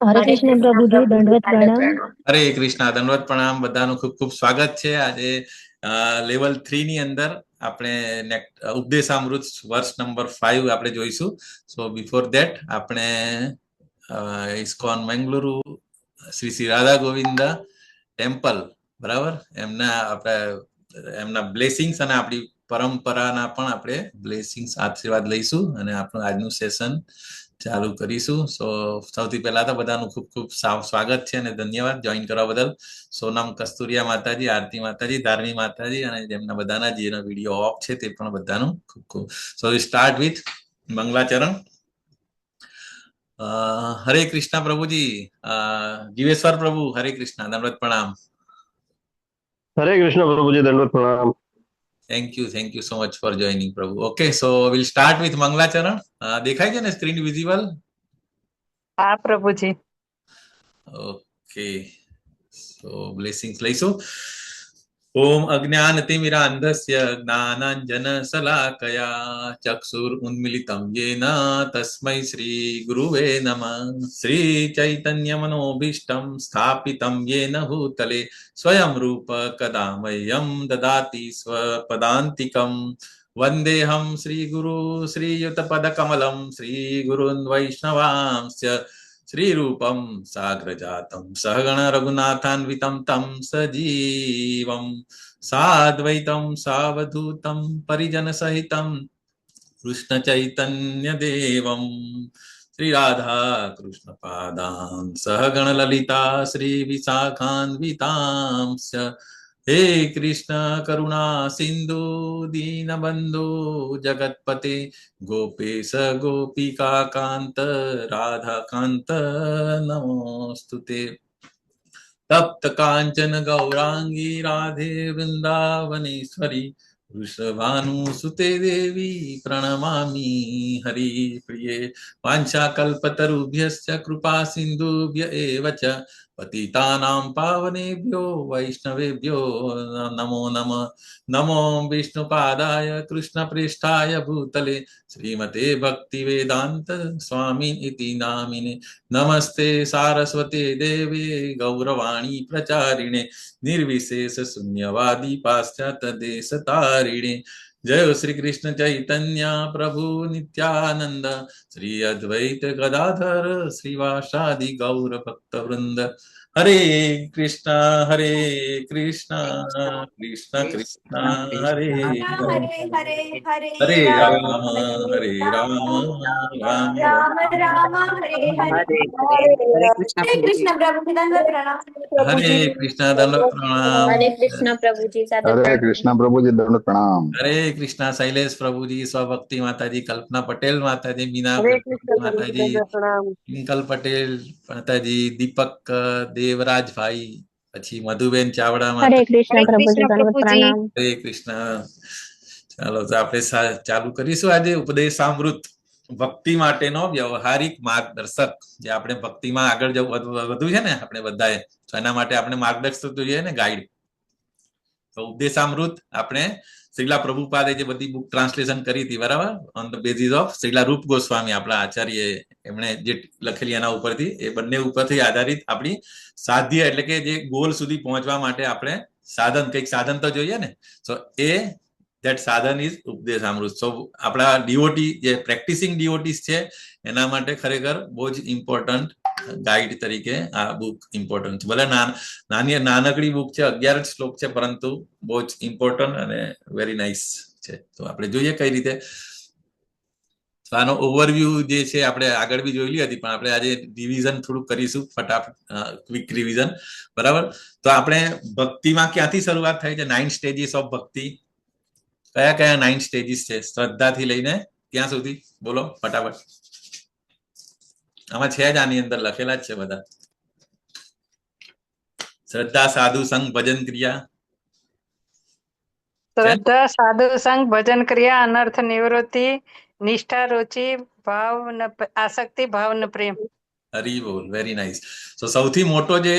હરે કૃષ્ણ પ્રભુજી, દંડવત પ્રણામ. હરે કૃષ્ણ, દંડવત પ્રણામ. બધાનું ખૂબ ખૂબ સ્વાગત છે. આજે લેવલ 3 ની અંદર આપણે ઉપદેશામૃત વર્ષ નંબર 5 આપણે જોઈશું. સો બિફોર ધેટ આપણે ઇસ્કોન મેંગલુરુ શ્રી રાધા ગોવિંદા ટેમ્પલ, બરાબર, એમના બ્લેસિંગ્સ અને આપણી પરંપરાના પણ આપણે બ્લેસિંગ્સ આશીર્વાદ લઈશું અને આપણું આજનું સેશન ચાલુ કરીશું. સો સૌથી પહેલા તો બધાનું ખૂબ ખૂબ સ્વાગત છે અને ધન્યવાદ જોઈન કરવા બદલ. સોનમ કસ્તુરિયા માતાજી, આરતી માતાજી, ધાર્મી માતાજી અને જેમના બધાના જેનો વિડીયો ઓફ છે તે પણ બધાનું ખૂબ ખૂબ. સો વી સ્ટાર્ટ વિથ મંગલાચરણ. હરે કૃષ્ણ પ્રભુજી, જીવેશ્વર પ્રભુ, હરે કૃષ્ણ, દંડવત પ્રણામ. હરે કૃષ્ણ પ્રભુજી, દંડવત પ્રણામ. Thank you so much for joining પ્રભુ. Okay, so will start with મંગલાચરણ. દેખાય છે ને સ્ક્રીન વિઝિબલ? હા પ્રભુજી. ઓકે, સો બ્લેસિંગ્સ લઈશું. ઓમ અજ્ઞાનતિમિરાંધસ્ય જ્ઞાનાંજન શલાકયા ચક્ષુર ઉન્મિલિતમ યેન તસ્મૈ શ્રી ગુરુવે નમઃ. શ્રી ચૈતન્ય મનોભીષ્ટમ સ્થાપિતમ યેન ભૂતલે સ્વયં રૂપ કદા મહ્યં દદાતિ સ્વપદાંતિકમ. વંદેહમ શ્રી ગુરુ શ્રીયુતપદકમલમ શ્રી ગુરુન વૈષ્ણવાંસ્ય શ્રીરૂપમ સાગ્રજાતમ સહગણ રઘુનાથાન્વિતમ તમ સજીવમ સાદ્વૈતમ સાવધૂતમ પરિજન સહિતમ કૃષ્ણ ચૈતન્ય દેવમ શ્રી રાધા કૃષ્ણ પાદાન સહગણ લલિતા શ્રી વિશાખાન્વિતાંસ્ય. હે કૃષ્ણ કરુણા સિંધુ દીનબંધુ જગતપતે ગોપેશ ગોપિકા કાંત રાધાકાંત નમોસ્તુતે. તપ્ત કાંચન ગૌરાંગી રાધે વૃંદાવનેશ્વરી વૃષભાનુસુતે દેવી પ્રણમામી હરિપ્રિયે. વાંછાકલ્પતરુભ્યશ્ચ કૃપા સિંધુભ્ય એવ ચ પતિતાનાં પાવનેભ્યો વૈષ્ણવેભ્યો નમો નમઃ. નમો વિષ્ણુપાદાય કૃષ્ણપ્રેષ્ઠાય ભૂતલે શ્રીમતે ભક્તિવેદાંત સ્વામી ઇતિ નામિને. નમસ્તે સારસ્વતે દેવે ગૌરવાણી પ્રચારિણે નિર્વિશેષ શૂન્યવાદી પાશ્ચાત્ય દેશતારિણે. જય શ્રી કૃષ્ણ ચૈતન્ય પ્રભુ નિત્યાનંદ શ્રી અદ્વૈત ગદાધર શ્રીવાસાદિ ગૌર ભક્ત વૃંદ. હરે કૃષ્ણ કૃષ્ણ કૃષ્ણ હરે હરે રામ રામ રામ હરે કૃષ્ણ પ્રભુજી, દંડવત પ્રણામ. હરે કૃષ્ણ દંડવત પ્રણામ. હરે કૃષ્ણ પ્રભુજી, સાદર હરે પ્રણામ. કૃષ્ણ પ્રભુજી, દંડવત પ્રણામ. હરે કૃષ્ણ શૈલેષ પ્રભુજી, સ્વભક્તિ માતાજી, કલ્પના પટેલ માતાજી, મીના હરે કૃષ્ણ માતાજી, પ્રભુજી, પ્રણામ. ટ્વિંકલ પટેલ માતાજી, દીપક દેવરાજભાઈ, પછી મધુબેન ચાવડા હરે માતા. કૃષ્ણ પ્રભુજી, દંડવત પ્રણામ. હરે કૃષ્ણ. ચાલો તો આપણે ચાલુ કરીશું આજે ઉપદેશામૃત, ભક્તિ માટેનો વ્યવહારિક માર્ગદર્શક. જે આપણે ભક્તિમાં આગળ જવું વધુ છે ને આપણે બધાએ, તો એના માટે આપણે માર્ગદર્શક જોઈએ ને, ગાઈડ. તો ઉપદેશામૃત આપણે શ્રીલા પ્રભુપાદે જે બધી બુક ટ્રાન્સલેશન કરી હતી, બરાબર, ઓન ધ બેઝિસ ઓફ શ્રીલા રૂપ ગોસ્વામી આપણા આચાર્ય એમણે જે લખેલી એના ઉપરથી, એ બંને ઉપરથી આધારિત આપણી સાધ્ય એટલે કે જે ગોલ સુધી પહોંચવા માટે આપણે સાધન, કંઈક સાધન તો જોઈએ ને. સો that સાધન ઇઝ ઉપદેશામૃત. સો આપણા ડીઓટી જે પ્રેક્ટિસિંગ ડીઓટીસ છે એના માટે ખરેખર બહુ જ ઇમ્પોર્ટન્ટ ગાઈડ તરીકે આ બુક ઇમ્પોર્ટન્ટ છે. ભલે નાનકડી બુક છે, 11 શ્લોક છે, પરંતુ બહુ જ ઇમ્પોર્ટન્ટ અને વેરી નાઇસ છે. તો આપણે જોઈએ કઈ રીતે. આનો ઓવરવ્યુ જે છે આપણે આગળ બી જોયેલી હતી, પણ આપણે આજે રિવિઝન થોડું કરીશું, ફટાફટ ક્વિક રિવિઝન, બરાબર. તો આપણે ભક્તિમાં ક્યાંથી શરૂઆત થાય છે? 9 સ્ટેજીસ ઓફ ભક્તિ. કયા કયા 9 સ્ટેજીસ છે શ્રદ્ધાથી લઈને ક્યાં સુધી? બોલો ફટાફટ. આમાં છે જ, આની અંદર લખેલા જ છે બધા. શ્રદ્ધા, સાધુ સંગ, ભજન ક્રિયા. શ્રદ્ધા, સાધુ સંગ, ભજન ક્રિયા, અનર્થ નિવૃત્તિ, નિષ્ઠા, રુચિ, ભાવ, આસક્તિ, ભાવ ને પ્રેમ. હરી બોલ, વેરી નાઇસ. તો સૌથી મોટો જે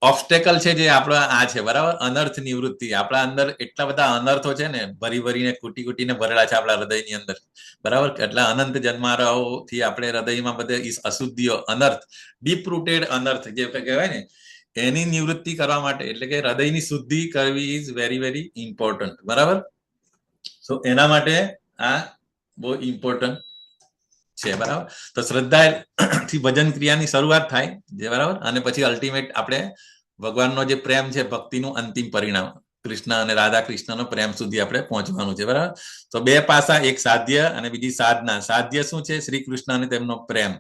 ઓબ્સ્ટેકલ છે જે આપણા આ છે, બરાબર, અનર્થ નિવૃત્તિ. આપણા અંદર એટલા બધા અનર્થો છે ને, ભરી ભરીને કૂટીને ભરેલા છે આપણા હૃદયની અંદર, બરાબર. એટલા અનંત જન્મારાઓથી આપણે હૃદયમાં બધે અશુદ્ધિઓ, અનર્થ, ડીપ રૂટેડ અનર્થ જે કહેવાય ને, એની નિવૃત્તિ કરવા માટે, એટલે કે હૃદયની શુદ્ધિ કરવી ઇઝ વેરી વેરી ઇમ્પોર્ટન્ટ, બરાબર. તો એના માટે આ બહુ ઇમ્પોર્ટન્ટ છે, બરાબર. તો શ્રદ્ધા થી ભજન ક્રિયાની શરૂઆત થાય જે, બરાબર, અને પછી અલ્ટિમેટ આપણે ભગવાનનો જે પ્રેમ છે, ભક્તિનું અંતિમ પરિણામ, કૃષ્ણ અને રાધા કૃષ્ણનો પ્રેમ સુધી આપણે પહોંચવાનું છે, બરાબર. તો બે પાસા, એક સાધ્ય અને બીજી સાધના. સાધ્ય શું છે? શ્રી કૃષ્ણ અને તેમનો પ્રેમ.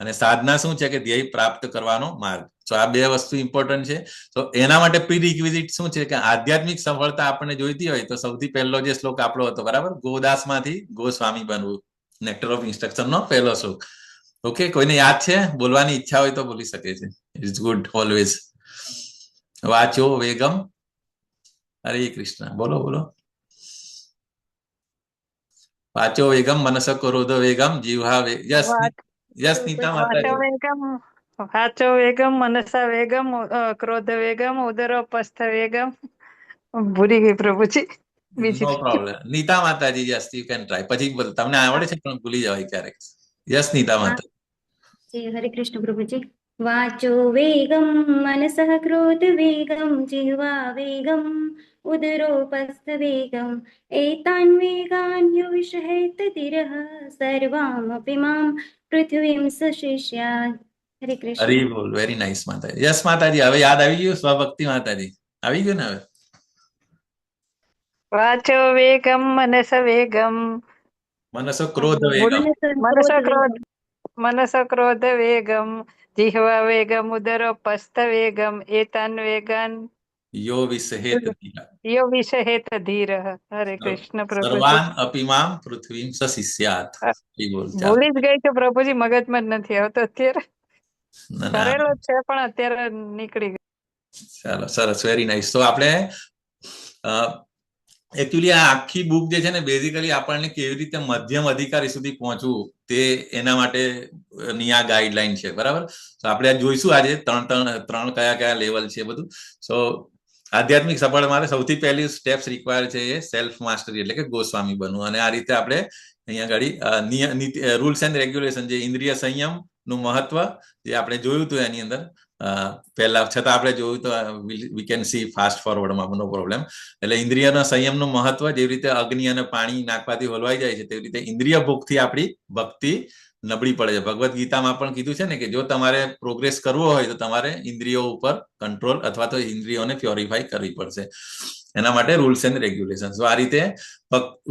અને સાધના શું છે? કે ધ્યેય પ્રાપ્ત કરવાનો માર્ગ. તો આ બે વસ્તુ ઇમ્પોર્ટન્ટ છે. તો એના માટે પ્રી રિક્વિઝિટ શું છે? કે આધ્યાત્મિક સફળતા આપણને જોઈતી હોય તો સૌથી પહેલો જે શ્લોક આપણો હતો, બરાબર, ગોદાસમાંથી ગોસ્વામી બનવું, નેક્ટર ઓફ ઇન્સ્ટ્રક્શન નો પહેલો શ્લોક. ઓકે, કોઈને યાદ છે? બોલવાની ઈચ્છા હોય તો બોલી શકે છે. It's good always. વાચો વેગમ. હરે કૃષ્ણ. બોલો બોલો. વાચો વેગમ, મનસ ક્રોધ વેગમ, જીવહા યસ યસ નીતા માતાજી. વાચો વેગમ, મનસા વેગમ, ક્રોધ વેગમ, ઉદરોપસ્થ વેગમ. ભૂલી ગઈ પ્રભુજી. નો પ્રોબ્લેમ. નીતા માતાજી, યસ યુ કેન ટ્રાય. પછી તમને આવડે છે પણ ભૂલી જવાય ક્યારેક. યસ નીતા માતાજી. હરે કૃષ્ણ પ્રભુજી. વાચો વેગમ મનસઃ ક્રોધ વેગમ જીહ્વા વેગમ ઉદરોપસ્થ વેગમ એતાન વેગાન યુવિષહેત ધીરઃ સર્વામપી મામ પૃથ્વીમ સશિષ્યાત. હરે કૃષ્ણ. હરી બોલ. વેરી નાઇસ માતાજી. યસ માતાજી. હવે યાદ આવી ગયું? સ્વભક્તિ માતાજી આવી ગયું ને હવે? વાચો વેગમ, મનસ વેગમ, મનસ ક્રોધ વેગમ, મનસ ક્રોધ વેગમ, જીહ્વા વેગમ, ઉદરોપસ્થ વેગમ એતાન વેગાન યો વિષહેત ધીરઃ. યો વિષહેત ધીરઃ. હરે કૃષ્ણ પ્રભુજી. સર્વાન અપી મામ પૃથ્વીમ સશિષ્યાત. ભૂલી જ ગઈ છું પ્રભુજી, મગજમાં જ નથી આવતો અત્યારે. ના, ના. કરેલો છે પણ અત્યારે નીકળી ગયું. ચાલો, સરસ, વેરી નાઇસ. તો આપણે એકચ્યુઅલી આ આખી બુક જે છે ને, બેઝિકલી આપણને કેવી રીતે મધ્યમ અધિકારી સુધી પહોંચવું તે એના માટેની આ ગાઈડલાઈન છે, બરાબર. તો આપણે જોઈશું આજે ત્રણ કયા કયા લેવલ છે બધું. સો આધ્યાત્મિક સફળ માટે સૌથી પહેલી સ્ટેપ્સ રિક્વાયર છે એ સેલ્ફ માસ્ટરી, એટલે કે ગોસ્વામી બનવું. અને આ રીતે આપણે અહીંયા આગળ રૂલ્સ એન્ડ રેગ્યુલેશન, જે ઇન્દ્રિય સંયમ નું મહત્વ જે આપણે જોયું હતું એની અંદર પહેલા, છતાં આપણે જોયું તો વી કેન સી ફાસ્ટ ફોરવર્ડમાં, નો પ્રોબ્લેમ. એટલે ઇન્દ્રિયના સંયમનું મહત્વ, જેવી રીતે અગ્નિ અને પાણી નાખવાથી હલવાઈ જાય છે, તેવી રીતે ઇન્દ્રિય ભોગથી આપણી ભક્તિ નબળી પડે છે. ભગવદ્ ગીતામાં પણ કીધું છે ને કે જો તમારે પ્રોગ્રેસ કરવો હોય તો તમારે ઇન્દ્રિયો ઉપર કંટ્રોલ અથવા તો ઇન્દ્રિયોને પ્યોરિફાઈ કરવી પડશે. એના માટે રૂલ્સ એન્ડ રેગ્યુલેશન. આ રીતે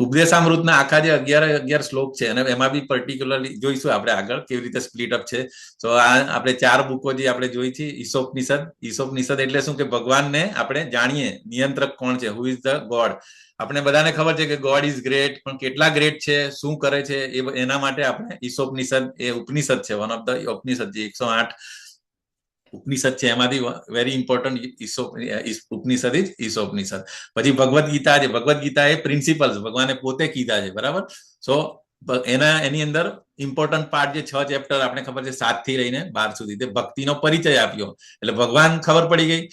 ઉપદેશામૃતના આખા જે 11 શ્લોક છે, અને એમાં બી પર્ટિક્યુલરલી જોઈશું આપણે આગળ કેવી રીતે સ્પ્લિટ અપ છે. તો આ આપણે 4 બુકો જે આપણે જોઈ છે, ઈસોપનિષદ એટલે શું? કે ભગવાનને આપણે જાણીએ, નિયંત્રક કોણ છે, હુ ઇઝ ધ ગોડ. આપણે બધાને ખબર છે કે ગોડ ઇઝ ગ્રેટ, પણ કેટલા ગ્રેટ છે, શું કરે છે, એના માટે આપણે ઈસોપનિષદ એ ઉપનિષદ છે, વન ઓફ ધ ઉપનિષદ, જે 108 ઉપનિષદ છે એમાંથી વેરી ઇમ્પોર્ટન્ટ ઉપનિષદ ઇઝ ઈસોપનિષદ. પછી ભગવદ્ ગીતા છે. ભગવદ્ ગીતા એ પ્રિન્સિપલ્સ ભગવાને પોતે કીધા છે, બરાબર. સો એની અંદર ઇમ્પોર્ટન્ટ પાર્ટ જે 6 ચેપ્ટર આપણે ખબર છે, 7 થી લઈને 12 સુધી, તે ભક્તિનો પરિચય આપ્યો, એટલે ભગવાન ખબર પડી ગઈ.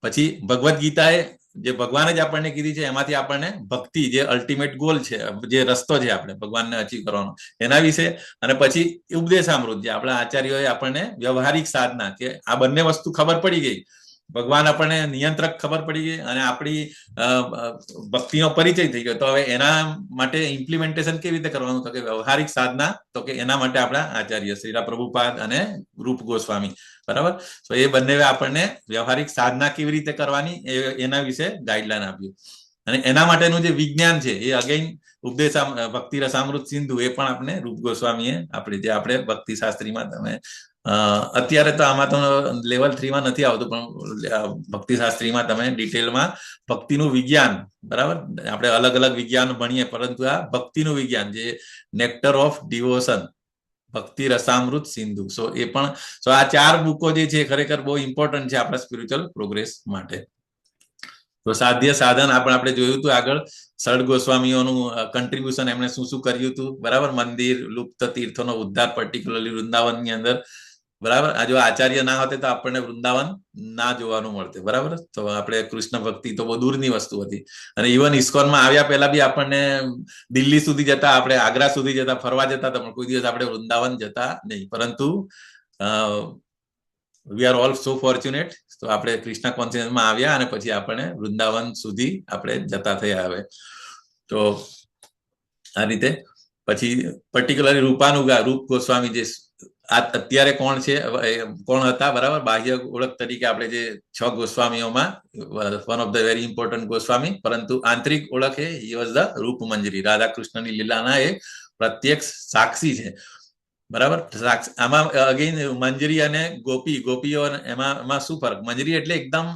પછી ભગવદ્ ગીતા એ જે ભગવાને જ આપણને કીધી છે એમાંથી આપણને ભક્તિ, જે અલ્ટિમેટ ગોલ છે, જે રસ્તો છે આપણે ભગવાનને અચીવ કરવાનો, એના વિશે. અને પછી ઉપદેશામૃત, જે આપણા આચાર્યોએ આપણને વ્યવહારિક સાધના, કે આ બંને વસ્તુ ખબર પડી ગઈ, ભગવાન આપણને નિયંત્રક ખબર પડી ગઈ, અને આપણી ભક્તિનો પરિચય થઈ ગયો. તો હવે એના માટે ઇમ્પ્લિમેન્ટેશન કેવી રીતે કરવાનું? તો કે વ્યવહારિક સાધના, તો કે એના માટે આપણા આચાર્ય શ્રીલા પ્રભુપાદ અને રૂપ ગોસ્વામી, બરાબર. તો એ બંને આપણને વ્યવહારિક સાધના કેવી રીતે કરવાની એના વિશે ગાઈડલાઈન આપ્યું. અને એના માટેનું જે વિજ્ઞાન છે એ અગેઇન ભક્તિ રસામૃત સિંધુ, એ પણ આપણે રૂપ ગોસ્વામીએ આપણે ભક્તિ શાસ્ત્રીમાં, તમે અત્યારે તો આમાં તો લેવલ 3 માં નથી આવતું, પણ ભક્તિ શાસ્ત્રીમાં તમે ડિટેલમાં ભક્તિનું વિજ્ઞાન, બરાબર, આપણે અલગ અલગ વિજ્ઞાન ભણીએ, પરંતુ આ ભક્તિનું વિજ્ઞાન, જે નેક્ટર ઓફ ડિવોશન, ભક્તિ રસામૃત સિંધુ. સો એ પણ, સો આ 4 બુકો જે છે ખરેખર બહુ ઇમ્પોર્ટન્ટ છે આપણા સ્પિરિચ્યુઅલ પ્રોગ્રેસ માટે. તો સાધ્ય સાધન આપણે જોયું હતું આગળ, સડ ગોસ્વામીઓનું કન્ટ્રીબ્યુશન, એમણે શું શું કર્યું હતું, બરાબર. મંદિર, લુપ્ત તીર્થોનો ઉદ્ધાર, પર્ટિક્યુલરલી વૃંદાવનની અંદર, બરાબર. આ જો આચાર્ય ના હોતે તો આપણને વૃંદાવન ના જોવાનું મળતે. બરાબર. તો આપણે કૃષ્ણ ભક્તિ તો બહુ દૂરની વસ્તુ હતી. અને ઇવન ઇસ્કોનમાં આવ્યા પહેલા બી આપણને દિલ્હી સુધી જતા, આપણે આગ્રા સુધી જતા, ફરવા જતા હતા, પણ કોઈ દિવસ આપણે વૃંદાવન જતા નહીં. પરંતુ we are all so fortunate. તો આપણે કૃષ્ણ કોન્શિયસમાં આવ્યા અને પછી આપણે વૃંદાવન સુધી આપણે જતા થયા. હવે તો આ રીતે પછી પર્ટિક્યુલરલી રૂપ ગોસ્વામી જે અત્યારે કોણ છે, કોણ હતા, બરાબર, બાહ્ય ઓળખ તરીકે આપણે જે 6 ગોસ્વામીઓમાં one of the very important ગોસ્વામી, પરંતુ આંતરિક ઓળખ એ હી વોઝ ધ રૂપ મંજરી, રાધા કૃષ્ણની લીલાના એ પ્રત્યક્ષ સાક્ષી છે. બરાબર. આમાં અગેન મંજરી અને ગોપીઓ એમાં શું ફરક? મંજરી એટલે એકદમ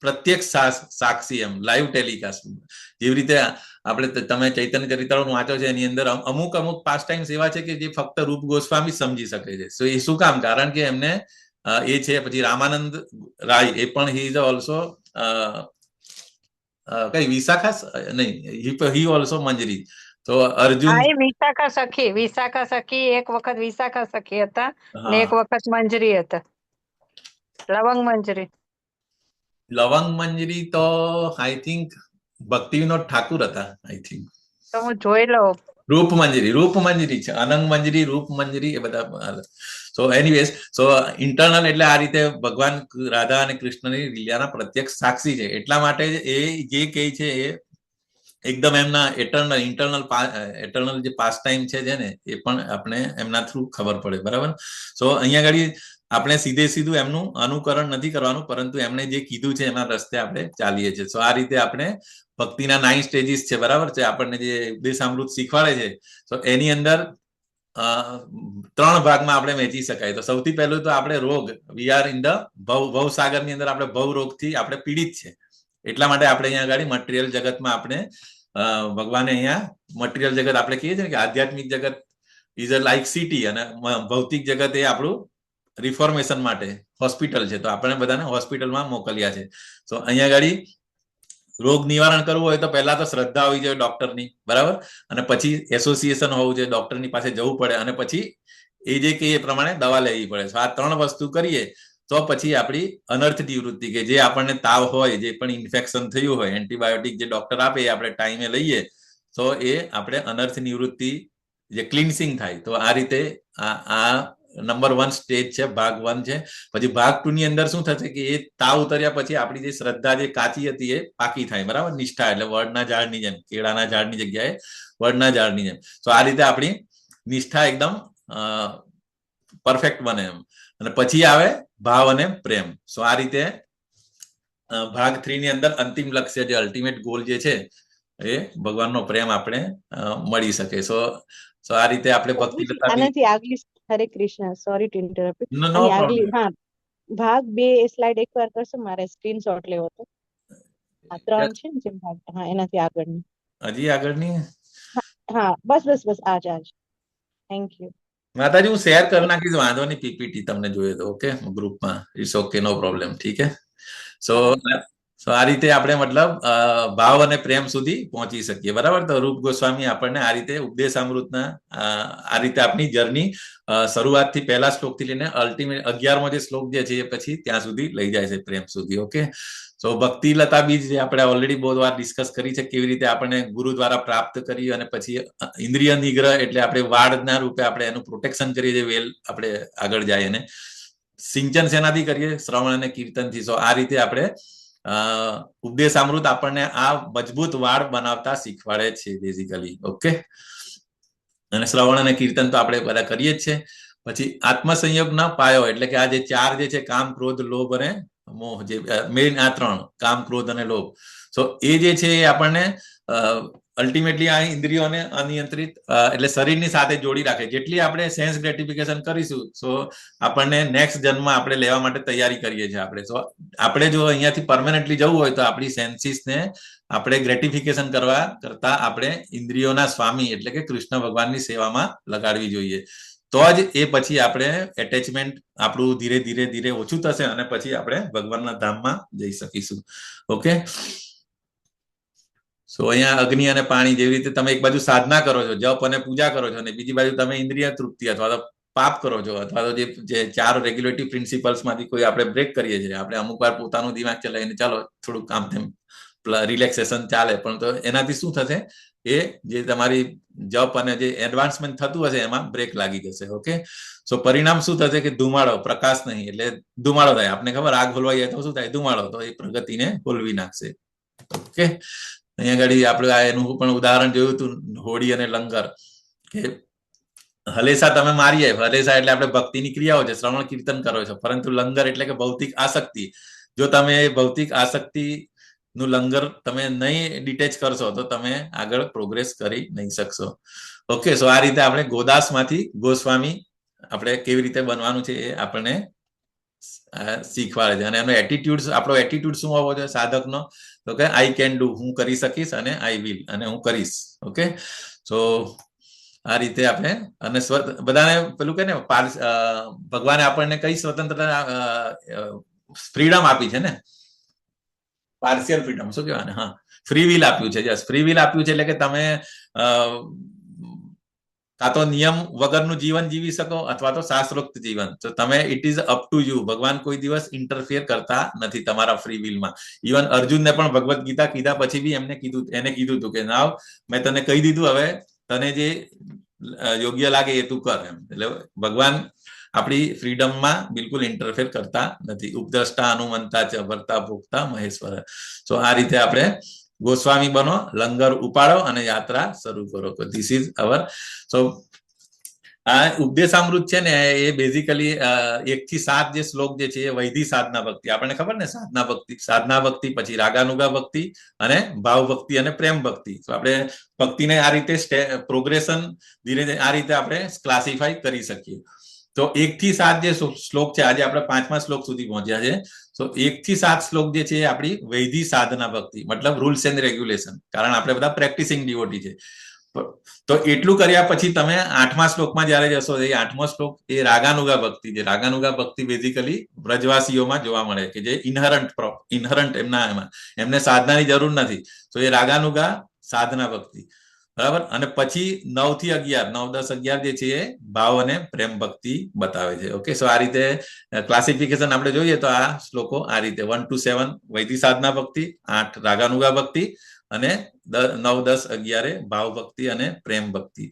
પ્રત્યક્ષ સાક્ષી, એમ લાઈવ ટેલિકાસ્ટ. જેવી રીતે આપણે તમે ચૈતન્ય ચરિતામૃત વાંચો છે, એની અંદર અમુક પાસ ટાઈમ્સ એવા છે કે જે ફક્ત રૂપ ગોસ્વામી સમજી શકે છે. સો એ શું કામ? કારણ કે એમને એ છે. પછી રામાનંદ રાય, એ પણ હી ઇઝ ઓલ્સો કઈ વિશાખા નહીં, હી ઓલ્સો મંજરી. તો અર્જુન, વિશાખા સખી એક વખત વિશાખા સખી હતા ને હા, એક વખત મંજરી હતા, લવંગ મંજરી. લવંગ મંજરી તો આઈ થિંક ભક્તિ વિનોદ ઠાકુર હતા, આઈ થિંક. તો હું જોઈ લઉં. રૂપ મંજરી છે, અનંગ મંજરી, રૂપ મંજરી, એ બધા. સો એનીવેઝ, સો ઇન્ટરનલ એટલે આ રીતે ભગવાન રાધા અને કૃષ્ણની લીલાના પ્રત્યક્ષ સાક્ષી છે. એટલા માટે એ જે કહે છે એ એકદમ એમના ઇન્ટરનલ જે પાસ ટાઈમ છે ને, એ પણ આપણે એમના થ્રુ ખબર પડે. બરાબર. સો અહીંયા આગળ આપણે સીધું એમનું અનુકરણ નથી કરવાનું, પરંતુ એમણે જે કીધું છે એના રસ્તે આપણે ચાલીએ છીએ. સો આ રીતે આપણે ભક્તિના 9 સ્ટેજીસ છે, બરાબર છે, આપણને જે ઉપદેશામૃત શીખવાડે છે. તો એની અંદર 3 ભાગમાં આપણે વહેંચી શકાય. તો સૌથી પહેલું તો આપણે રોગ, વી આર ઇન ધ ભવસાગરની અંદર આપણે ભવ રોગથી આપણે પીડિત છે. એટલા માટે આપણે અહીંયા આગળ મટીરિયલ જગતમાં આપણે ભગવાને અહીંયા મટીરિયલ જગત આપણે કહીએ છીએ કે આધ્યાત્મિક જગત ઇઝ અ લાઇક સિટી, અને ભૌતિક જગત એ આપણું રિફોર્મેશન માટે હોસ્પિટલ છે. તો આપણે બધાને હોસ્પિટલમાં મોકલ્યા છે. તો અહીંયા આગળ રોગ નિવારણ કરવું હોય તો પહેલા તો શ્રદ્ધા હોવી જોઈએ ડોક્ટરની. બરાબર. અને પછી એસોસિએશન હોવું જોઈએ, ડોક્ટરની પાસે જવું પડે, અને પછી એ જે કે એ પ્રમાણે દવા લેવી પડે. આ 3 વસ્તુ કરીએ તો પછી આપણી અનર્થ નિવૃત્તિ, કે જે આપણને તાવ હોય, જે પણ ઇન્ફેક્શન થયું હોય, એન્ટીબાયોટિક જે ડોક્ટર આપે એ આપણે ટાઈમે લઈએ તો એ આપણે અનર્થ નિવૃત્તિ, જે ક્લિન્સિંગ થાય. તો આ રીતે આ નંબર 1 સ્ટેજ છે, ભાગ 1 છે. પછી ભાગ 2 ની અંદર શું થશે કે એ તાવ ઉતર્યા પછી આપણી જે શ્રદ્ધા જે કાચી હતી એ પાકી થાય. બરાબર. નિષ્ઠા એટલે વડના ઝાડની જેમ, કેળાના ઝાડની જગ્યાએ વડના ઝાડની જેમ. તો આ રીતે આપણી નિષ્ઠા એકદમ પરફેક્ટ બને એમ. અને પછી આવે ભાવ અને પ્રેમ. સો આ રીતે ભાગ 3 ની અંદર અંતિમ લક્ષ્ય, જે અલ્ટિમેટ ગોલ જે છે, એ ભગવાનનો પ્રેમ આપણે મળી શકે. સો આ રીતે આપણે ભક્તિ આનાથી આગલી, હરે કૃષ્ણ, સોરી ટુ ઇન્ટરપ્ટ. નો આની આગલી, પ્રોબ્લેમ. હા, ભાગ 2 સ્લાઇડ એકવાર કરશો, મારે સ્ક્રીનશોટ લેવો હતો. આ 3 છે ને જે ભાગ, હા, એનાથી આગળની, હજી આગળની. હા, બસ આજ થેન્ક યુ માતાજી, હું શેર કરી નાખીશ, વાંધો નહીં, પીપીટી તમને જોઈએ તો. ઓકે, ગ્રુપમાં. It's okay, no problem. ઠીક હે. સો આ રીતે આપણે મતલબ ભાવ અને પ્રેમ સુધી પહોંચી શકીએ. બરાબર. તો રૂપ ગોસ્વામી આપણને આ રીતે ઉપદેશામૃતના આ રીતે આપણી જર્ની શરૂઆતથી પહેલા શ્લોકથી લઈને અલ્ટિમેટ 11મો જે શ્લોક જે છે એ પછી ત્યાં સુધી લઈ જાય છે, પ્રેમ સુધી. ઓકે. સો ભક્તિ લતા બીજ જે આપણે ઓલરેડી બહુ વાર ડિસ્કસ કરી છે, કેવી રીતે આપણે ગુરુ દ્વારા પ્રાપ્ત કરી, અને પછી ઇન્દ્રિય નિગ્રહ એટલે આપણે વાડના રૂપે આપણે એનું પ્રોટેક્શન કરીએ છીએ, વેલ આપણે આગળ જાય. અને સિંચન શેનાથી કરીએ? શ્રવણ અને કીર્તનથી. સો આ રીતે આપણે ઉપદેશામૃત આપણને આ મજબૂત વાડ બનાવતા શીખવાડે છે બેઝિકલી. ઓકે. અને શ્રવણ અને કીર્તન તો આપણે બધા કરીએ જ છે. પછી આત્મસંયોગનો પાયો એટલે કે આ જે 4 જે છે, કામ, ક્રોધ, લોભ અને મોહ, જે મેઇન આ 3, કામ, ક્રોધ અને લોભ. સો એ જે છે એ આપણને અલ્ટિમેટલી આ ઇન્દ્રિયોને અનિયંત્રિત એટલે શરીરની સાથે જોડી રાખે. જેટલી આપણે સેન્સ ગ્રેટિફિકેશન કરીશું, સો આપણને નેક્સ્ટ જન્મમાં આપણે લેવા માટે તૈયારી કરીએ છીએ આપણે. સો આપણે જો અહીંયાથી પરમેનન્ટલી જવું હોય તો આપણી સેન્સીસને આપણે ગ્રેટિફિકેશન કરવા કરતા આપણે ઇન્દ્રિયોના સ્વામી એટલે કે કૃષ્ણ ભગવાનની સેવામાં લગાડવી જોઈએ. તો જ એ પછી આપણે એટેચમેન્ટ આપણું ધીરે ધીરે ઓછું થશે, અને પછી આપણે ભગવાનના ધામમાં જઈ શકીશું. ઓકે. સો અહીંયા અગ્નિ અને પાણી, જેવી રીતે તમે એક બાજુ સાધના કરો છો, જપ અને પૂજા કરો છો, અને બીજી બાજુ તમે ઇન્દ્રિય તૃપ્તિ અથવા તો પાપ કરો છો અથવા તો જે 4 રેગ્યુલેટરી પ્રિન્સિપલ્સ માંથી કોઈ આપણે બ્રેક કરીએ છીએ, આપણે અમુક વાર પોતાનું દિમાગ ચલાવીને ચાલો થોડુંક આમ તેમ રિલેક્સેશન ચાલે, પણ તો એનાથી શું થશે, એ જે તમારી જપ અને જે એડવાન્સમેન્ટ થતું હશે એમાં બ્રેક લાગી જશે. ઓકે, સો પરિણામ શું થશે કે ધુમાડો, પ્રકાશ નહીં એટલે ધુમાડો થાય. આપણે ખબર આગ હોલવાઈ જાય તો શું થાય, ધુમાડો, તો એ પ્રગતિને હોલવી નાખશે. ઓકે, અહીંયા આગળ આપણે એનું પણ ઉદાહરણ જોયું હતું, હોળી અને લંગર, કે હલેસા તમે મારી જાય, હલેસા એટલે આપણે ભક્તિની ક્રિયાઓ છે, શ્રવણ કીર્તન કરો છો, પરંતુ લંગર એટલે કે ભૌતિક આસક્તિ. જો તમે ભૌતિક આસક્તિ નું લંગર તમે નહીં ડિટેચ કરશો તો તમે આગળ પ્રોગ્રેસ કરી નહીં શકશો. ઓકે, સો આ રીતે આપણે ગોદાસમાંથી ગોસ્વામી આપણે કેવી રીતે બનવાનું છે એ આપણને શીખવાડે છે. અને એનો એટીટ્યુડ, આપણો એટીટ્યુડ શું હોવો જોઈએ સાધકનો, તો કે આઈ કેન ડુ, હું કરી શકીશ, અને આઈ વિલ, અને હું કરીશ. ઓકે, સો આ રીતે આપણે, અને બધાને પેલું કે ને ભગવાને આપણને કઈ સ્વતંત્રતા, ફ્રીડમ આપી છે ને, પાર્શિયલ ફ્રીડમ શું કહેવાય, હા, ફ્રી વિલ આપ્યું છે. યસ, ફ્રી વિલ આપ્યું છે એટલે કે તમે કાં તો નિયમ વગરનું જીવન જીવી શકો અથવા તો શાસ્ત્રોક્ત જીવન. તો તમે, it is up to you. ભગવાન કોઈ દિવસ ઇન્ટરફિયર કરતા નથી તમારા ફ્રી વિલમાં. ઇવન અર્જુનને પણ ભગવદ્ ગીતા કીધા પછી બી એને કીધું હતું કે નાવ મેં તને કહી દીધું, હવે તને જે યોગ્ય લાગે એ તું કર એમ. એટલે ભગવાન આપણી ફ્રીડમમાં બિલકુલ ઇન્ટરફેર કરતા નથી. ઉપદ્રષ્ટા અનુમંતા ચ ભર્તા ભોગતા મહેશ્વર. તો આ રીતે આપણે ગોસ્વામી બનો, લંગર ઉપાડો અને યાત્રા શરૂ કરો. This is our. સો આ ઉપદેશામૃત છે ને એ બેઝિકલી 1 થી 7 જે શ્લોક જે છે એ વૈધિ સાધના ભક્તિ. આપણને ખબર ને, સાધના ભક્તિ પછી રાગાનુગા ભક્તિ અને ભાવ ભક્તિ અને પ્રેમ ભક્તિ. તો આપણે ભક્તિને આ રીતે પ્રોગ્રેશન ધીરે ધીરે આ રીતે આપણે ક્લાસિફાઈ કરી શકીએ. તો 1 થી 7 જે શ્લોક છે, આજે આપણે 5મા શ્લોક સુધી પહોંચ્યા છે. તો 1 થી 7 શ્લોક જે છે એ આપણી વૈધિ સાધના ભક્તિ, મતલબ રૂલ્સ એન્ડ રેગ્યુલેશન, કારણ આપણે બધા પ્રેક્ટિસિંગ ડિવોટી છે. તો એટલું કર્યા પછી તમે 8મા શ્લોકમાં જયારે જશો, એ 8મો શ્લોક એ રાગાનુગા ભક્તિ છે. રાગાનુગા ભક્તિ બેઝિકલી વ્રજવાસીઓમાં જોવા મળે કે જે ઇનહરન્ટ એમને સાધનાની જરૂર નથી. તો એ રાગાનુગા સાધના ભક્તિ, બરાબર. અને પછી 9 થી 11, 9, 10, 11 જે છે એ ભાવ અને પ્રેમ ભક્તિ બતાવે છે. ઓકે, સો આ રીતે ક્લાસિફિકેશન આપણે જોઈએ તો આ શ્લોકો આ રીતે 1 to 7 વૈધિ સાધના ભક્તિ, 8 રાગાનુગા ભક્તિ, અને 9, 10, 11 ભાવ ભક્તિ અને પ્રેમ ભક્તિ.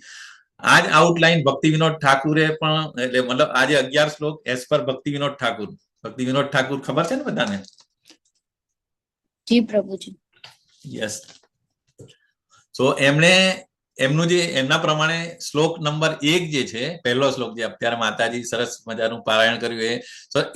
આ જ આઉટલાઈન ભક્તિ વિનોદ ઠાકુરે પણ, એટલે મતલબ આજે 11 શ્લોક એઝ પર ભક્તિ વિનોદ ઠાકુર. ભક્તિ વિનોદ ઠાકુર ખબર છે ને બધાને? જી પ્રભુજી. યસ. તો એમનું જે એમના પ્રમાણે શ્લોક નંબર 1 જે છે, પહેલો શ્લોક જે અત્યારે માતાજી સરસ મજાનું પારાયણ કર્યું,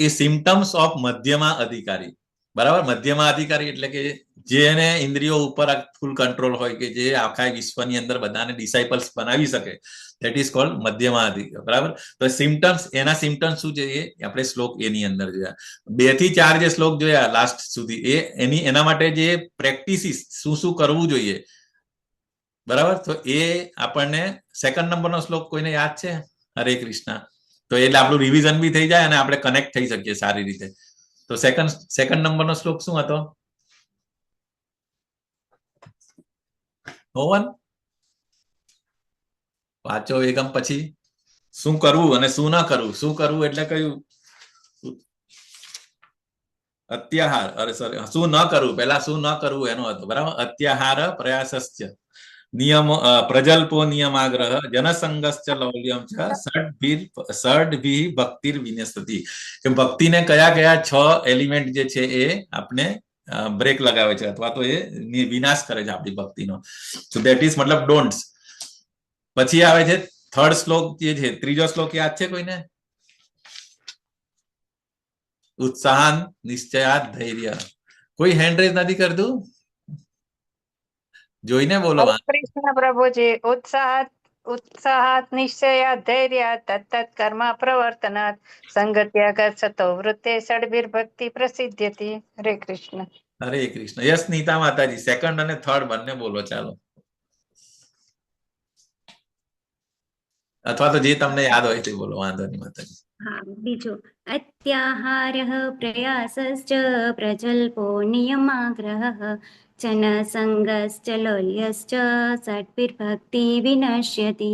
એ સિમ્ટમ્સ ઓફ મધ્યમા અધિકારી. બરાબર, મધ્યમા અધિકારી એટલે કે જેને ઇન્દ્રિયો ઉપર ફૂલ કંટ્રોલ હોય, કે જે આખા વિશ્વની અંદર બધાને ડિસાઇપલ્સ બનાવી શકે, ધેટ ઇઝ કોલ્ડ મધ્યમા અધિકારી. બરાબર. તો સિમ્ટમ્સ, એના સિમ્ટમ્સ શું છે એ આપણે શ્લોક એની અંદર જોયા. 2 થી 4 જે શ્લોક જોયા લાસ્ટ સુધી, એના માટે જે પ્રેક્ટિસિસ શું કરવું જોઈએ, બરાબર. તો એ આપણને 2nd નંબરનો શ્લોક કોઈને યાદ છે? હરે કૃષ્ણ. તો એટલે આપણું રિવિઝન બી થઈ જાય અને આપણે કનેક્ટ થઈ શકીએ સારી રીતે. તો સેકન્ડ નંબરનો શ્લોક શું હતો? નો વન? વાંચો વેગમ. પછી શું કરવું અને શું ન કરવું. શું કરવું એટલે કયું? અત્યાહાર, અરે સોરી, શું ન કરવું, પેલા શું ન કરવું એનો હતો, બરાબર. અત્યાહાર પ્રયાસસ્ય નિયમ પ્રજલ્પો નિયમાગ્રહ જનસંગશ્ચ લૌલ્યમ ચ ષડભિ ભક્તિર વિનશ્યતિ. કે ભક્તિને કયા કયા 6 એલિમેન્ટ જે છે એ આપણે બ્રેક લગાવે છે અથવા તો એ વિનાશ કરે છે આપણી ભક્તિનો. સો ધેટ ઇઝ મતલબ ડોન્ટ્સ. પછી આવે છે 3rd શ્લોક જે છે, 3જો શ્લોક યાદ છે કોઈને? ઉત્સાહ નિશ્ચયાત ધૈર્ય. કોઈ હેન્ડ રેઝ નથી કરતું? જોઈને બોલો. કૃષ્ણ પ્રભુજી. ઉત્સાહાત નિશ્ચયાત ધૈર્યાત તત્તત કર્મ પ્રવર્તનાત સંગત્યાગત સતો વૃત્તે ષડભિર્ભક્તિ પ્રસિદ્ધ્યતિ. હરે કૃષ્ણ. હરે કૃષ્ણ. યસ નીતા માતાજી, 2nd અને 3rd બંને બોલો ચાલો, અથવા તો જે તમને યાદ હોય તે બોલો, વાંધો નહીં માતાજી. હા, બીજો અત્યાહારઃ પ્રયાસશ્ચ પ્રજલ્પો નિયમાગ્રહઃ જનસંગશ્ચ લોલ્યશ્ચ ષડ્ભિર્ભક્તિ વિનશ્યતિ.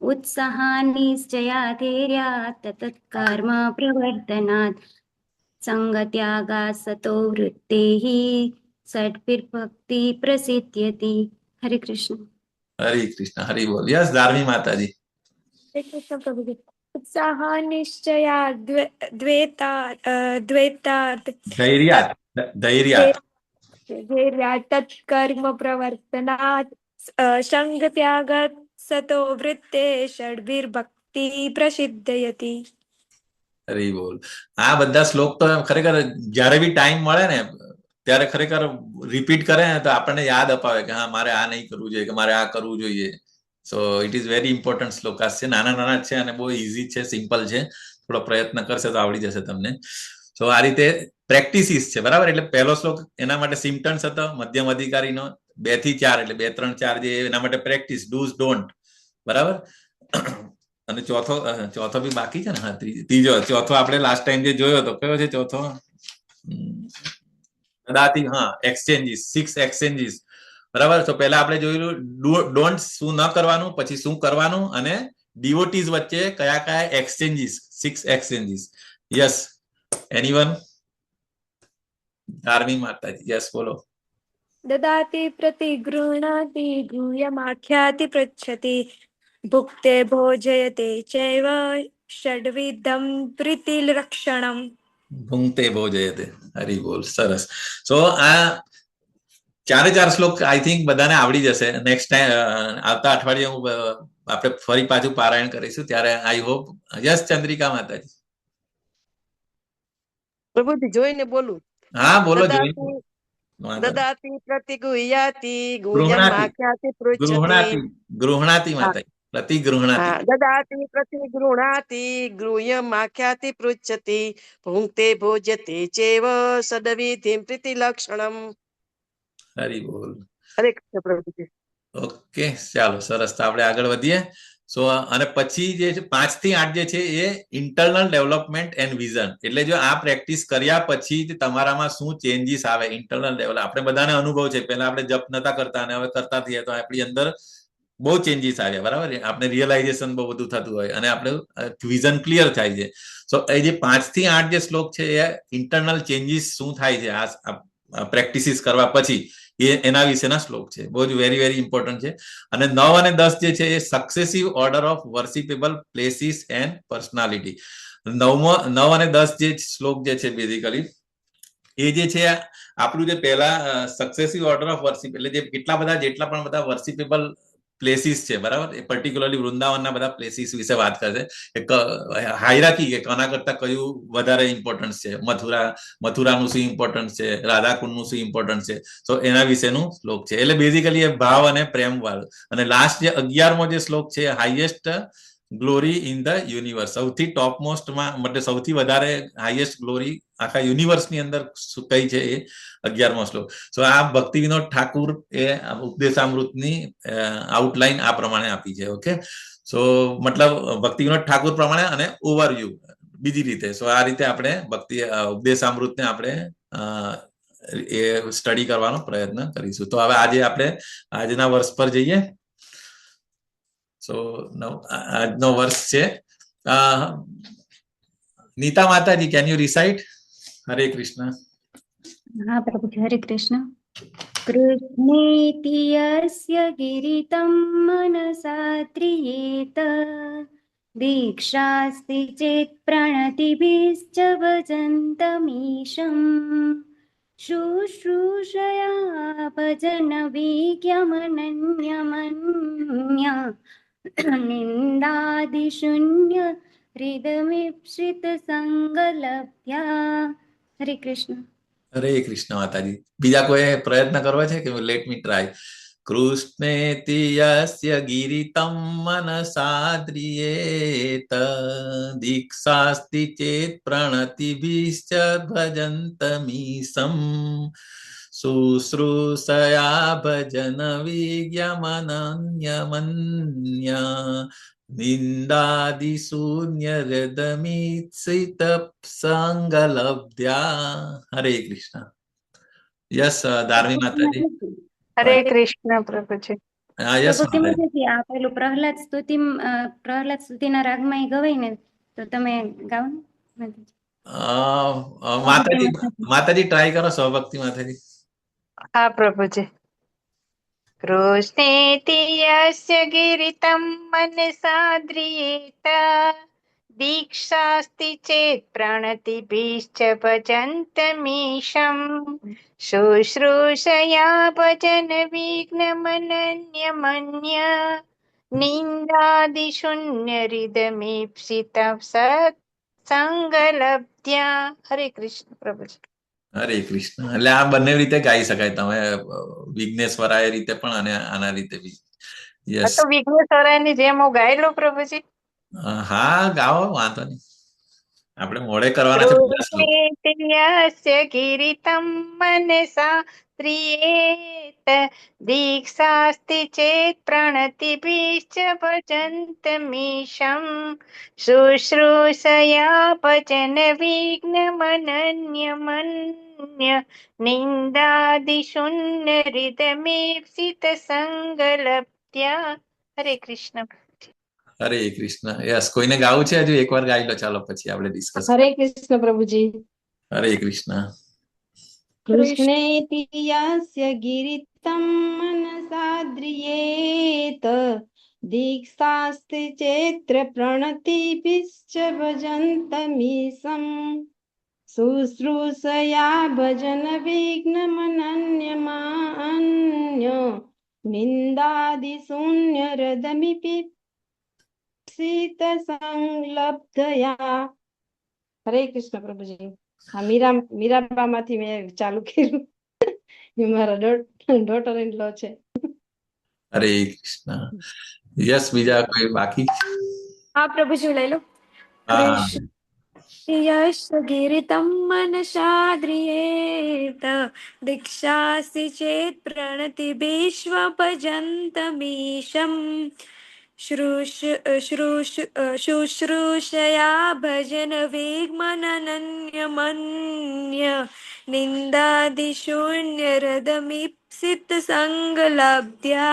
उत्साहान्निश्चयाधैर्यात् तत्कर्म प्रवर्तनात् संगत्यागात् सतो वृत्तेः षड्भिर्भक्ति प्रसिद्ध्यति. हरे कृष्ण. हरि बोल. यस धार्मी माताजी. कृष्ण प्रभुजी. उत्साह निश्चया द्वेतात् धैर्यात धैर्यात् तत्कर्म प्रवर्तनात् संगत्यागात् सतो वृत्ते षड्भिर्भक्ति प्रसिद्धयति. હરી બોલ. આ બધા શ્લોક તો ખરેખર જ્યારે બી ટાઈમ મળે ને ત્યારે ખરેખર રિપીટ કરે ને તો આપણને યાદ અપાવે કે હા મારે આ નહીં કરવું જોઈએ કે મારે આ કરવું જોઈએ. So it is very important શ્લોકાસ છે. નાના નાના છે અને બહુ ઇઝી છે, સિમ્પલ છે. થોડો પ્રયત્ન કરશે તો આવડી જશે તમને. સો આ રીતે પ્રેક્ટિસિસ છે, બરાબર. એટલે પહેલો શ્લોક એના માટે સિમ્પટન્સ હતો, મધ્યમ અધિકારીનો 2 થી 4 એટલે 2, 3, 4 જે એના માટે પ્રેક્ટિસ, ડૂઝ ડોન્ટ, બરાબર. અને ચોથો બી બાકી છે ને. હા, ચોથો આપણે લાસ્ટ ટાઈમ જે જોયો હતો, કયો છે ચોથો? દદાતી. હા, એક્સચેન્જીસ, 6 એક્સચેન્જીસ, બરાબર. તો પહેલા આપણે જોયેલું ડોન્ટ શું ન કરવાનું, પછી શું કરવાનું, અને ડિવોટીઝ વચ્ચે કયા કયા exchanges, 6 exchanges. Yes, anyone? Dharmi માતાજી, યસ બોલો. દદાતિ પ્રતિગૃહણાતિ ગુહ્યમાખ્યાતિ પૃચ્છતિ ભુક્તે ભોજયતે ચૈવ ષડ્વિધમ પ્રીતિલક્ષણમ. ભૂંગતે ભોજયતે. હરી બોલ. સરસ. સો આ 4 શ્લોક આઈ થિંક બધાને આવડી જશે. નેક્સ્ટ ટાઈમ આવતા અઠવાડિયે આપણે ફરી પાછું પારાયણ કરીશું ત્યારે આઈ હોપ. યસ ચંદ્રિકા માતાજી. પ્રભુજી જોઈને બોલું. હા બોલો. દદાતિ પ્રતિગુહ્યાતિ ગુહ્યમાખ્યાતિ ગૃહણાતિ. ગૃહણાતિ માતાજી. પ્રતિગૃહણાતિ. દદાતિ પ્રતિગૃહણાતિ ગૃહ્યમાખ્યાતિ પૃચ્છતિ ભુંક્તે ભોજ્યતે ચૈવ સદવિધિમ પ્રીતિલક્ષણમ. હરી બોલ. હરે કૃષ્ણ પ્રભુજી. ઓકે, ચાલો સરસ. તો આપણે આગળ વધીએ. સો અને પછી જે 5 થી 8 જે છે એ ઇન્ટરનલ ડેવલપમેન્ટ એન્ડ વિઝન. એટલે જો આ પ્રેક્ટિસ કર્યા પછી તમારામાં શું ચેન્જીસ આવે, ઇન્ટરનલ ડેવલપ. આપણે બધાને અનુભવ છે, પહેલા આપણે જપ નતા કરતા અને હવે કરતા થઈએ તો આપણી અંદર બહુ ચેન્જીસ આવ્યા, બરાબર. આપણે રિયલાઇઝેશન બહુ બધું થતું હોય અને આપણે વિઝન ક્લિયર થાય છે. સો એ જે 5 થી 8 જે શ્લોક છે એ ઇન્ટરનલ ચેન્જીસ શું થાય છે આ પ્રેક્ટિસિસ કરવા પછી એના વિશેના શ્લોક છે. બહુ જ વેરી વેરી ઇમ્પોર્ટન્ટ છે. અને 9 અને 10 જે છે એ successive order of worshipable places and personality. 9 અને 10 જે શ્લોક જે છે બેઝિકલી એ જે છે આપણું જે પહેલા સક્સેસિવ ઓર્ડર ઓફ વર્શિપ એટલે જે જેટલા પણ બધા વર્શિપેબલ પ્લેસીસ છે, બરાબર. એ પર્ટિક્યુલરલી વૃંદાવનના બધા પ્લેસીસ વિશે વાત કરશે. હાયરાકી કે કોના કરતા કયું વધારે ઇમ્પોર્ટન્સ છે, મથુરાનું શું ઇમ્પોર્ટન્સ છે, રાધાકુંડનું શું ઇમ્પોર્ટન્સ છે. તો એના વિશેનું શ્લોક છે. એટલે બેઝિકલી એ ભાવ અને પ્રેમ વાળું. અને લાસ્ટ જે 11મો જે શ્લોક છે highest glory in the universe. સૌથી ટોપ મોસ્ટમાં મતલબ સૌથી વધારે હાઈએસ્ટ ગ્લોરી આખા યુનિવર્સની અંદર કઈ છે એ 11મો શ્લોક. સો આ ભક્તિ વિનોદ ઠાકુર એ ઉપદેશામૃતની આઉટલાઈન આ પ્રમાણે આપી છે. ઓકે, સો મતલબ ભક્તિ વિનોદ ઠાકુર પ્રમાણે અને ઓવરવ્યુ બીજી રીતે. સો આ રીતે આપણે ભક્તિ ઉપદેશામૃતને આપણે એ સ્ટડી કરવાનો પ્રયત્ન કરીશું. તો હવે આજે આપણે આજના વર્ષ પર જઈએ. સો આજનો વર્ષ છે નીતા માતાજી, કેન યુ રિસાઇટ? હરે કૃષ્ણ. હા પ્રભુજી, હરે કૃષ્ણ. કૃષ્ણેતિ યસ્ય ગિરિતમ મનસા ત્રિયેત દીક્ષાસ્તિ ચેત પ્રણતિભિશ્ચ ભજन्तમીશम् શુશ્રૂષયા ભજન વિજ્ઞમનન્યમન્ય નિંદાદિશૂન્ય હૃદમીપ્સિત સંગલભ્યા. હરે કૃષ્ણ. હરે કૃષ્ણ માતાજી. બીજા કોઈ પ્રયત્ન કરવા છે કે લેટ મી ટ્રાય? કૃષ્ણેતિ યસ્ય ગિરિતમ મનસાદ્રિયેત દીક્ષાસ્તિ ચેત પ્રણતિભિશ્ચ ભજन्तમીશમ શુશ્રૂષયા ભજન વિજ્ઞમનન્યમન્ય નિંદાદિશૂન્ય હૃદમીપ્સિત સંગલભ્યા. હરે કૃષ્ણ. યસ ધાર્મી માતાજી. હરે કૃષ્ણ પ્રભુજી. હા યસ પ્રભુજી માતાજી. માતાજી આ પેલું પ્રહલાદ સ્તુતિના રાગમાં એ ગવાય ને તો તમે ગાઓ ને માતાજી. માતાજી માતાજી ટ્રાય કરો સ્વભક્તિ માતાજી. હા પ્રભુજી. કૃષ્ણેતિ યસ્ય ગિરિतं मनसाद्रियेत दीक्षास्ति चेत् प्रणतिभिश्च भजन्तमीशम् शुश्रूषया भजन विघ्नमनन्यमन्य निन्दादिशून्यहृदमीप्सितं सत्सङ्गलब्ध्या. હરે કૃષ્ણ પ્રભુજી. હરે કૃષ્ણ. એટલે આ બંને રીતે ગાઈ શકાય, તમે વિઘ્નેશ્વરાય રીતે પણ અને આના રીતે બી. યસ. તો વિઘ્નેશ્વરાયની જેમ હું ગાઈ લઉં પ્રભુજી. હા ગાઓ, વાંધો નહીં. આપણે મોડે કરવાના છે બધા શ્લોક. કૃષ્ણેતિ ગિરિतं मनसा ત્રિયેત દીક્ષાસ્તિ ચેત પ્રણતિભિશ્ચ ભજन्तમીશम् શુશ્રૂષયા ભજન વિઘ્નમનન્યમન્ય નિંદાદિશૂન્ય હૃદમીપ્સિત સંગલબ્ધ્યા. હરે કૃષ્ણ. હરે કૃષ્ણ. યસ, કોઈને ગાવું છે હજુ? એકવાર ગાઈ લો, ચાલો પછી આપણે ડિસ્કસ. હરે કૃષ્ણ પ્રભુજી. હરે કૃષ્ણ. કૃષ્ણેતિ યસ્ય ગિરિतं मनसाद्रियेत दीक्षास्ति चेत्र प्रणतिभिश्च भजन्तमीशम् शुश्रूषया भजन विघ्नमनन्यमान्य निन्दादिशून्यरदमिपीप्सित संलब्धया. હરે કૃષ્ણ પ્રભુજી. હા, મીરાબામાંથી મેં ચાલુ કર્યું. એ મારા ડોટર ઇન લો છે. હરે કૃષ્ણ. યસ, બીજા કોઈ બાકી? હા પ્રભુજી લઈ લો. હા. यस्य गिरितं मनसाद्रियेत दीक्षास्ति चेत् प्रणतिभिश्वभजन्तमीशम् शुश्रूषया भजन विघ्नमनन्यमन्य निन्दादिशून्यरदमीप्सित संगलब्ध्या.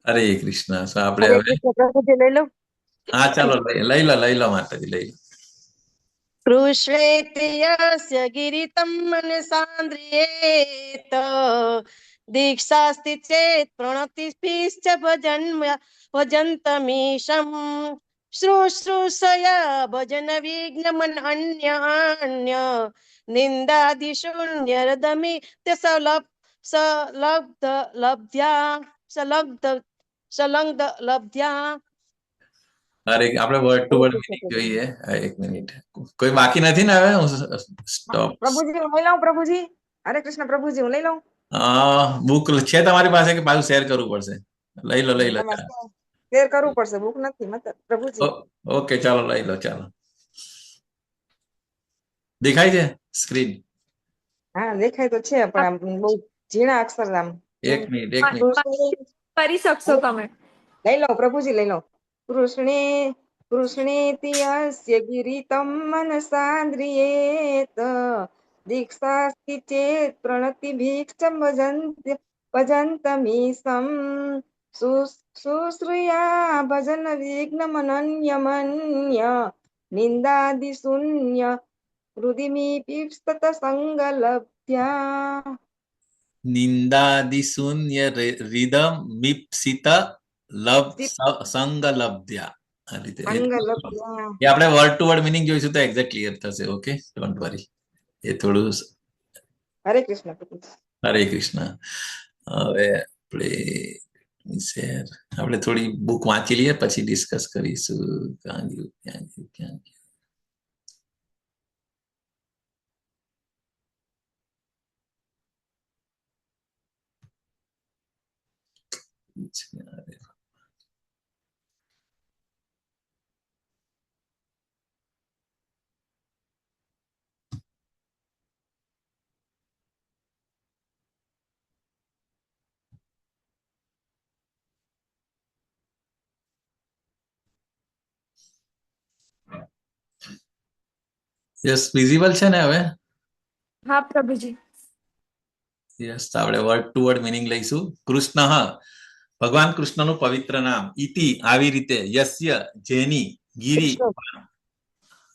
હરે કૃષ્ણ. So આપણે હરે હવે કૃષ્ણ પ્રભુજી લઈ લો. હા ચાલો લઈ લો માતાજી, લઈ લો. કૃષ્ણેતિ યસ્ય ગિરિतं मनसान्द्रियेत दीक्षास्ति चेत् प्रणतिभिश्च भजन्तमीशम् शुश्रूषया भजन विघ्नमनन्य निन्दादिशून्यरदमि ते संलग्ध लब्ध्या. અરે આપણે વર્ડ ટુ વર્ડ મીનિંગ જોઈએ. એક મિનિટ, કોઈ બાકી નથી ને? હવે હું સ્ટોપ. પ્રભુજી હું લઈ લઉં પ્રભુજી. હરે કૃષ્ણ પ્રભુજી હું લઈ લઉં. બુક છે તમારી પાસે કે પાછું શેર કરવું પડશે? લઈ લો. શેર કરવું પડશે, બુક નથી મતલબ પ્રભુજી. ઓકે ચાલો લઈ લો. ચાલો, દેખાય છે સ્ક્રીન? હા દેખાય તો છે પણ આમ બહુ ઝીણા અક્ષર આમ. એક મિનિટ. કરી શકશો તમે. લઈ લો પ્રભુજી લઈ લો. કૃષ્ણેતિ યસ્ય ગિરિतं मनसान्द्रियेत दीक्षास्ति चेत् प्रणतिभिश्च भजन्तमीशम् शुश्रूषया भजन विघ्नमनन्यमन्य निन्दादिशून्य हृदिमीप्सित संगलब्ध्या. નિંદાદિશૂન્ય હૃદમ મિપ્સિત સંગલબ્ધ્યા. આ રીતે એ આપણે વર્ડ ટુ વર્ડ મીનિંગ જોઈશું તો એક્ઝેક્ટ ક્લિયર થશે. Okay, don't worry. એ થોડું. હરે કૃષ્ણ. હરે કૃષ્ણ. હવે આપણે થોડી બુક વાંચી લઈએ પછી ડિસ્કસ કરીશું. ક્યાં ગયું? યસ, વિઝિબલ છે ને હવે? હા પ્રભુજી. યસ, આપણે વર્ડ ટુ વર્ડ મીનિંગ લઈશું. કૃષ્ણ ભગવાન કૃષ્ણનું પવિત્ર નામ ઇતિ આવી રીતે યસ્ય જેની ગિરી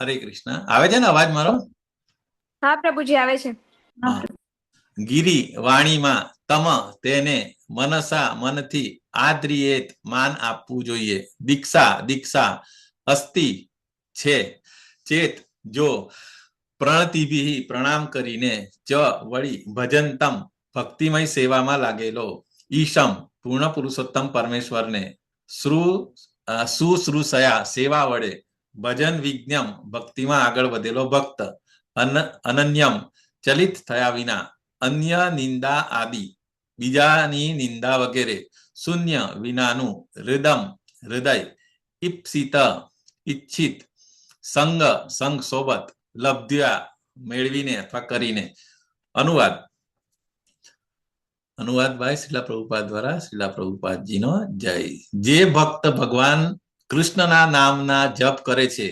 હરે કૃષ્ણ આવે છે ને અવાજ મારો હા પ્રભુજી આવે છે. હા. ગિરી વાણીમાં તમ તેને મનસા મનથી આદ્રિયેત માન આપવું જોઈએ. દીક્ષા અસ્તિ છે ચેત જો પ્રણતિભિ પ્રણામ કરીને ચ વળી ભજંતમ ભક્તિમય સેવામાં લાગેલો ઈશમ પૂર્ણ પુરુષોત્તમ પરમેશ્વરને શુશ્રૂષયા સેવા વડે ભજન વિજ્ઞમ ભક્તિમાં આગળ વધેલો ભક્ત અનન્યમ ચલિત થયા વિના અન્ય નિંદા આદિ બીજાની નિંદા વગેરે શૂન્ય વિનાનું હૃદય ઈપ્સિત ઈચ્છિત સંગ સોબત લબ્ધ્યા મેળવીને અથવા કરીને. અનુવાદ ભાઈ શ્રીલા પ્રભુપાદ દ્વારા શ્રીલા પ્રભુપાદજીનો જય. જે ભક્ત ભગવાન કૃષ્ણના નામના જપ કરે છે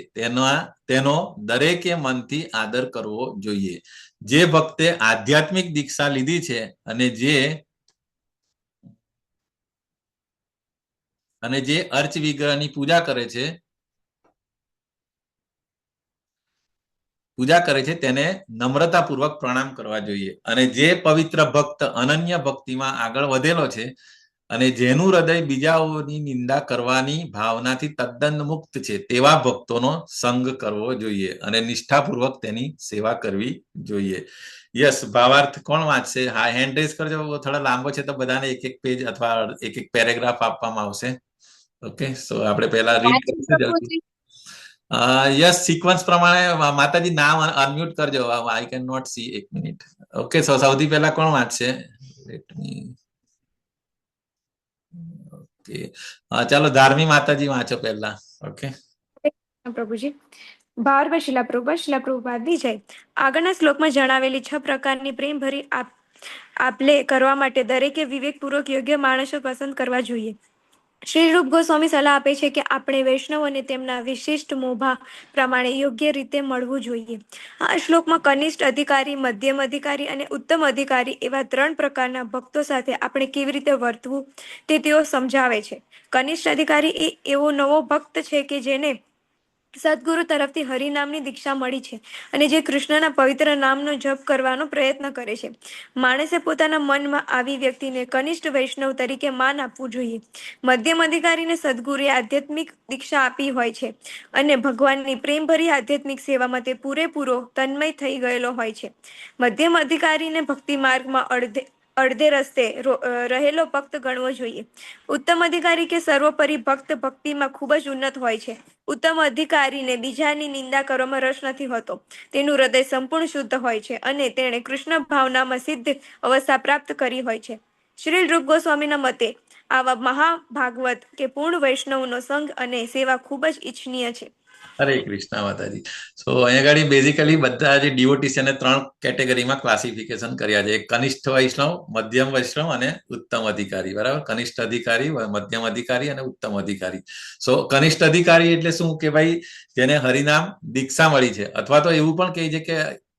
તેનો દરેકે મનથી આદર કરવો જોઈએ. જે ભક્તે આધ્યાત્મિક દીક્ષા લીધી છે અને જે અર્ચ વિગ્રહની પૂજા કરે છે તેને નમ્રતાપૂર્વક પ્રણામ કરવા જોઈએ. અને જે પવિત્ર ભક્ત અનન્ય ભક્તિમાં આગળ વધેલો છે અને જેનું હૃદય બીજાઓની નિંદા કરવાની ભાવનાથી તદ્દન મુક્ત છે તેવા ભક્તોનો સંગ કરવો જોઈએ અને નિષ્ઠાપૂર્વક તેની સેવા કરવી જોઈએ. યસ, ભાવાર્થ કોણ વાંચશે? હા, હેન્ડ રેઝ કરજો. થોડા લાંબો છે તો બધાને એક એક પેજ અથવા એક એક પેરેગ્રાફ આપવામાં આવશે. ઓકે, સો આપણે પહેલા રીડ કરીશું. યસ, સિક્વન્સ પ્રમાણે માતાજી નામ અનમ્યુટ કરજો. I can not see. એક મિનિટ. ઓકે, સો સૌથી પહેલા કોણ વાંચશે? Let me. ઓકે, ચાલો ધાર્મી માતાજી વાંચો પહેલા. ઓકે પ્રભુજી. ભાર શિલા પ્રભુપાદની જય. આગળના શ્લોકમાં જણાવેલી 6 પ્રકારની પ્રેમભરી આપલે કરવા માટે દરેકે વિવેકપૂર્વક યોગ્ય માણસો પસંદ કરવા જોઈએ. શ્રી રૂપ ગોસ્વામી સલાહ આપે છે કે આપણે વૈષ્ણવોને તેમના વિશિષ્ટ મોભા પ્રમાણે યોગ્ય રીતે મળવું જોઈએ. આ શ્લોકમાં કનિષ્ઠ અધિકારી, મધ્યમ અધિકારી અને ઉત્તમ અધિકારી એવા 3 પ્રકારના ભક્તો સાથે આપણે કેવી રીતે વર્તવું તે તેઓ સમજાવે છે. કનિષ્ઠ અધિકારી એ એવો નવો ભક્ત છે કે જેને સદગુરુ તરફથી હરિનામની દીક્ષા મળી છે અને જે કૃષ્ણના પવિત્ર નામનો જપ કરવાનો પ્રયત્ન કરે છે. માણસે પોતાના મનમાં આવી વ્યક્તિને કનિષ્ઠ વૈષ્ણવ તરીકે માન આપવું જોઈએ. મધ્યમ અધિકારીને સદગુરુએ આધ્યાત્મિક દીક્ષા આપી હોય છે અને ભગવાનની પ્રેમભરી આધ્યાત્મિક સેવામાં તે પૂરેપૂરો તન્મય થઈ ગયેલો હોય છે. મધ્યમ અધિકારીને ભક્તિ માર્ગમાં અડધે રસ્તે રહેલો ભક્ત ગણવો જોઈએ. ઉત્તમ અધિકારી કે સર્વોપરી ભક્ત ભક્તિમાં ખૂબ જ ઉન્નત હોય છે. ઉત્તમ અધિકારીને બીજાની નિંદા કરવામાં રસ નથી હોતો. તેનું હૃદય સંપૂર્ણ શુદ્ધ હોય છે અને તેણે કૃષ્ણ ભાવનામાં સિદ્ધ અવસ્થા પ્રાપ્ત કરી હોય છે. શ્રી રૂપ ગોસ્વામીના મતે આવા મહાભાગવત કે પૂર્ણ વૈષ્ણવનો સંગ અને સેવા ખૂબ જ ઈચ્છનીય છે. હરે કૃષ્ણ માતાજી. સો અહીંયા આગળ બેઝિકલી બધા જે ડિવોટીસને 3 કેટેગરીમાં ક્લાસિફિકેશન કર્યા છે. એક કનિષ્ઠ વૈષ્ણવ, મધ્યમ વૈષ્ણવ અને ઉત્તમ અધિકારી. બરાબર? કનિષ્ઠ અધિકારી, મધ્યમ અધિકારી અને ઉત્તમ અધિકારી. સો કનિષ્ઠ અધિકારી એટલે શું કે ભાઈ જેને હરિનામ દીક્ષા મળી છે અથવા તો એવું પણ કહે છે કે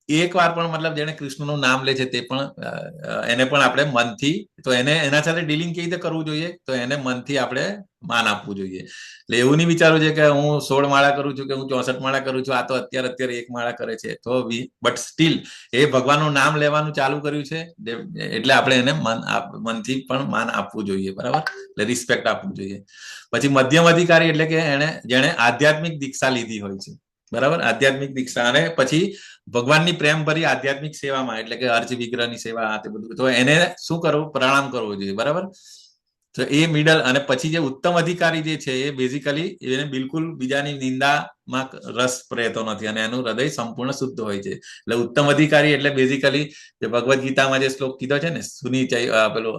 એક વાર પણ મતલબ જેને કૃષ્ણનું નામ લે છે તે પણ એને પણ આપણે મનથી, તો એને એના સાથે ડીલિંગ કેવી રીતે કરવું જોઈએ? તો એને મનથી આપણે માન આપવું જોઈએ. એટલે એવું નહીં વિચારવું છે કે હું 16 માળા કરું છું કે હું 64 માળા કરું છું, આ તો અત્યારે 1 માળા કરે છે તો બટ સ્ટીલ એ ભગવાનનું નામ લેવાનું ચાલુ કર્યું છે એટલે આપણે એને મનથી પણ માન આપવું જોઈએ. બરાબર? એટલે રિસ્પેક્ટ આપવું જોઈએ. પછી મધ્યમ અધિકારી એટલે કે જેણે આધ્યાત્મિક દીક્ષા લીધી હોય છે. બરાબર? આધ્યાત્મિક દીક્ષા અને પછી ભગવાનની પ્રેમભરી આધ્યાત્મિક સેવામાં એટલે કે અર્ચ વિગ્રહની સેવા આ તે બધું, તો એને શું કરવું? પ્રણામ કરવો જોઈએ. બરાબર? તો એ મિડલ. અને પછી જે ઉત્તમ અધિકારી જે છે એ બેઝિકલી એને બિલકુલ બીજાની નિંદામાં રસ રહેતો નથી અને એનું હૃદય સંપૂર્ણ શુદ્ધ હોય છે. એટલે ઉત્તમ અધિકારી એટલે બેઝિકલી જે ભગવદ્ ગીતામાં જે શ્લોક કીધો છે ને, સુની પેલો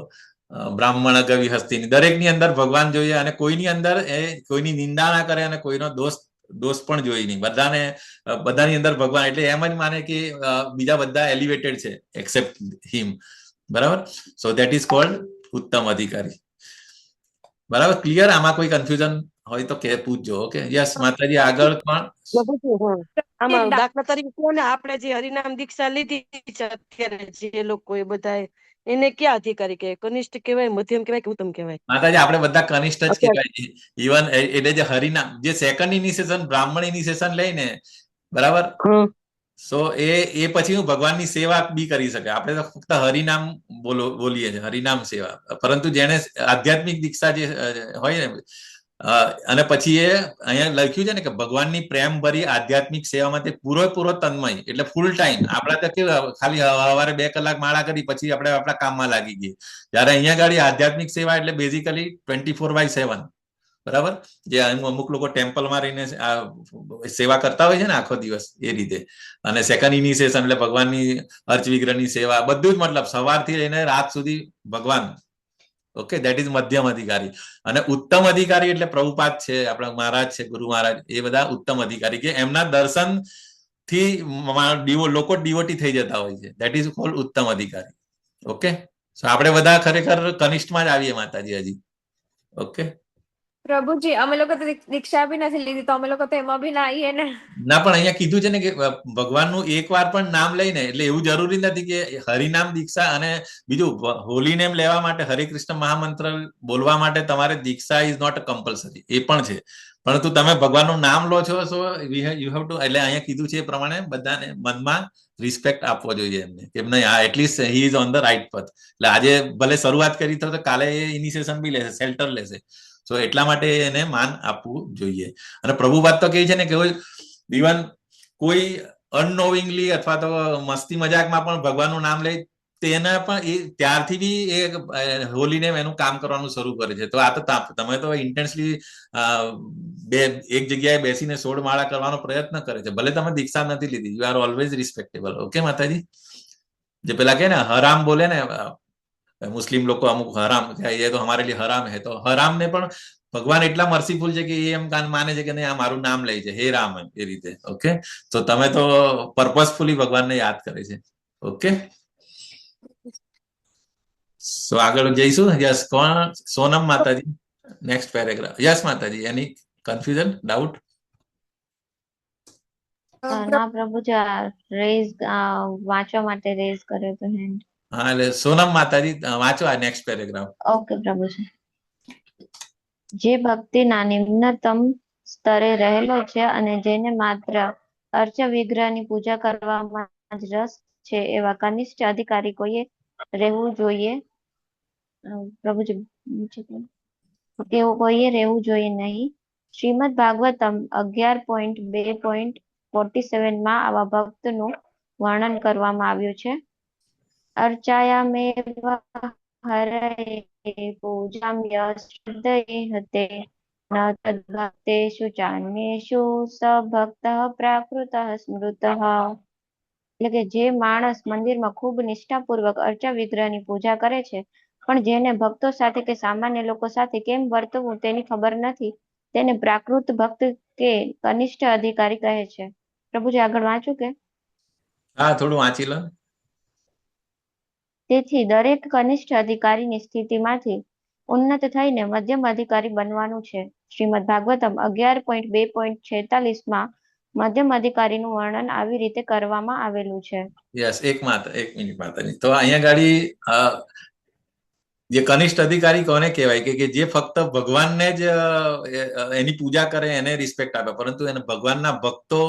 બ્રાહ્મણ ગવિ હસ્તીની, દરેકની અંદર ભગવાન જોઈએ અને કોઈની અંદર એ કોઈની નિંદા ના કરે અને કોઈનો દોષ પણ જોઈ નહીં. બધાની અંદર ભગવાન એટલે એમ જ માને કે બીજા બધા એલિવેટેડ છે એક્સેપ્ટ હિમ. બરાબર? સો ધેટ ઇઝ કોલ્ડ ઉત્તમ અધિકારી. બરાબર? ક્લિયર? આમાં કોઈ કન્ફ્યુઝન હોય તો કે પૂછજો. ઓકે, યસ માતાજી, આગળ પણ પ્રભુજી, હા. આમાં દા- દાખલા તરીકે કહો ને, આપણે જે હરિનામ દીક્ષા લીધી છે અત્યારે જે લોકો એ બધા એને ક્યાં અધિકારી કહેવાય? કનિષ્ઠ કહેવાય, મધ્યમ કહેવાય કે ઉત્તમ કહેવાય? માતાજી આપણે બધા કનિષ્ઠ જ અત્યારે કહેવાય. ઇવન એટલે જે હરિનામ, જે સેકન્ડ ઇનિશિએશન બ્રાહ્મણ ઇનિશિએશન લઈને, બરાબર, હમ. સો એ પછી હું ભગવાનની સેવા બી કરી શકે. આપણે તો ફક્ત હરિનામ બોલીએ છીએ, હરિનામ સેવા. પરંતુ જેને આધ્યાત્મિક દીક્ષા જે હોય ને, અને પછી એ અહીંયા લખ્યું છે ને કે ભગવાનની પ્રેમ ભરી આધ્યાત્મિક સેવામાં તે પૂરેપૂરો તન્મય, એટલે ફૂલ ટાઈમ. આપણા તો કેવું ખાલી સવારે 2 કલાક માળા કરી પછી આપણે આપણા કામમાં લાગી ગઈએ. જયારે અહીંયા ગાડી આધ્યાત્મિક સેવા એટલે બેઝિકલી 24/7, બરાબર, જે અમુક લોકો ટેમ્પલમાં રહીને સેવા કરતા હોય છે ને આખો દિવસ, એ રીતે. અને સેકન્ડ ઇનિશિએશન એટલે ભગવાનની અર્ચ વિગ્રહની સેવા, બધું જ, મતલબ સવારથી લઈને રાત સુધી ભગવાન. ઓકે, દેટ ઇઝ મધ્યમ અધિકારી. અને ઉત્તમ અધિકારી એટલે પ્રભુપાદ છે, આપણા મહારાજ છે, ગુરુ મહારાજ, એ બધા ઉત્તમ અધિકારી, કે એમના દર્શન થી લોકો ડિવોટી થઈ જતા હોય છે. દેટ ઇઝ કોલ્ડ ઉત્તમ અધિકારી. ઓકે, સો આપણે બધા ખરેખર કનિષ્ઠમાં જ આવીએ માતાજી હજી. ઓકે, પ્રભુજી, અમે લોકો તો દીક્ષા બી નથી લીધી, તો અમે લોકો તો એમાં બી ના આવીએ ને. ના, પણ અહીંયા કીધું છે ને કે ભગવાનનું એકવાર પણ નામ લઈને, એટલે એવું જરૂરી નથી કે હરિનામ દીક્ષા અને બીજું હોલી નેમ લેવા માટે, હરે કૃષ્ણ મહામંત્ર બોલવા માટે તમારે દીક્ષા ઇઝ નોટ કમ્પલસરી, એ પણ છે. પરંતુ તમે ભગવાનનું નામ લો છો, સો યુ હેવ ટુ, એટલે અહીંયા કીધું છે એ પ્રમાણે બધાને મનમાં રિસ્પેક્ટ આપવો જોઈએ એમને, કે નહીં, આ at least he is on the right path. એટલે આજે ભલે શરૂઆત કરી તો કાલે એ ઇનિશિએશન બી લેશે, શેલ્ટર લેશે. સો એટલા માટે એને માન આપવું જોઈએ. અને પ્રભુપાદ તો કહે છે ને કે ઇવન કોઈ અનનોવિંગલી અથવા તો મસ્તી મજાકમાં પણ ભગવાનનું નામ લે, તેના પણ એ ત્યારથી બી એ હોલીને એનું કામ કરવાનું શરૂ કરે છે. તો આ તો તમે તો ઇન્ટેન્સલી એક જગ્યાએ બેસીને 16 માળા કરવાનો પ્રયત્ન કરે છે. ભલે તમે દીક્ષા નથી લીધી, you are always respectable. Okay માતાજી, જે પેલા કે ને હરામ બોલે ને મુસ્લિમ લોકો અમુક, હરામ એ તો હમારે લીએ હરામ હે, તો હરામ ને પણ ભગવાન એટલા મર્સીફુલ છે કે એ એમ માને છે કે નહીં, આ મારું નામ લે છે, હે રામ, એ રીતે. ઓકે, તો તમે તો પર્પઝફુલી ભગવાનને યાદ કરે છે. ઓકે, સો આગળ જઈશું. યસ, કોણ? સોનમ માતાજી, નેક્સ્ટ પેરેગ્રાફ. યસ માતાજી, એની કન્ફ્યુઝન, ડાઉટ? ના પ્રભુજી, રેઝ વાંચવા માટે રેઝ કર્યો તો હેન્ડ. હા, એટલે સોનમ માતાજી વાંચો આ નેક્સ્ટ પેરેગ્રાફ. ઓકે પ્રભુજી. જે ભક્તિના નિમ્નતમ સ્તરે રહેલો છે અને જેને માત્ર અર્ચ વિગ્રહની પૂજા કરવામાં જ રસ છે, એવા કનિષ્ઠ અધિકારી કોઈએ રહેવું જોઈએ. પ્રભુજી, એવું કોઈએ રહેવું જોઈએ નહીં. શ્રીમદ ભાગવતમ 11.2.47 માં આવા ભક્તનું વર્ણન કરવામાં આવ્યું છે. અર્ચાયામેવ હરયે પૂજામ્ય શ્રદ્ધયે ન તદ્ભક્તેષુ ચાન્યેષુ સ ભક્તઃ પ્રાકૃતઃ સ્મૃતઃ. એટલે કે જે માણસ મંદિરમાં ખૂબ નિષ્ઠાપૂર્વક અર્ચા વિગ્રહની પૂજા કરે છે, પણ જેને ભક્તો સાથે કે સામાન્ય લોકો સાથે કેમ વર્તવું તેની ખબર નથી, તેને પ્રાકૃત ભક્ત કે કનિષ્ઠ અધિકારી કહે છે. પ્રભુજી, આગળ વાંચું કે? હા, થોડું વાંચી લો. તેથી દરેક કનિષ્ઠ અધિકારીની સ્થિતિમાંથી ઉન્નત થઈને મધ્યમ અધિકારી બનવાનું છે. શ્રીમદ ભાગવતમ 11.2.46 માં મધ્યમ અધિકારીનું વર્ણન આવી રીતે કરવામાં આવેલું છે. યસ, એક મિનિટ માતાજી. તો અહીંયા ગાડી જે કનિષ્ઠ અધિકારી કોને કહેવાય કે જે ફક્ત ભગવાનને જ એની પૂજા કરે, એને રિસ્પેક્ટ આપે, પરંતુ એને ભગવાનના ભક્તો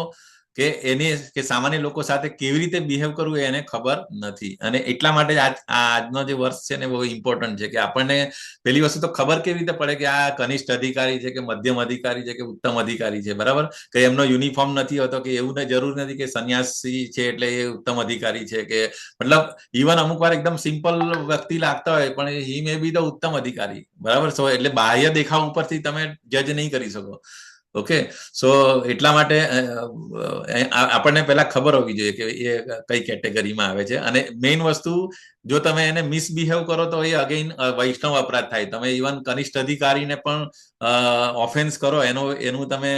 કે એને કે સામાન્ય લોકો સાથે કેવી રીતે બિહેવ કરવું એને ખબર નથી. અને એટલા માટે આજનો જે વર્ષ છે ને બહુ ઇમ્પોર્ટન્ટ છે, કે આપણને પેલી વસ્તુ તો ખબર કેવી રીતે પડે કે આ કનિષ્ઠ અધિકારી છે કે મધ્યમ અધિકારી છે કે ઉત્તમ અધિકારી છે, બરાબર, કે એમનો યુનિફોર્મ નથી હોતો, કે એવું જરૂર નથી કે સંન્યાસી છે એટલે એ ઉત્તમ અધિકારી છે, કે મતલબ ઇવન અમુક વાર એકદમ સિમ્પલ વ્યક્તિ લાગતા હોય પણ હી મે બી ધ ઉત્તમ અધિકારી, બરાબર. સો એટલે બાહ્ય દેખાવ ઉપરથી તમે જજ નહીં કરી શકો. ઓકે, સો એટલા માટે આપણને પહેલા ખબર હોવી જોઈએ કે એ કઈ કેટેગરીમાં આવે છે. અને મેઇન વસ્તુ, જો તમે એને મિસબિહેવ કરો તો એ અગેઇન વૈષ્ણવ અપરાધ થાય. તમે ઇવન કનિષ્ઠ અધિકારીને પણ ઓફેન્સ કરો, એનું તમે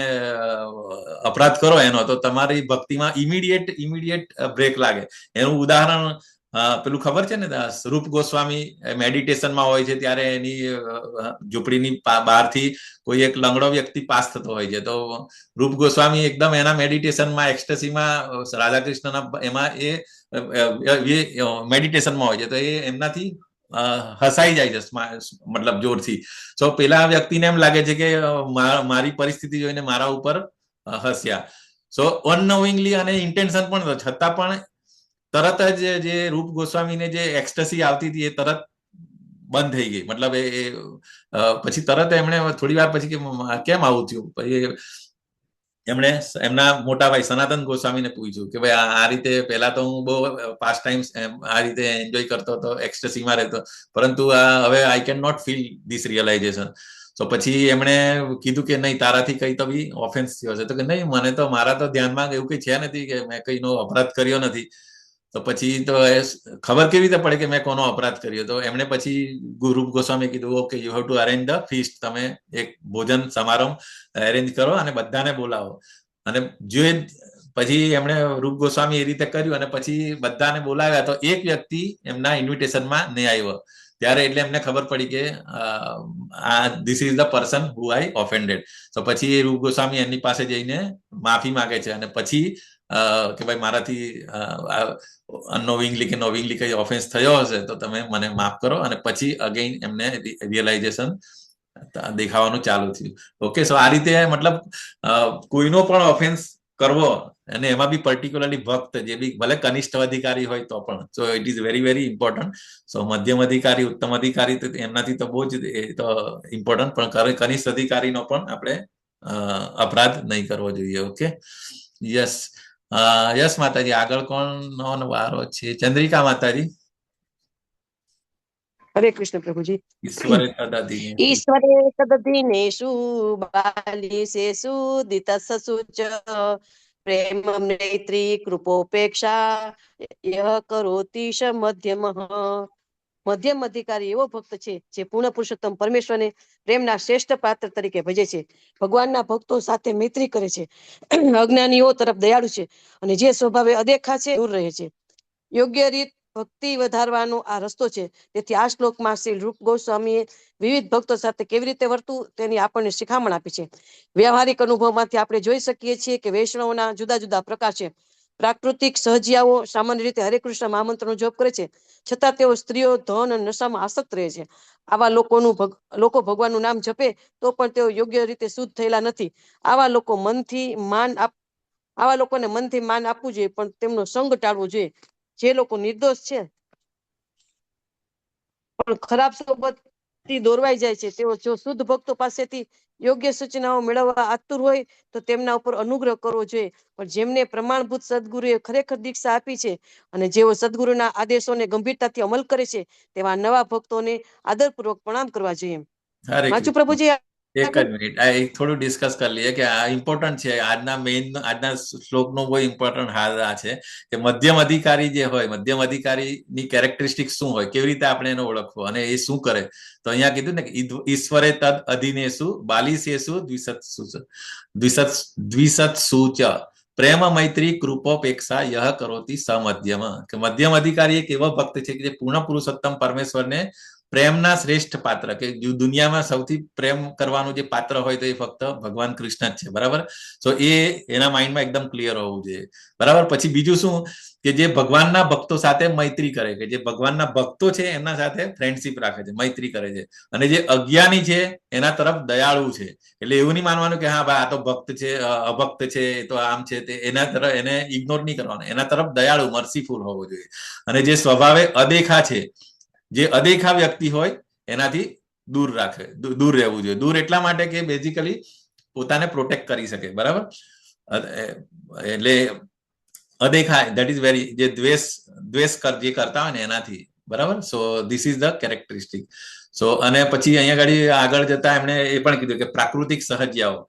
અપરાધ કરો એનો, તો તમારી ભક્તિમાં ઇમિડિયેટ બ્રેક લાગે. એનું ઉદાહરણ પેલું ખબર છે ને રૂપ ગોસ્વામી મેડિટેશનમાં હોય છે ત્યારે એની ઝૂંપડીની બહારથી કોઈ એક લંગડો વ્યક્તિ પાસ થતો હોય છે, તો રૂપ ગોસ્વામી એકદમ એના મેડિટેશનમાં એક્સ્ટસીમાં રાધાકૃષ્ણના એમાં એ મેડિટેશનમાં હોય છે, તો એ એમનાથી હસાઈ જાય છે મતલબ જોરથી. તો પેલા વ્યક્તિને એમ લાગે છે કે મારી પરિસ્થિતિ જોઈને મારા ઉપર હસ્યા. સો અનનોવિંગલી અને ઇન્ટેન્શન પણ છતાં પણ તરત જ જે રૂપ ગોસ્વામીને જે એક્સ્ટસી આવતી હતી એ તરત બંધ થઈ ગઈ. મતલબ એ પછી તરત એમણે થોડી વાર પછી કેમ આવું થયું, પછી એમણે એમના મોટા ભાઈ સનાતન ગોસ્વામીને પૂછ્યું કે ભાઈ આ રીતે પહેલા તો હું બહુ પાસ્ટ ટાઈમ્સ આ રીતે એન્જોય કરતો હતો, એક્સ્ટસીમાં રહેતો, પરંતુ હવે I can not feel this realization. તો પછી એમણે કીધું કે નહીં, તારાથી કઈ તો બી ઓફેન્સ થયો છે. તો કે નહીં, મને તો મારા તો ધ્યાનમાં એવું કઈ છે નથી કે મેં કઈનો અપરાધ કર્યો નથી. તો પછી તો ખબર કેવી રીતે પડે કે મેં કોનો અપરાધ કર્યો? તો એમણે પછી રૂપ ગોસ્વામી કીધું okay, you have to arrange the feast, તમે એક ભોજન સમારંભ એરેન્જ કરો અને બધાને બોલાવો. અને જો પછી એમણે રૂપ ગોસ્વામી એ રીતે કર્યું અને પછી બધાને બોલાવ્યા, તો એક વ્યક્તિ એમના ઇન્વિટેશનમાં નહીં આવ્યો. ત્યારે એટલે એમને ખબર પડી કે this is the person who I offended. તો પછી રૂપ ગોસ્વામી એની પાસે જઈને માફી માંગે છે અને પછી કે ભાઈ મારાથી અનનોવિંગલી કે નોવિંગલી કઈ ઓફેન્સ થયો હશે તો તમે મને માફ કરો. અને પછી અગેઇન એમને રિયલાઇઝેશન દેખાવાનું ચાલુ થયું. ઓકે, સો આ રીતે મતલબ કોઈનો પણ ઓફેન્સ કરવો, અને એમાં બી પર્ટિક્યુલરલી ભક્ત જે બી ભલે કનિષ્ઠ અધિકારી હોય તો પણ, so it is very very important. So મધ્યમ અધિકારી, ઉત્તમ અધિકારી તો એમનાથી તો બહુ જ તો ઇમ્પોર્ટન્ટ, પણ કનિષ્ઠ અધિકારીનો પણ આપણે અપરાધ નહીં કરવો જોઈએ. ઓકે, યસ યસ માતાજી. આગળ કોણ વારો છે? ચંદ્રિકા માતાજી. હરે કૃષ્ણ પ્રભુજી. ઈશ્વરે તદધીને ઈશ્વરે તદધીનેષુ બાલિશેષુ દિતસસુચ પ્રેમ મૈત્રી કૃપોપેક્ષા યહ કરોતિ સ મધ્યમઃ. મધ્યમ અધિકારી એવો ભક્ત છે જે પૂર્ણ પુરુષોત્તમ પરમેશ્વરને પ્રેમના શ્રેષ્ઠ પાત્ર તરીકે ભજે છે, ભગવાનના ભક્તો સાથે મૈત્રી કરે છે, અજ્ઞાનીઓ તરફ દયાળુ છે, અને જે સ્વભાવે અદેખા છે દૂર રહે છે. યોગ્ય રીત ભક્તિ વધારવાનો આ રસ્તો છે. તેથી આ શ્લોકમાં શ્રી રૂપ ગોસ્વામીએ વિવિધ ભક્તો સાથે કેવી રીતે વર્તવું તેની આપણને શિખામણ આપી છે. વ્યવહારિક અનુભવમાંથી આપણે જોઈ શકીએ છીએ કે વૈષ્ણવના જુદા જુદા પ્રકાર છે. પ્રાકૃતિક સહજિયાઓ સામાન્ય રીતે હરે કૃષ્ણ મહામંત્રનો જપ કરે છે, છતાં તેઓ સ્ત્રીઓ, ધન અને નશામાં આસક્ત રહે છે. આવા લોકો ભગવાનનું નામ જપે તો પણ તેઓ યોગ્ય રીતે શુદ્ધ થયેલા નથી. આવા લોકોને મનથી માન આપવું જોઈએ, પણ તેમનો સંગ ટાળવો જોઈએ. જે લોકો નિર્દોષ છે પણ ખરાબ સોબતથી દોરવાઈ જાય છે, તેઓ જો શુદ્ધ ભક્તો પાસેથી યોગ્ય સૂચનાઓ મેળવવા આતુર હોય તો તેમના ઉપર અનુગ્રહ કરવો જોઈએ. પણ જેમને પ્રમાણભૂત સદગુરુએ ખરેખર દીક્ષા આપી છે અને જેઓ સદગુરુના આદેશોને ગંભીરતાથી અમલ કરે છે, તેવા નવા ભક્તોને આદરપૂર્વક પ્રણામ કરવા જોઈએ. વાંચુ પ્રભુજી. એક જ મિનિટ, આ એક થોડું ડિસ્કસ કરી લઈએ કે આ ઇમ્પોર્ટન્ટ છે. આજના શ્લોકનો બહુ ઇમ્પોર્ટન્ટ હાલ આ છે કે મધ્યમ અધિકારી જે હોય, મધ્યમ અધિકારીની કેરેક્ટરિસ્ટિક શું હોય, કેવી રીતે આપણે એને ઓળખવો અને એ શું કરે. તો અહીંયા કીધું ને કે ઈશ્વરે તદ અધીનેસુ બાલિશેષુ દ્વિસત્સુ ચ પ્રેમ મૈત્રી કૃપોપેક્ષા યહ કરોતિ સમધ્યમ. કે મધ્યમ અધિકારી એક એવો ભક્ત છે કે જે પૂર્ણ પુરુષોત્તમ પરમેશ્વરને પ્રેમના શ્રેષ્ઠ પાત્ર, કે દુનિયામાં સૌથી પ્રેમ કરવાનું જે પાત્ર હોય તો એ ફક્ત ભગવાન કૃષ્ણ જ છે. બરાબર? તો એ એના માઇન્ડમાં એકદમ ક્લિયર હોવું જોઈએ. બરાબર? પછી બીજું શું કે જે ભગવાનના ભક્તો સાથે મૈત્રી કરે, કે જે ભગવાનના ભક્તો છે એમના સાથે ફ્રેન્ડશીપ રાખે છે, મૈત્રી કરે છે, અને જે અજ્ઞાની છે એના તરફ દયાળુ છે. એટલે એવું નહીં માનવાનું કે હા ભાઈ આ તો ભક્ત છે, અભક્ત છે, તો આમ છે, તે એના તરફ એને ઇગ્નોર નહીં કરવાનું, એના તરફ દયાળુ, મર્સીફુલ હોવો જોઈએ. અને જે સ્વભાવે અદેખા છે, જે અદેખા વ્યક્તિ હોય એનાથી દૂર રહેવું જોઈએ. દૂર એટલા માટે કે બેઝિકલી પોતાને પ્રોટેક્ટ કરી શકે. બરાબર? એટલે અદેખા ધેટ ઇઝ વેરી, જે દ્વેષ જે કરતા હોય ને એનાથી. બરાબર? So this is the characteristic. So અને પછી અહીંયા આગળ જતા એમણે એ પણ કીધું કે પ્રાકૃતિક સહજિયાઓ.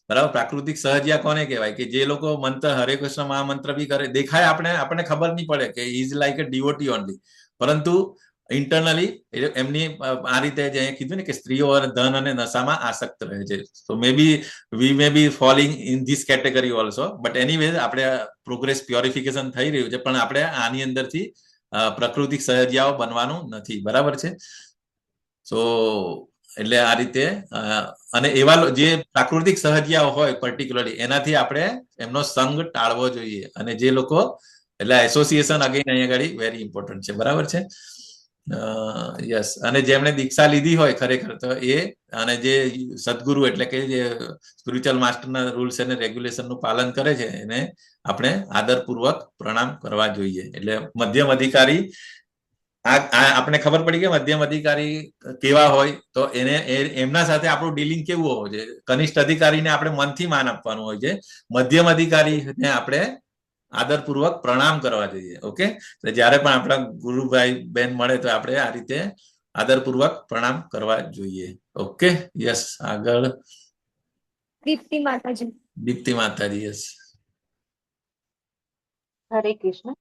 બરાબર? પ્રાકૃતિક સહજિયા કોને કહેવાય? કે જે લોકો મંત્ર હરે કૃષ્ણ મહામંત્ર બી કરે, દેખાય આપણને ખબર નહીં પડે કે is like a devotee only, પરંતુ ઇન્ટરનલી એમની આ રીતે જે કીધું ને કે સ્ત્રીઓ ધન અને નશામાં આસક્ત રહે છે. So we may be falling in this category also, but anyways આપણે પ્રોગ્રેસ પ્યોરિફિકેશન થઈ રહ્યું છે, પણ આપણે આની અંદરથી પ્રાકૃતિક સહજિયાઓ બનવાનું નથી. બરાબર છે? સો એટલે આ રીતે અને એવા જે પ્રાકૃતિક સહજિયાઓ હોય પર્ટિક્યુલરલી એનાથી આપણે એમનો સંગ ટાળવો જોઈએ. અને જે લોકો એટલે એસોસિએશન અગેન અહીંયા આગળ વેરી ઇમ્પોર્ટન્ટ છે. બરાબર છે? યસ. અને જેમણે દીક્ષા લીધી હોય ખરેખર તો એ અને જે સદગુરુ એટલે કે જે સ્પિરિચ્યુઅલ માસ્ટરના રૂલ્સ અને રેગ્યુલેશનનું પાલન કરે છે એને આપણે આદરપૂર્વક પ્રણામ કરવા જોઈએ. એટલે મધ્યમ અધિકારી આપણે ખબર પડી કે મધ્યમ અધિકારી કેવા હોય તો એને એમના સાથે આપણું ડીલિંગ કેવું હોવું જોઈએ. કનિષ્ઠ અધિકારીને આપણે મનથી માન આપવાનું હોય છે. મધ્યમ અધિકારીને આપણે આદરપૂર્વક પ્રણામ કરવા જોઈએ. ઓકે, જયારે પણ આપણા ગુરુભાઈ બેન મળે તો આપણે આ રીતે આદરપૂર્વક પ્રણામ કરવા જોઈએ. Okay, yes. આગળ દીપ્તિ માતાજી. દીપ્તિ માતાજી. યસ. હરે કૃષ્ણ.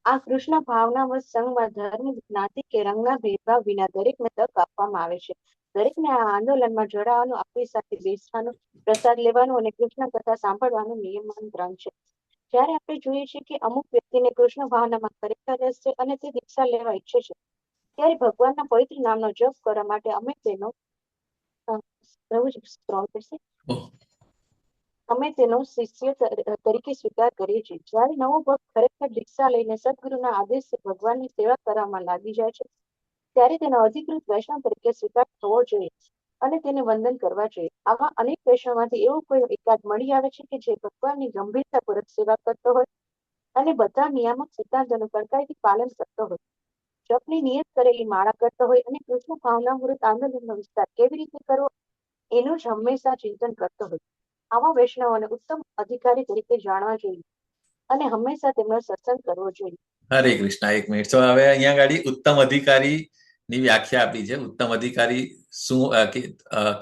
આ કૃષ્ણ ભાવનામય સંઘમાં ધર્મ, જ્ઞાતિ કે રંગના ભેદભાવ વિના દરેકને તક આપવામાં આવે છે. દરેકને આ આંદોલનમાં જોડાવાનું, આપણી સાથે બેસવાનું, પ્રસાદ લેવાનું અને કૃષ્ણ કથા સાંભળવાનું નિયમન છે. જ્યારે આપણે જોઈએ છીએ કે અમુક વ્યક્તિને કૃષ્ણ ભાવનામાં ખરેખર રસ છે અને તે દીક્ષા લેવા ઈચ્છે છે, ત્યારે ભગવાનના પવિત્ર નામનો જપ કરવા માટે અમે તેનો શિષ્ય તરીકે સ્વીકાર કરીએ છીએ. જ્યારે નવો ભક્ત ખરેખર દીક્ષા લઈને સદગુરુના આદેશથી ભગવાનની સેવા કરવામાં લાગી જાય છે, ત્યારે તેનો અધિકૃત વૈષ્ણવ તરીકે સ્વીકાર થવો જોઈએ અને તેને વંદન કરવા જોઈએ. આવા અનેક વૈષ્ણવમાંથી એવું કોઈ એકાદ મળી આવે છે કે જે ભગવાનની ગંભીરતાપૂર્વક સેવા કરતો હોય અને બધા નિયામક સિદ્ધાંતોનું કડકાઈથી પાલન કરતો હોય, જપની નિયત કરેલી માળા કરતો હોય અને કૃષ્ણ ભાવનામૃત આંદોલનનો વિસ્તાર કેવી રીતે કરવો એનું જ હંમેશા ચિંતન કરતો હોય. આવા વૈષ્ણવોને ઉત્તમ અધિકારી તરીકે જાણવા જોઈએ અને હંમેશા તેમનો સત્સંગ કરવો જોઈએ. હરે કૃષ્ણ. એક મિનિટ. તો હવે અહીંયા ગાડી ઉત્તમ અધિકારી ની વ્યાખ્યા આપી છે. ઉત્તમ અધિકારી શું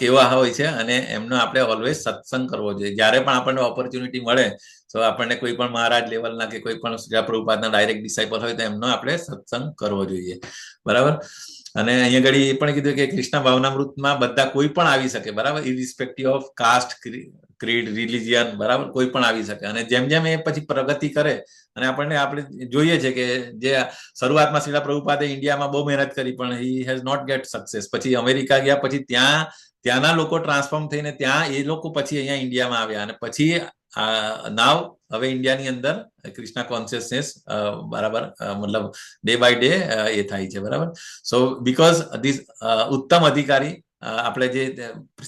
કેવા હોય છે અને એમનો આપણે ઓલવેઝ સત્સંગ કરવો જોઈએ. જ્યારે પણ આપણને ઓપોર્ચ્યુનિટી મળે તો આપણને કોઈ પણ મહારાજ લેવલના કે કોઈ પણ શ્રી પ્રભુપાદના ડાયરેક્ટ ડિસાઇપલ હોય તો એમનો આપણે સત્સંગ કરવો જોઈએ. બરાબર. અને અહીંયા ઘડી એ પણ કીધું કે કૃષ્ણ ભાવનામૃતમાં બધા કોઈ પણ આવી શકે. બરાબર. Irrespective of cast, creed, religion, બરાબર, કોઈ પણ આવી શકે. અને જેમ જેમ એ પછી પ્રગતિ કરે અને આપણે જોઈએ છે કે જે શરૂઆતમાં શ્રીલા પ્રભુપાદે ઇન્ડિયામાં બહુ મહેનત કરી પણ he has not get success. પછી અમેરિકા ગયા, પછી ત્યાંના લોકો ટ્રાન્સફોર્મ થઈને ત્યાં એ લોકો પછી અહીંયા ઇન્ડિયામાં આવ્યા અને પછી નાવ હવે ઇન્ડિયાની અંદર કૃષ્ણા કોન્શિયસનેસ બરાબર મતલબ ડે બાય ડે એ થાય છે. બરાબર. સો બીકોઝ ધીસ ઉત્તમ અધિકારી આપણે જે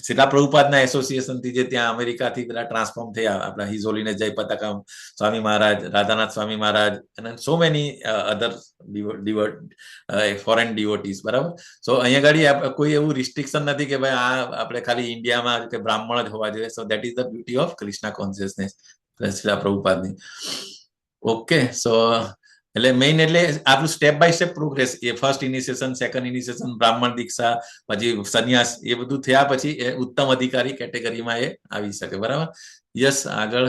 શ્રીલા પ્રભુપાદના એસોસિએશનથી જે ત્યાં અમેરિકાથી બધા ટ્રાન્સફોર્મ થયા, આપણા હિઝ હોલીનેસ જય પતાકા સ્વામી મહારાજ, રાધાનાથ સ્વામી મહારાજ અને સો મેની અધર ફોરેન ડિવોટીઝ. બરાબર. સો અહીંયા ગાડી કોઈ એવું રિસ્ટ્રિક્શન નથી કે ભાઈ આ આપણે ખાલી ઇન્ડિયામાં કે બ્રાહ્મણ જ હોવા જોઈએ. So that is the beauty of Krishna consciousness Srila પ્રભુપાદની. ઓકે. સો એટલે મેઇન એટલે આપણું સ્ટેપ બાય સ્ટેપ પ્રોગ્રેસ, એ ફર્સ્ટ ઇનિશિયેશન, સેકન્ડ ઇનિશિયેશન, બ્રાહ્મણ દીક્ષા, પછી સંન્યાસ, એ બધું થયા પછી એ ઉત્તમ અધિકારી કેટેગરીમાં એ આવી શકે. બરાબર. યસ. આગળ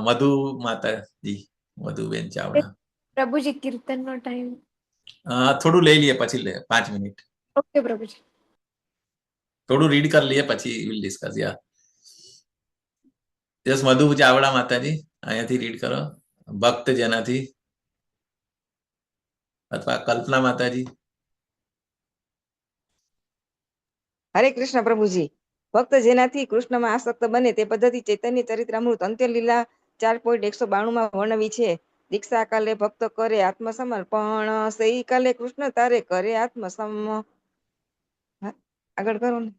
મધુ માતાજી, મધુબેન ચાવડા. પ્રભુજી, કીર્તનનો ટાઈમ થોડું લઈ લઈએ, પછી 5 મિનિટ. ઓકે પ્રભુજી. થોડું રીડ કરી લઈએ પછી will discuss. Yeah yes. Madhu Chavda માતાજી, અહીંયાથી રીડ કરો. ભક્ત જેનાથી, અથવા કલ્પના માતાજી. હરે કૃષ્ણ પ્રભુજી. ભક્ત જેનાથી કૃષ્ણમાં આસક્ત બને તે પદ્ધતિ ચૈતન્ય ચરિત્રામૃત અંત્ય લીલા 4.192 વર્ણવી છે. દીક્ષા કાલે ભક્ત કરે આત્મસમર્પણ, સહી કાલે કૃષ્ણ તારે કરે આગળ કરો ને.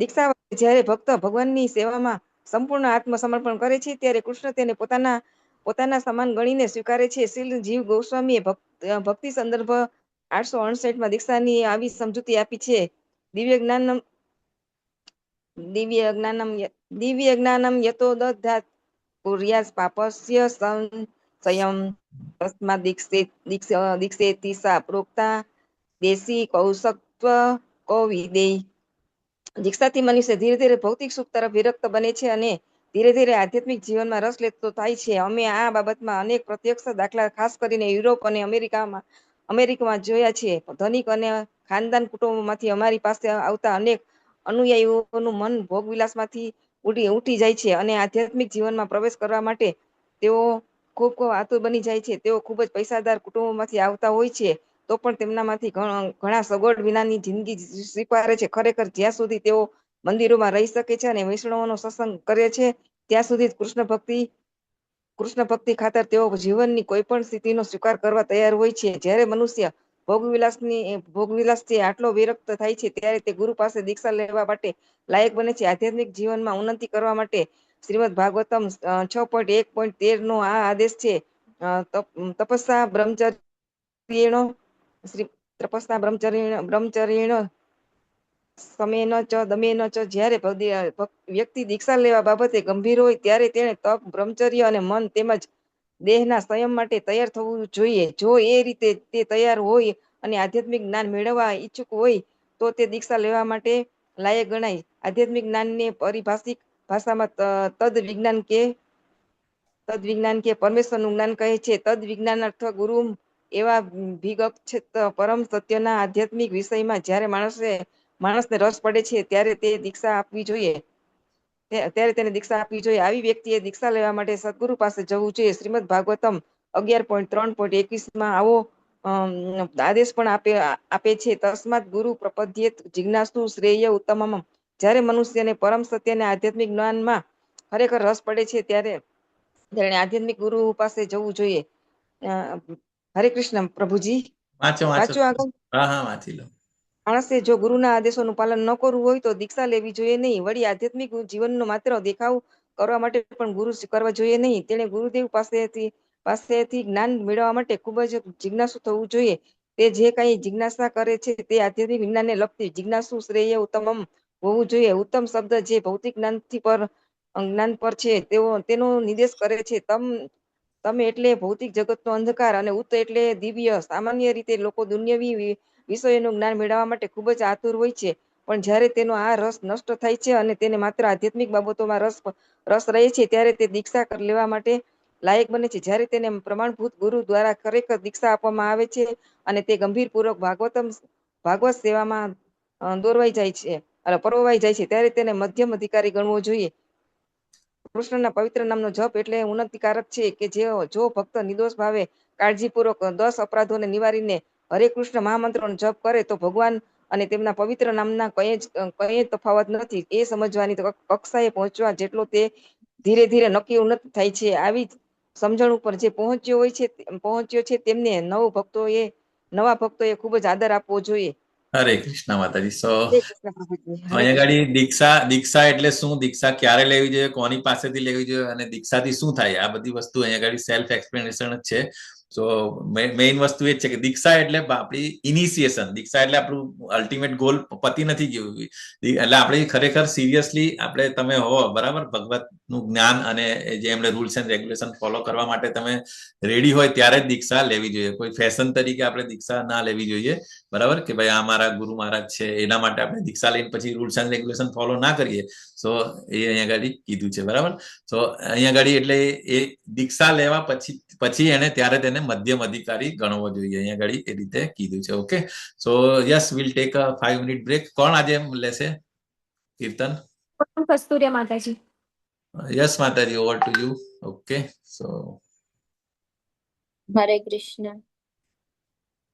દીક્ષા જ્યારે ભક્ત ભગવાનની સેવામાં સંપૂર્ણ આત્મસમર્પણ કરે છે ત્યારે કૃષ્ણ તેને પોતાના સમાન ગણીને સ્વીકારે છે. શ્રીલ જીવ ગોસ્વામીએ ભક્તિ સંદર્ભ 868 દીક્ષાની આવી સમજૂતી આપી છે. દિવ્ય જ્ઞાનમ યતો દધાત કુર્યાસ પાપસ્ય સંયમ તસ્માદ દીક્ષેતિ સા પ્રોક્તા દેશી કૌશત્વ કૌવિદેય. દીક્ષાથી મનુષ્ય ધીરે ધીરે ભૌતિક સુખ તરફ વિરક્ત બને છે અને ધીરે ધીરે આધ્યાત્મિક જીવનમાં રસ લેતો થાય છે. અમે આ બાબતમાં અનેક પ્રત્યક્ષ દાખલા ખાસ કરીને યુરોપ અને અમેરિકામાં જોયા છે. ધનિક અને ખાનદાન કુટુંબોમાંથી અમારી પાસે આવતા અનેક અનુયાયીઓનું મન ભોગવિલાસમાંથી ઉઠી જાય છે અને આધ્યાત્મિક જીવનમાં પ્રવેશ કરવા માટે તેઓ ખૂબ આતુર બની જાય છે. તેઓ ખૂબ જ પૈસાદાર કુટુંબોમાંથી આવતા હોય છે, તો પણ તેમનામાંથી ઘણા સગવડ વિનાની જિંદગી સ્વીકારે છે. ખરેખર જ્યાં સુધી તેઓ મંદિરોમાં રહી શકે છે અને વૈષ્ણવોનો સત્સંગ કરે છે, ત્યાં સુધી જ કૃષ્ણ ભક્તિ ખાતર તેઓ જીવનની કોઈ પણ સ્થિતિનો સ્વીકાર કરવા તૈયાર હોય છે. જ્યારે મનુષ્ય ભોગવિલાસથી આટલો વિરક્ત થાય છે, ત્યારે તે ગુરુ પાસે દીક્ષા લેવા માટે લાયક બને છે. આધ્યાત્મિક જીવનમાં ઉન્નતિ કરવા માટે શ્રીમદ ભાગવતમ 6.1.13 નો આ આદેશ છે. તપસ્યા બ્રહ્મચર્યેણ સમેન ચ દમેન ચ. જ્યારે વ્યક્તિ દીક્ષા લેવા બાબતે ગંભીર હોય ત્યારે તેણે તપ, બ્રહ્મચર્ય અને મન તેમજ દેહના સંયમ માટે તૈયાર થવું જોઈએ. જો એ રીતે તે તૈયાર હોય અને આધ્યાત્મિક જ્ઞાન મેળવવા ઈચ્છુક હોય તો તે દીક્ષા લેવા માટે લાયક ગણાય. આધ્યાત્મિક જ્ઞાનને પારિભાષિક ભાષામાં તદ વિજ્ઞાન કે પરમેશ્વરનું જ્ઞાન કહે છે. તદ વિજ્ઞાન અર્થ ગુરુ એવા ભિગક્ષિત પરમ સત્યના આધ્યાત્મિક વિષયમાં જ્યારે માણસને રસ પડે છે, ત્યારે તેને દીક્ષા આપવી જોઈએ. આવી વ્યક્તિએ દીક્ષા લેવા માટે સદગુરુ પાસે જવું જોઈએ. શ્રીમદ ભાગવતમ 11.3.21 આવો આદેશ પણ આપે છે. તસ્માત ગુરુ પ્રપદ્યેત જિજ્ઞાસુ શ્રેય ઉત્તમમ. જ્યારે મનુષ્યને પરમ સત્યને આધ્યાત્મિક જ્ઞાનમાં ખરેખર રસ પડે છે, ત્યારે તેણે આધ્યાત્મિક ગુરુ પાસે જવું જોઈએ. હરે કૃષ્ણ પ્રભુજી. વાંચો વાંચો આગળ. હા વાંચી લો. માણસે જો ગુરુના આદેશોનું પાલન ન કરવું હોય તો દીક્ષા લેવી જોઈએ નહીં. વળી આધ્યાત્મિક જીવનનો માત્ર દેખાવ કરવા માટે પણ ગુરુ સ્વીકારવા જોઈએ નહીં. તેણે ગુરુદેવ પાસેથી જ્ઞાન મેળવવા માટે ખૂબ જ જિજ્ઞાસુ થવું જોઈએ. તે જે કઈ જિજ્ઞાસા કરે છે તે આધ્યાત્મિક જ્ઞાનને લગતી જિજ્ઞાસુ શ્રેય ઉત્તમમ હોવું જોઈએ. ઉત્તમ શબ્દ જે ભૌતિક જ્ઞાન પર છે તેનો નિર્દેશ કરે છે. તમે એટલે ભૌતિક જગતનો અંધકાર અને ઉત્ત એટલે દિવ્ય. સામાન્ય રીતે લોકો દુન્યવી વિષયોનું જ્ઞાન મેળવવા માટે ખૂબ જ આતુર હોય છે, પણ જ્યારે તેનો આ રસ નષ્ટ થાય છે અને તેને માત્ર આધ્યાત્મિક બાબતોમાં રસ રહે છે, ત્યારે તે દીક્ષા લેવા માટે લાયક બને છે. જ્યારે તેને પ્રમાણભૂત ગુરુ દ્વારા ખરેખર દીક્ષા આપવામાં આવે છે અને તે ગંભીરપૂર્વક ભાગવત સેવામાં પરોવાઈ જાય છે, ત્યારે તેને મધ્યમ અધિકારી ગણવો જોઈએ. કૃષ્ણના પવિત્ર નામનો જપ એટલે ઉન્નતિકારક છે કે જો ભક્ત નિર્દોષ ભાવે કાળજીપૂર્વક 10 અપરાધોને નિવારીને હરે કૃષ્ણ મહામંત્રનો જપ કરે તો ભગવાન અને તેમના પવિત્ર નામના કઈ તફાવત નથી. એ સમજવાની કક્ષાએ પહોંચવા જેટલો તે ધીરે ધીરે નક્કી ઉન્નત થાય છે. આવી સમજણ ઉપર જે પહોંચ્યો છે તેમને નવા ભક્તોએ ખૂબ જ આદર આપવો જોઈએ. હરે કૃષ્ણ માતાજી. હરે કૃષ્ણ પ્રભુજી. હરે અહીંયા કૃષ્ણ. આગળ દીક્ષા એટલે શું, દીક્ષા ક્યારે લેવી જોઈએ, કોની પાસેથી લેવી જોઈએ અને દીક્ષાથી શું થાય, આ બધી વસ્તુ અહીંયા આગળ સેલ્ફ એક્સપ્લેનેશન જ છે. સો મેઇન વસ્તુ એ જ છે કે દીક્ષા એટલે આપણી ઇનિશિએશન. દીક્ષા એટલે આપણું અલ્ટિમેટ ગોલ પતિ નથી ગયું. એટલે આપણે ખરેખર સિરિયસલી તમે હો બરાબર ભગવતનું જ્ઞાન અને જે એમણે રૂલ્સ એન્ડ રેગ્યુલેશન ફોલો કરવા માટે તમે રેડી હોય ત્યારે જ દીક્ષા લેવી જોઈએ. કોઈ ફેશન તરીકે આપણે દીક્ષા ના લેવી જોઈએ. બરાબર કે ભાઈ આ મારા ગુરુ મહારાજ છે એના માટે આપણે દીક્ષા લઈને પછી રૂલ્સ એન્ડ રેગ્યુલેશન ફોલો ના કરીએ. સો એ અહીંયા આગળ કીધું છે. બરાબર. સો અહીંયા આગળ એટલે એ દીક્ષા લેવા પછી એને ત્યારે તેને મધ્યમ અધિકારી ગણવો જોઈએ. અહીંયા આગળ એ રીતે કીધું છે. Okay. So yes will take a 5 minute break. કોણ આજે લેશે કીર્તન? Kasturiya Mataji. Yes Mataji, over to you. Okay. So Hare Krishna.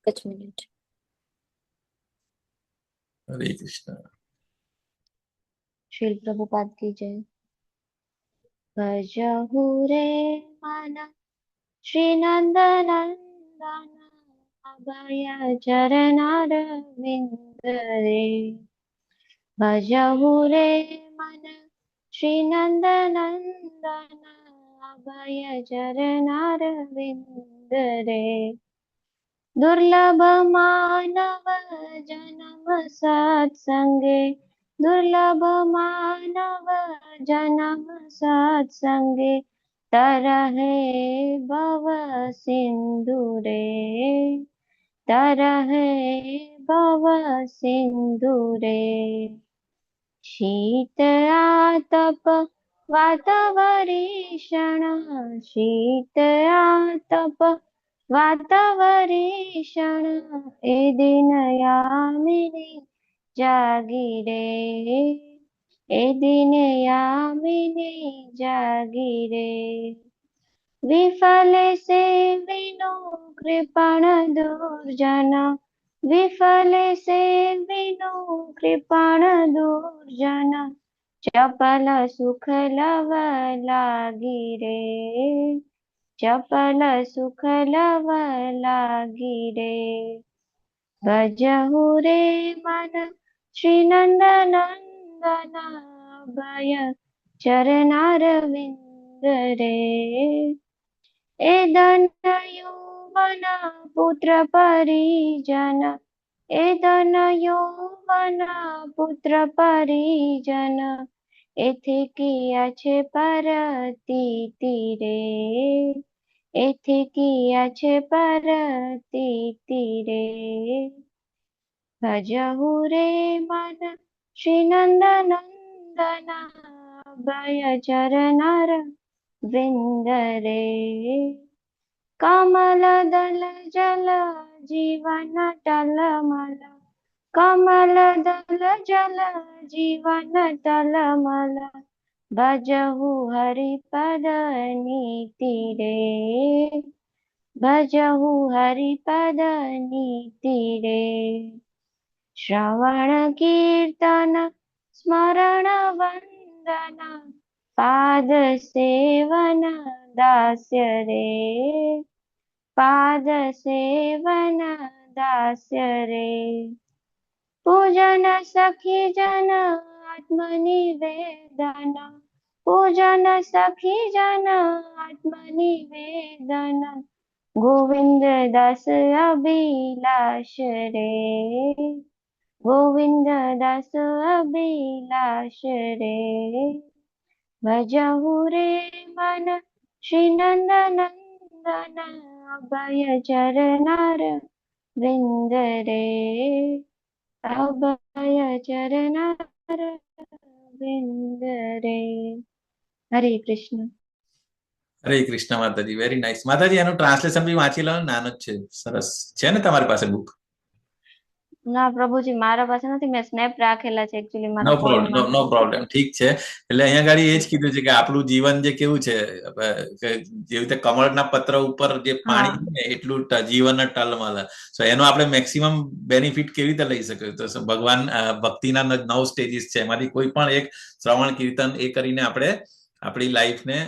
એક મિનિટ. હરે કૃષ્ણ. શ્રી પ્રભુપાદ કી જય. ભજહુ રે મન શ્રી નંદનંદન અભય ચરણાર વિંદ રે. ભજહુ રે મન શ્રી નંદનંદન અભય ચરણાર વિંદ રે. દુર્લભ માનવ જન્મ સત્સંગે, દુર્લભ માનવ જન્મ સત્સંગે, तरहे भव सिंधु रे, तरहे भव सिंधु रे। शीत आतप वातावरीषण, शीत आतप वातावरीषण, ए दिन यामिनी जागी रे, ए दिन यामिनी जागी रे। વિફલે સેવિનો કૃપણ દુર્જન, વિફલે સેવિનો કૃપણ દુર્જન, ચપલ સુખ લવ લાગી રે, ચપલ સુખ લવ લાગી રે. ભજહુ રે મન શ્રી નંદ નંદન, ભય ચરણારવિંદ રે. એ ધન યૌવન પુત્ર પરિજન, એ ધન યૌવન પુત્ર પરિજન, એથી કિયા છે પરતીતિ રે, એથી કિયા છે પરતીતિ રે. ભજહુ રે મન શ્રી નંદ નંદન, ભય ચરણાર વિંદ રે. કમલ દલ જલ જીવન ટલમલ, કમલ દલ જલ જીવન ટલમલ, ભજહુ હરિપદ નીતિ રે, ભજહુ હરિપદ નીતિ રે. શ્રવણ કીર્તન સ્મરણ વંદન, પાદ સેવન દાસ્ય રે, પાદ સેવન દાસ્ય રે. પૂજન સખી જન આત્મનિવેદન, પૂજન સખી જન આત્મનિવેદન, ગોવિંદ દાસ અભિલાષ રે, ગોવિંદ દાસ અભિલાષ રે. ભજહુ રે મન શ્રી નંદ નંદન, અભય ચરણાર વિંદ રે, અભય ચરણાર વિંદ રે. હરે કૃષ્ણ. હરે કૃષ્ણ માતાજી, વેરી નાઇસ માતાજી. એનું ટ્રાન્સલેશન બી વાંચી લો, નાનો જ છે, સરસ છે ને તમારી પાસે બુક? ના પ્રભુજી, મારા પાસે નથી, મેં સ્નેપ રાખેલા છે એકચ્યુઅલી નો મારા પ્રોબ્લેમ, ફોનમાં. નો પ્રોબ્લેમ, ઠીક છે. એટલે અહીંયા ગાડી એ જ કીધું છે કે આપણું જીવન જે કેવું છે, કે જેવી રીતે કમળના પત્ર ઉપર જે પાણી છે ને એટલું જીવન ટલમલ. સો એનો આપણે મેક્સિમમ બેનિફિટ કેવી રીતે લઈ શકીએ? તો ભગવાન ભક્તિના 9 સ્ટેજીસ છે, એમાંથી કોઈ પણ એક શ્રવણ કીર્તન એ કરીને આપણે આપણી લાઈફને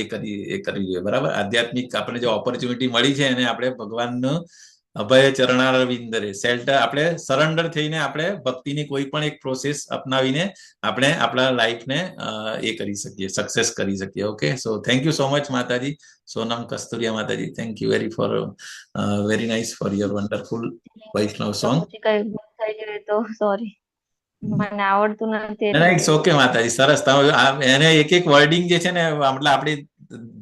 એ કરવી જોઈએ, બરાબર? આધ્યાત્મિક આપણે જે ઓપોર્ચ્યુનિટી મળી છે એને આપણે ભગવાનનું અભય ચરણાર વિંદરે શેલ્ટર, આપણે સરેન્ડર થઈને આપણે ભક્તિની કોઈ પણ એક પ્રોસેસ અપનાવીને આપણે આપણા લાઈફને એ કરી શકીએ, સક્સેસ કરી શકીએ. Okay, so thank you so much માતાજી. સોનમ કસ્તુરિયા માતાજી, thank you very nice for your wonderful Vaishnav song. કઈ ભૂલ થઈ જાય તો સોરી, મને આવડતું નથી ના, એટલે. ઇટ્સ ઓકે માતાજી, સરસ. તમે એને એક એક વર્ડિંગ જે છે ને, મતલબ આપણે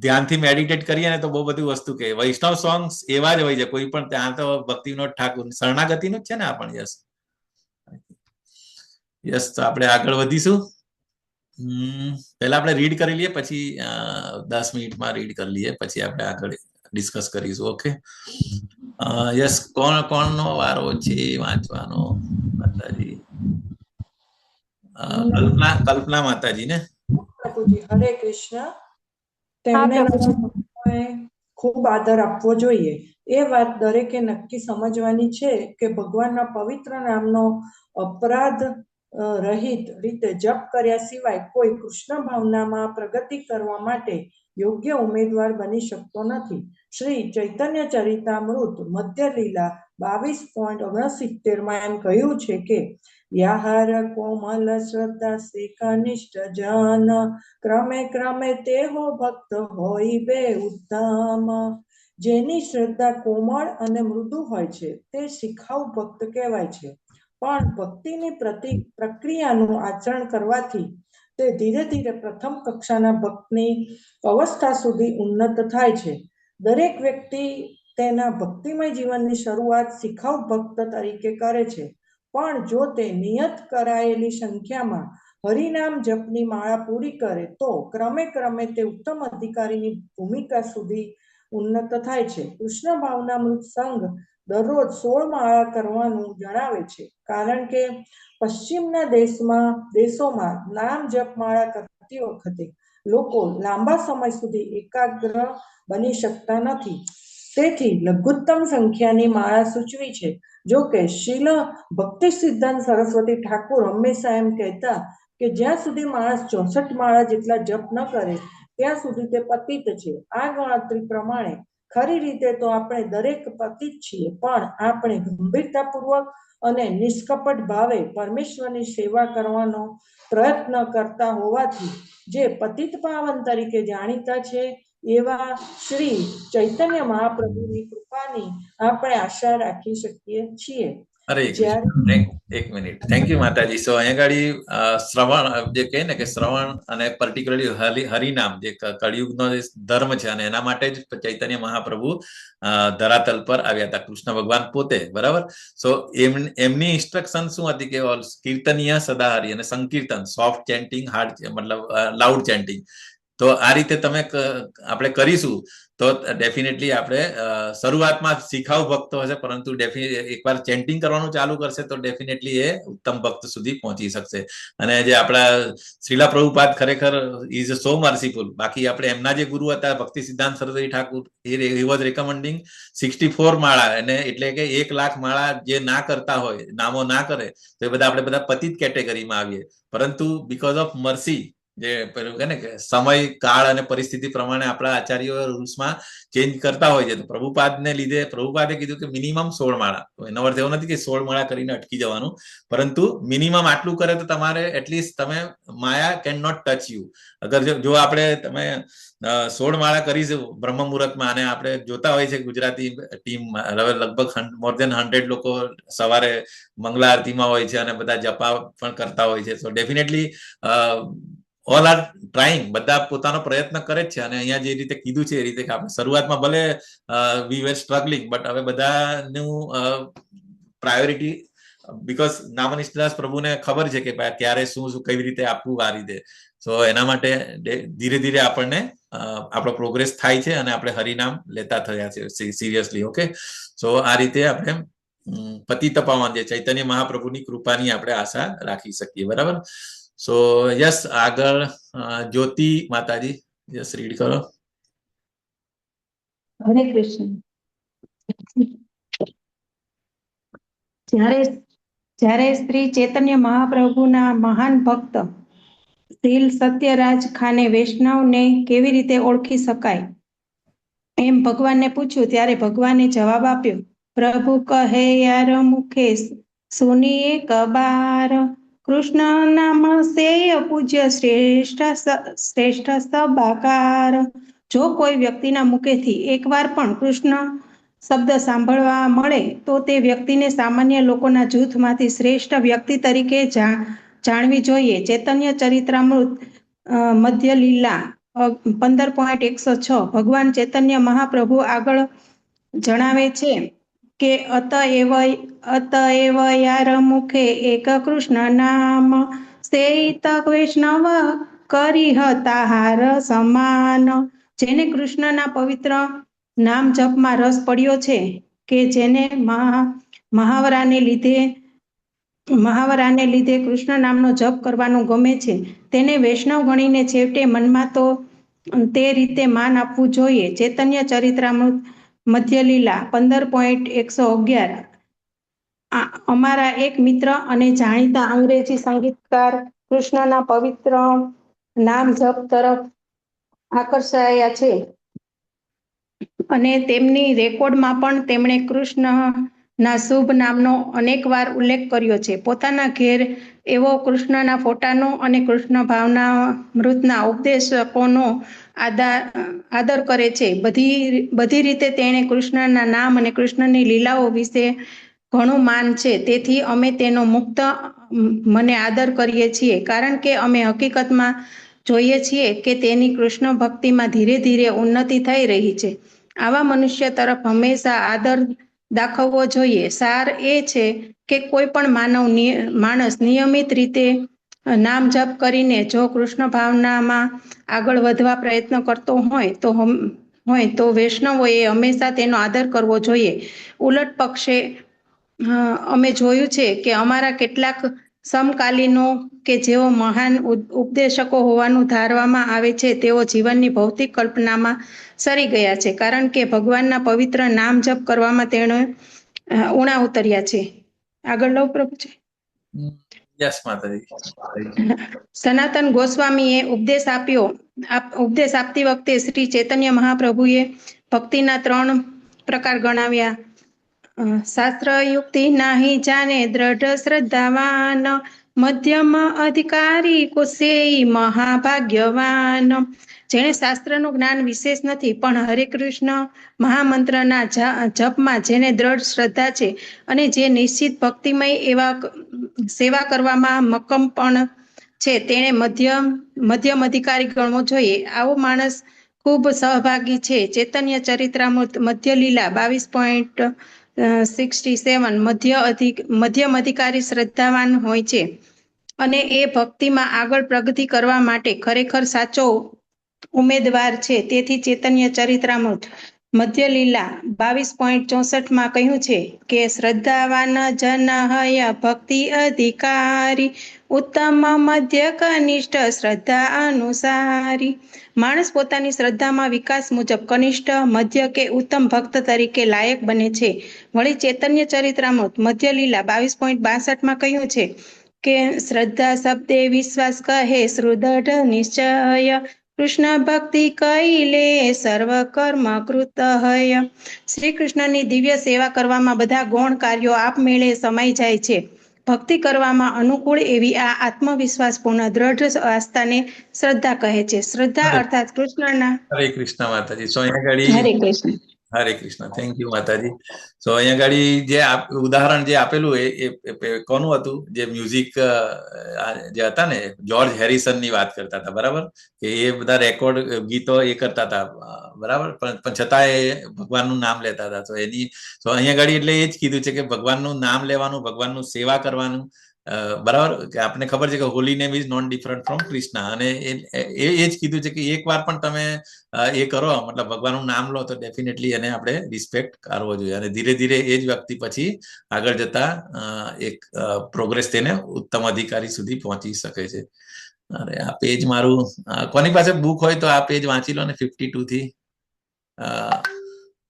ધ્યાનથી મેડિટેટ કરીએ ને તો બહુ બધી વસ્તુ કે વૈષ્ણવ સોંગ્સ એવા જ હોય છે. કોઈ પણ ત્યાં તો ભક્તિનો ઠાકુર શરણાગતિનું જ છે ને આપણ. Yes yes. તો આપણે આગળ વધીશું. પહેલા આપણે રીડ કરી લઈએ, પછી 10 મિનિટમાં રીડ કરી લઈએ, પછી આપણે આગળ ડિસ્કસ કરીશું. Okay, yes. કોણનો વારો છે વાંચવાનો માતાજી? કલ્પના માતાજી ને? પ્રભુજી, હરે કૃષ્ણ. તેમને ખૂબ આદર આપવો જોઈએ. એ વાત દરેકે નક્કી સમજવાની છે કે ભગવાનના પવિત્ર નામનો અપરાધ રહિત રીતે જપ કર્યા સિવાય કોઈ કૃષ્ણ ભાવનામાં પ્રગતિ કરવા માટે યોગ્ય ઉમેદવાર બની શકતો નથી. શ્રી ચૈતન્ય ચરિતામૃત મધ્ય લીલા 22.69 એમ કહ્યું છે કે યાહાર કોમલ શ્રદ્ધા શ્રીકનિષ્ઠ જન, ક્રમે ક્રમે તેહો ભક્ત હોય બે ઉત્તમ. જેની શ્રદ્ધા કોમળ અને મૃદુ હોય છે તે શિખાઉ ભક્ત કહેવાય છે. પણ ભક્તિની પ્રક્રિયાનું આચરણ કરવાથી તે ધીરે ધીરે પ્રથમ કક્ષાના ભક્તની અવસ્થા સુધી ઉન્નત થાય છે. દરેક વ્યક્તિ તેના ભક્તિમય જીવનની શરૂઆત શિખાઉ ભક્ત તરીકે કરે છે. પણ જો તે નિયત કરાયેલી સંખ્યામાં હરિનામ જપની માળા પૂરી કરે તો ક્રમે ક્રમે તે ઉત્તમ અધિકારીની ભૂમિકા સુધી ઉન્નત થાય છે. કૃષ્ણ ભાવનામૃત સંઘ દરરોજ 16 માળા કરવાનું જણાવે છે, કારણ કે પશ્ચિમના દેશોમાં નામ જપ માળા કરતી વખતે લોકો લાંબા સમય સુધી એકાગ્ર બની શકતા નથી. તેથી લઘુત્તમ સંખ્યાની માળા સૂચવી છે. જો કે શીલ ભક્તિ સિદ્ધાંત સરસ્વતી ઠાકુર હંમેશા એમ કહેતા કે જ્યાં સુધી માણસ 64 માળા જેટલા જપ ન કરે ત્યાં સુધી તે પતિત છે. આ ગણતરી પ્રમાણે ખરી રીતે તો આપણે દરેક પતિત છીએ, પણ આપણે ગંભીરતાપૂર્વક અને નિષ્કપટ ભાવે પરમેશ્વરની સેવા કરવાનો પ્રયત્ન કરતા હોવાથી જે પતિત પાવન તરીકે જાણીતા છે એવા શ્રી ચૈતન્ય મહાપ્રભુની કૃપાની આપણે આશા રાખી શકીએ છીએ. હરે કૃષ્ણ. એક મિનિટ, થેન્ક યુ માતાજી. સો અહીંયા આગળ શ્રવણ જે કહે ને કે શ્રવણ અને પર્ટિક્યુલરલી હરિનામ જે કળિયુગનો જે ધર્મ છે અને એના માટે જ ચૈતન્ય મહાપ્રભુ ધરાતલ પર આવ્યા હતા, કૃષ્ણ ભગવાન પોતે, બરાબર. સો એમની ઇન્સ્ટ્રક્શન શું હતી કે કીર્તનીય સદાહરી અને સંકીર્તન, સોફ્ટ ચેન્ટિંગ, હાર્ડ મતલબ લાઉડ ચેન્ટિંગ. તો આ રીતે આપણે કરીશું તો ડેફિનેટલી આપણે શરૂઆતમાં શીખાવ ભક્તો હશે, પરંતુ એકવાર ચેન્ટિંગ કરવાનું ચાલુ કરશે તો ડેફિનેટલી એ ઉત્તમ ભક્ત સુધી પહોંચી શકશે. અને જે આપણા શ્રીલા પ્રભુપાદ ખરેખર ઇઝ સો મર્સીફુલ. બાકી આપણે એમના જે ગુરુ હતા ભક્તિ સિદ્ધાંત સરસ્વતી ઠાકુર, હી વોઝ રેકમેન્ડિંગ 64 માળા, અને એટલે કે 1 લાખ માળા જે ના કરતા હોય, નામો ના કરે, તો એ આપણે બધા પતિત કેટેગરીમાં આવીએ. પરંતુ બીકોઝ ઓફ મર્સી, જે પેલું કે ને કે સમય કાળ અને પરિસ્થિતિ પ્રમાણે આપણા આચાર્યો રૂલ્સમાં ચેન્જ કરતા હોય છે. તો પ્રભુપાદને લીધે પ્રભુપાદે કીધું કે મિનિમમ 16 માળા. તો એનો અર્થ એવો નથી કે 16 માળા કરીને અટકી જવાનું, પરંતુ મિનિમમ આટલું કરે તો તમારે એટલીસ્ટ તમે માયા કેન નોટ ટચ યુ. અગર જો તમે 16 માળા કરીશું બ્રહ્મ મુહૂર્તમાં, અને આપણે જોતા હોય છે ગુજરાતી ટીમ હવે લગભગ મોર દેન 100 લોકો સવારે મંગલા આરતીમાં હોય છે અને બધા જપા પણ કરતા હોય છે. સો ડેફિનેટલી ઓલ આર ટ્રાઇંગ, બધા પોતાનો પ્રયત્ન કરે જ છે. અને અહીંયા જે રીતે કીધું છે એ રીતે કે આપણે શરૂઆતમાં ભલે વી વેર સ્ટ્રગલિંગ, બટ હવે બધાનું પ્રાયોરિટી, બીકોઝ નામનિષ્ઠદાસ પ્રભુને ખબર છે કે ક્યારે શું કેવી રીતે આપવું આ રીતે. સો એના માટે ધીરે ધીરે આપણને આપણો પ્રોગ્રેસ થાય છે અને આપણે હરિનામ લેતા થયા છે સિરિયસલી. ઓકે, સો આ રીતે આપણે પતિત પાવન જે ચૈતન્ય મહાપ્રભુની કૃપાની આપણે આશા રાખી શકીએ, બરાબર. સો યસ, આગળ જ્યોતિ માતાજી, યસ રીડ કરો. હરે કૃષ્ણ. જ્યારે શ્રી ચૈતન્ય મહાપ્રભુના મહાન ભક્ત શ્રીલ સત્યરાજ ખાને વૈષ્ણવને કેવી રીતે ઓળખી શકાય એમ ભગવાનને પૂછ્યું, ત્યારે ભગવાને જવાબ આપ્યો, પ્રભુ કહે યાર મુખે સુનીએ કબાર, કૃષ્ણ નામ સેય પૂજ્ય શ્રેષ્ઠ સબાકાર. જો કોઈ વ્યક્તિના મુખેથી એકવાર પણ કૃષ્ણ શબ્દ સાંભળવા મળે તો તે વ્યક્તિને સામાન્ય લોકોના જૂથમાંથી શ્રેષ્ઠ વ્યક્તિ તરીકે જાણવી જોઈએ. ચૈતન્ય ચરિત્રામૃત મધ્ય લીલા 15.106. ભગવાન ચૈતન્ય મહાપ્રભુ આગળ જણાવે છે કે અતએવ યાર મુખે એક કૃષ્ણ નામ સેત વૈષ્ણવ કરી તાહાર સમાન. જેને કૃષ્ણના પવિત્ર નામ જપમાં રસ પડ્યો છે, કે જેને મહાવરાને લીધે કૃષ્ણ નામનો જપ કરવાનું ગમે છે, તેને વૈષ્ણવ ગણીને છેવટે મનમાં તો તે રીતે માન આપવું જોઈએ. ચૈતન્ય ચરિત્રામૃત મધ્ય લીલા 15.111. અમારા એક મિત્ર અને જાણીતા અંગ્રેજી સંગીતકાર કૃષ્ણના પવિત્ર નામ જપ તરફ આકર્ષાયા છે અને તેમની રેકોર્ડમાં પણ તેમણે કૃષ્ણના શુભ નામનો અનેકવાર ઉલ્લેખ કર્યો છે. પોતાના ઘેર એવો કૃષ્ણના ફોટાનો અને કૃષ્ણ ભાવનામૃતના ઉપદેશકોનો આદર કરે છે. બધી રીતે તેણે કૃષ્ણના નામ અને કૃષ્ણની લીલાઓ વિશે ઘણું માન છે. તેથી અમે તેનો મુક્ત મને આદર કરીએ છીએ, કારણ કે અમે હકીકતમાં જોઈએ છીએ કે તેની કૃષ્ણ ભક્તિમાં ધીરે ધીરે ઉન્નતિ થઈ રહી છે. આવા મનુષ્ય તરફ હંમેશા આદર દાખવવો જોઈએ. સાર એ છે કે કોઈ પણ માણસ નિયમિત રીતે નામ જપ કરીને જો કૃષ્ણ ભાવનામાં આગળ વધવા પ્રયત્ન કરતો હોય તો વૈષ્ણવોએ હંમેશા તેનો આદર કરવો જોઈએ. ઉલટ પક્ષે અમે જોયું છે કે અમારા કેટલાક સમકાલીનો કે જેઓ મહાન ઉપદેશકો હોવાનું ધારવામાં આવે છે તેઓ જીવનની ભૌતિક કલ્પનામાં સરી ગયા છે, કારણ કે ભગવાનના પવિત્ર નામ જપ કરવામાં તેણે ઉણા ઉતર્યા છે. આગળ લો પ્રભુજી. યસ માતાજી. સનાતન ગોસ્વામીએ ઉપદેશ આપતી વખતે શ્રી ચૈતન્ય મહાપ્રભુએ ભક્તિના 3 પ્રકાર ગણાવ્યા. શાસ્ત્ર યુક્તિ નાહી જાને દ્રઢ શ્રદ્ધાવાન, મધ્યમ અધિકારી કુશેય મહાભાગ્યવાન. જેણે શાસ્ત્રનું જ્ઞાન વિશેષ નથી પણ હરે કૃષ્ણ મહામંત્રના જપમાં જેને દ્રઢ શ્રદ્ધા છે અને જે નિશ્ચિત ભક્તિમય એવા સેવા કરવામાં મક્કમ પણ છે, તેણે મધ્યમ અધિકારી ગણવો જોઈએ. આવો માણસ ખૂબ સહભાગી છે. ચૈતન્ય ચરિત્રામૃત મધ્ય લીલા 22.67 મધ્યમ અધિકારી શ્રદ્ધાવાન હોય છે અને એ ભક્તિમાં આગળ પ્રગતિ કરવા માટે ખરેખર સાચો ઉમેદવાર છે. તેથી ચૈતન્ય ચરિત્રામૃત મધ્ય લીલા 22.64 કહ્યું છે કે શ્રદ્ધાવાન જન હય ભક્તિ અધિકારી, ઉત્તમ મધ્ય કનિષ્ઠ શ્રદ્ધા અનુસારી. માણસ પોતાની શ્રદ્ધામાં વિકાસ મુજબ કનિષ્ઠ, મધ્ય કે ઉત્તમ ભક્ત તરીકે લાયક બને છે. વળી ચૈતન્ય ચરિત્રામૃત મધ્ય લીલા 22.62 કહ્યું છે કે શ્રદ્ધા શબ્દે વિશ્વાસ કહે સુદૃઢ નિશ્ચય, કૃષ્ણ ભક્તિ કૈલે સર્વ કર્મ કૃત હય. શ્રી કૃષ્ણની દિવ્ય સેવા કરવામાં બધા ગૌણ કાર્યો આપમેળે સમાઈ જાય છે. ભક્તિ કરવામાં અનુકૂળ એવી આ આત્મવિશ્વાસપૂર્ણ દ્રઢ આસ્થાને શ્રદ્ધા કહે છે. શ્રદ્ધા અર્થાત કૃષ્ણના. હરે કૃષ્ણ માતાજી. સો અહીંયા ગાડી હરે કૃષ્ણ. હરે કૃષ્ણ. થેન્ક યુ માતાજી. સો અહીંયા ગાડી જે ઉદાહરણ જે આપેલું એ કોનું હતું? જે મ્યુઝિક જે હતા ને, જ્યોર્જ હેરિસન ની વાત કરતા હતા, બરાબર? કે એ બધા રેકોર્ડ ગીતો એ કરતા હતા, બરાબર, પણ છતાં એ ભગવાનનું નામ લેતા હતા. તો અહીંયા ગાડી એટલે એ જ કીધું છે કે ભગવાનનું નામ લેવાનું, ભગવાનનું સેવા કરવાનું, બરાબર. કે આપણે ખબર છે કે holy name is not different from Krishna, અને એ જ કીધું છે કે એક વાર પણ તમે એ કરો, મતલબ ભગવાનનું નામ લો, તો ડેફિનેટલી એને આપણે રિસ્પેક્ટ કરવો જોઈએ. અને ધીરે ધીરે એ જ વ્યક્તિ પછી આગળ જતા એક પ્રોગ્રેસ તેને ઉત્તમ અધિકારી સુધી પહોંચી શકે છે. અરે આ પેજ મારું, કોની પાસે બુક હોય તો આ પેજ વાંચી લો ને, 52 થી.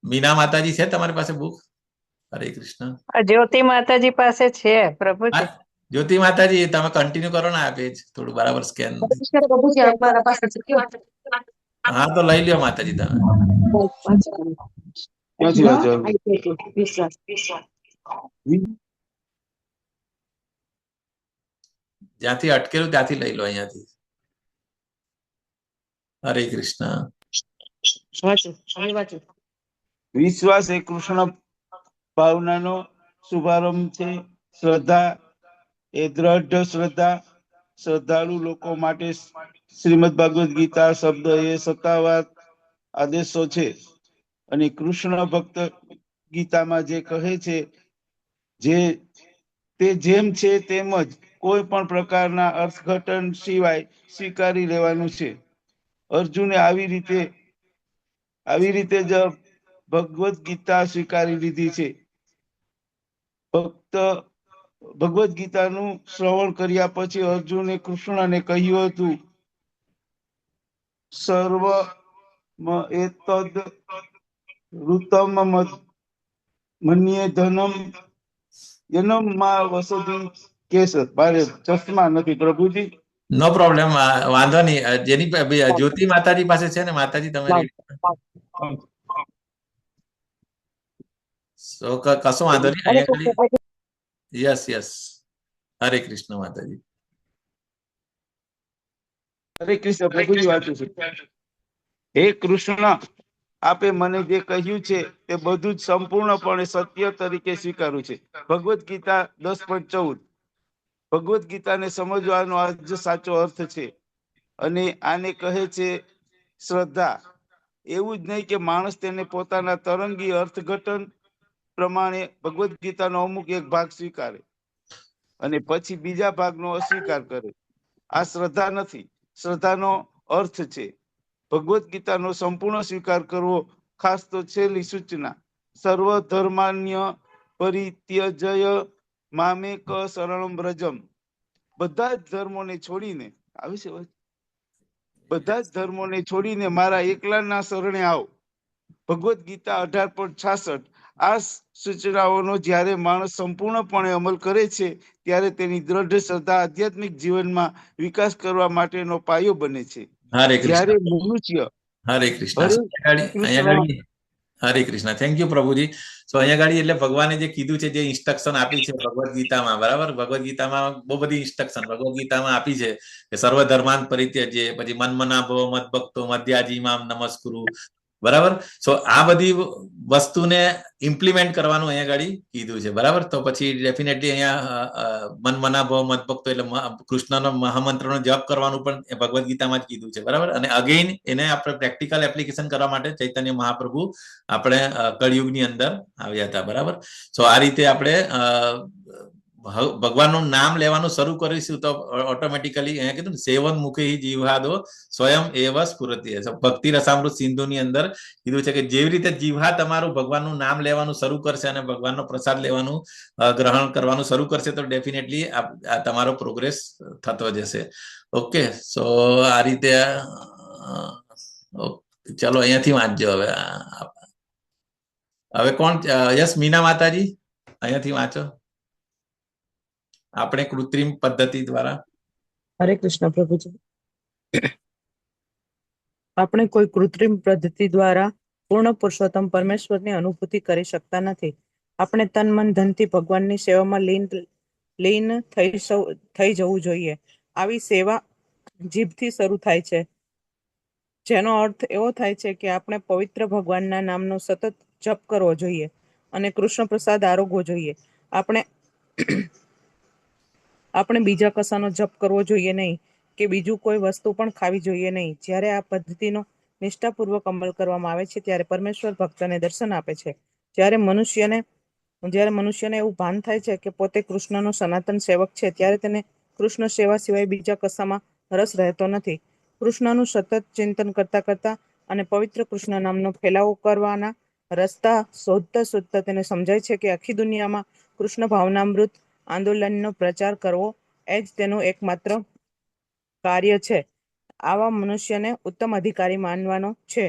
મીના માતાજી છે તમારી પાસે બુક? હરે કૃષ્ણ. જ્યોતિ માતાજી પાસે છે પ્રભુજી. જ્યોતિ માતાજી તમે કન્ટિન્યુ કરો ને આ પેજ થોડું બરાબર સ્કેન. હા તો લઈ લ્યો માતાજી તમે. જ્યાંથી અટકેલું ત્યાંથી લઈ લો, અહીંયાથી. હરે કૃષ્ણ. વિશ્વાસ એ કૃષ્ણ ભાવનાનો શુભારંભ છે. શ્રદ્ધા એ દ્રઢ શ્રદ્ધા. શ્રદ્ધાળુ લોકો માટે શ્રીમદ ભાગવત ગીતા શબ્દ એ સત્તાવાર આદેશો છે. અને કૃષ્ણ ભક્ત ગીતામાં જે કહે છે તે જેમ છે તેમ જ કોઈ પણ પ્રકારના અર્થઘટન સિવાય સ્વીકારી લેવાનું છે. અર્જુને આવી રીતે જ ભગવદ ગીતા સ્વીકારી લીધી છે. ભગવદ ગીતાનું શ્રવણ કર્યા પછી અર્જુને કૃષ્ણને કહ્યું હતું, સર્વ એતદ ઋતમ મન્યે ધનમ એનમ માં વસતિ કેસ. મારે ચશ્મા નથી પ્રભુજી. નો પ્રોબ્લેમ, વાંધો નહીં. જેની જ્યોતિ માતાજી પાસે છે ને, માતાજી તમે કશો વાંધો નહીં. Yes yes. હરે કૃષ્ણ માતાજી. હરે કૃષ્ણ પ્રભુજી વાંચું છું. હે કૃષ્ણ, આપે મને જે કહ્યું છે તે બધું જ સંપૂર્ણપણે સત્ય તરીકે સ્વીકાર્યું છે. ભગવદ ગીતા 10.14. ભગવદ ગીતાને સમજવાનો આ જ સાચો અર્થ છે. અને આને કહે છે શ્રદ્ધા. એવું જ નહીં કે માણસ તેને પોતાના તરંગી અર્થઘટન પ્રમાણે ભગવદ ગીતાનો અમુક એક ભાગ સ્વીકારે અને પછી બીજા ભાગનો અસ્વીકાર કરે. આ શ્રદ્ધા નથી. શ્રદ્ધાનો અર્થ છે ભગવદ ગીતાનો સંપૂર્ણ સ્વીકાર કરવો. ખાસ તો છેલ્લી સૂચના, સર્વ ધર્માન્ય પરિત્યજય મામેક શરણમ વ્રજમ. બધા જ ધર્મોને છોડીને આવી છે વાત? બધા જ ધર્મોને છોડીને મારા એકલાના શરણે આવો. ભગવદ્ ગીતા 18.66. આ સૂચનાઓનો જ્યારે માણસ સંપૂર્ણપણે અમલ કરે છે ત્યારે તેની દ્રઢ શ્રદ્ધા આધ્યાત્મિક જીવનમાં વિકાસ કરવા માટેનો પાયો બને છે. હરે જ્યારે કૃષ્ણ મનુષ્ય હરે કૃષ્ણ હરે અહીંયા આગળ હરે કૃષ્ણ થેન્ક યુ પ્રભુજી. સો અહીંયા આગળ એટલે ભગવાને જે કીધું છે, જે ઇન્સ્ટ્રક્શન આપી છે ભગવદ્ ગીતામાં, બરાબર, ભગવદ્ ગીતામાં બહુ બધી ઇન્સ્ટ્રક્શન ભગવદ્ ગીતામાં આપી છે કે સર્વ ધર્માન પરિત્યજ્ય, પછી મન્મના ભવ મદ ભક્તો મધ્યાજીમામ નમસ્કુરુ, બરાબર. સો આ બધી વસ્તુને ઇમ્પ્લિમેન્ટ કરવાનું અહીંયા આગળ કીધું છે, બરાબર. તો પછી ડેફિનેટલી અહીંયા મનમના ભવ મદ ભક્તો એટલે કૃષ્ણનો મહામંત્રનો જપ કરવાનું પણ ભગવદ્ ગીતામાં જ કીધું છે, બરાબર. અને અગેઇન એને આપણે પ્રેક્ટિકલ એપ્લિકેશન કરવા માટે ચૈતન્ય મહાપ્રભુ આપણે કળિયુગની અંદર આવ્યા હતા, બરાબર. સો આ રીતે આપણે ભગવાનનું નામ લેવાનું શરૂ કરીશું તો ઓટોમેટિકલી અહીંયા કીધું ને, સેવન મુખે જીવહાદો સ્વયં એવ સ્ફુરતિ. ભક્તિ રસામૃત સિંધુની અંદર કીધું છે કે જેવી રીતે જીવહા તમારું ભગવાનનું નામ લેવાનું શરૂ કરશે અને ભગવાનનો પ્રસાદ લેવાનું ગ્રહણ કરવાનું શરૂ કરશે તો ડેફિનેટલી તમારો પ્રોગ્રેસ થતો જશે. ઓકે, સો આ રીતે ચલો અહીંયાથી વાંચજો. હવે કોણ? યસ, મીના માતાજી, અહીંયાથી વાંચો. આપણે કૃત્રિમ પદ્ધતિ દ્વારા. હરે કૃષ્ણ પ્રભુજી. આપણે કોઈ કૃત્રિમ પદ્ધતિ દ્વારા પૂર્ણ પુરુષોત્તમ પરમેશ્વરની અનુભૂતિ કરી શકતા નથી. આપણે તન મન ધનથી ભગવાનની સેવામાં લીન થઈ જવું જોઈએ. આવી સેવા જીભથી શરૂ થાય છે, જેનો અર્થ એવો થાય છે કે આપણે પવિત્ર ભગવાનના નામનો સતત જપ કરવો જોઈએ અને કૃષ્ણ પ્રસાદ આરોગવો જોઈએ. આપણે બીજા કશાનો જપ કરવો જોઈએ નહીં કે બીજું કોઈ વસ્તુ પણ ખાવી જોઈએ નહીં. જ્યારે આ પદ્ધતિનો નિષ્ઠાપૂર્વક અમલ કરવામાં આવે છે ત્યારે પરમેશ્વર ભક્તને દર્શન આપે છે. જ્યારે મનુષ્યને એવું ભાન થાય છે કે પોતે કૃષ્ણનો સનાતન સેવક છે, ત્યારે તેને કૃષ્ણ સેવા સિવાય બીજા કશામાં રસ રહેતો નથી. કૃષ્ણનું સતત ચિંતન કરતા કરતા અને પવિત્ર કૃષ્ણ નામનો ફેલાવો કરવાના રસ્તા શોધતા તેને સમજાય છે કે આખી દુનિયામાં કૃષ્ણ ભાવનામૃત આંદોલનનો પ્રચાર કરવો એ જ તેનું એકમાત્ર કાર્ય છે. આવા મનુષ્યને ઉત્તમ અધિકારી માનવાનો છે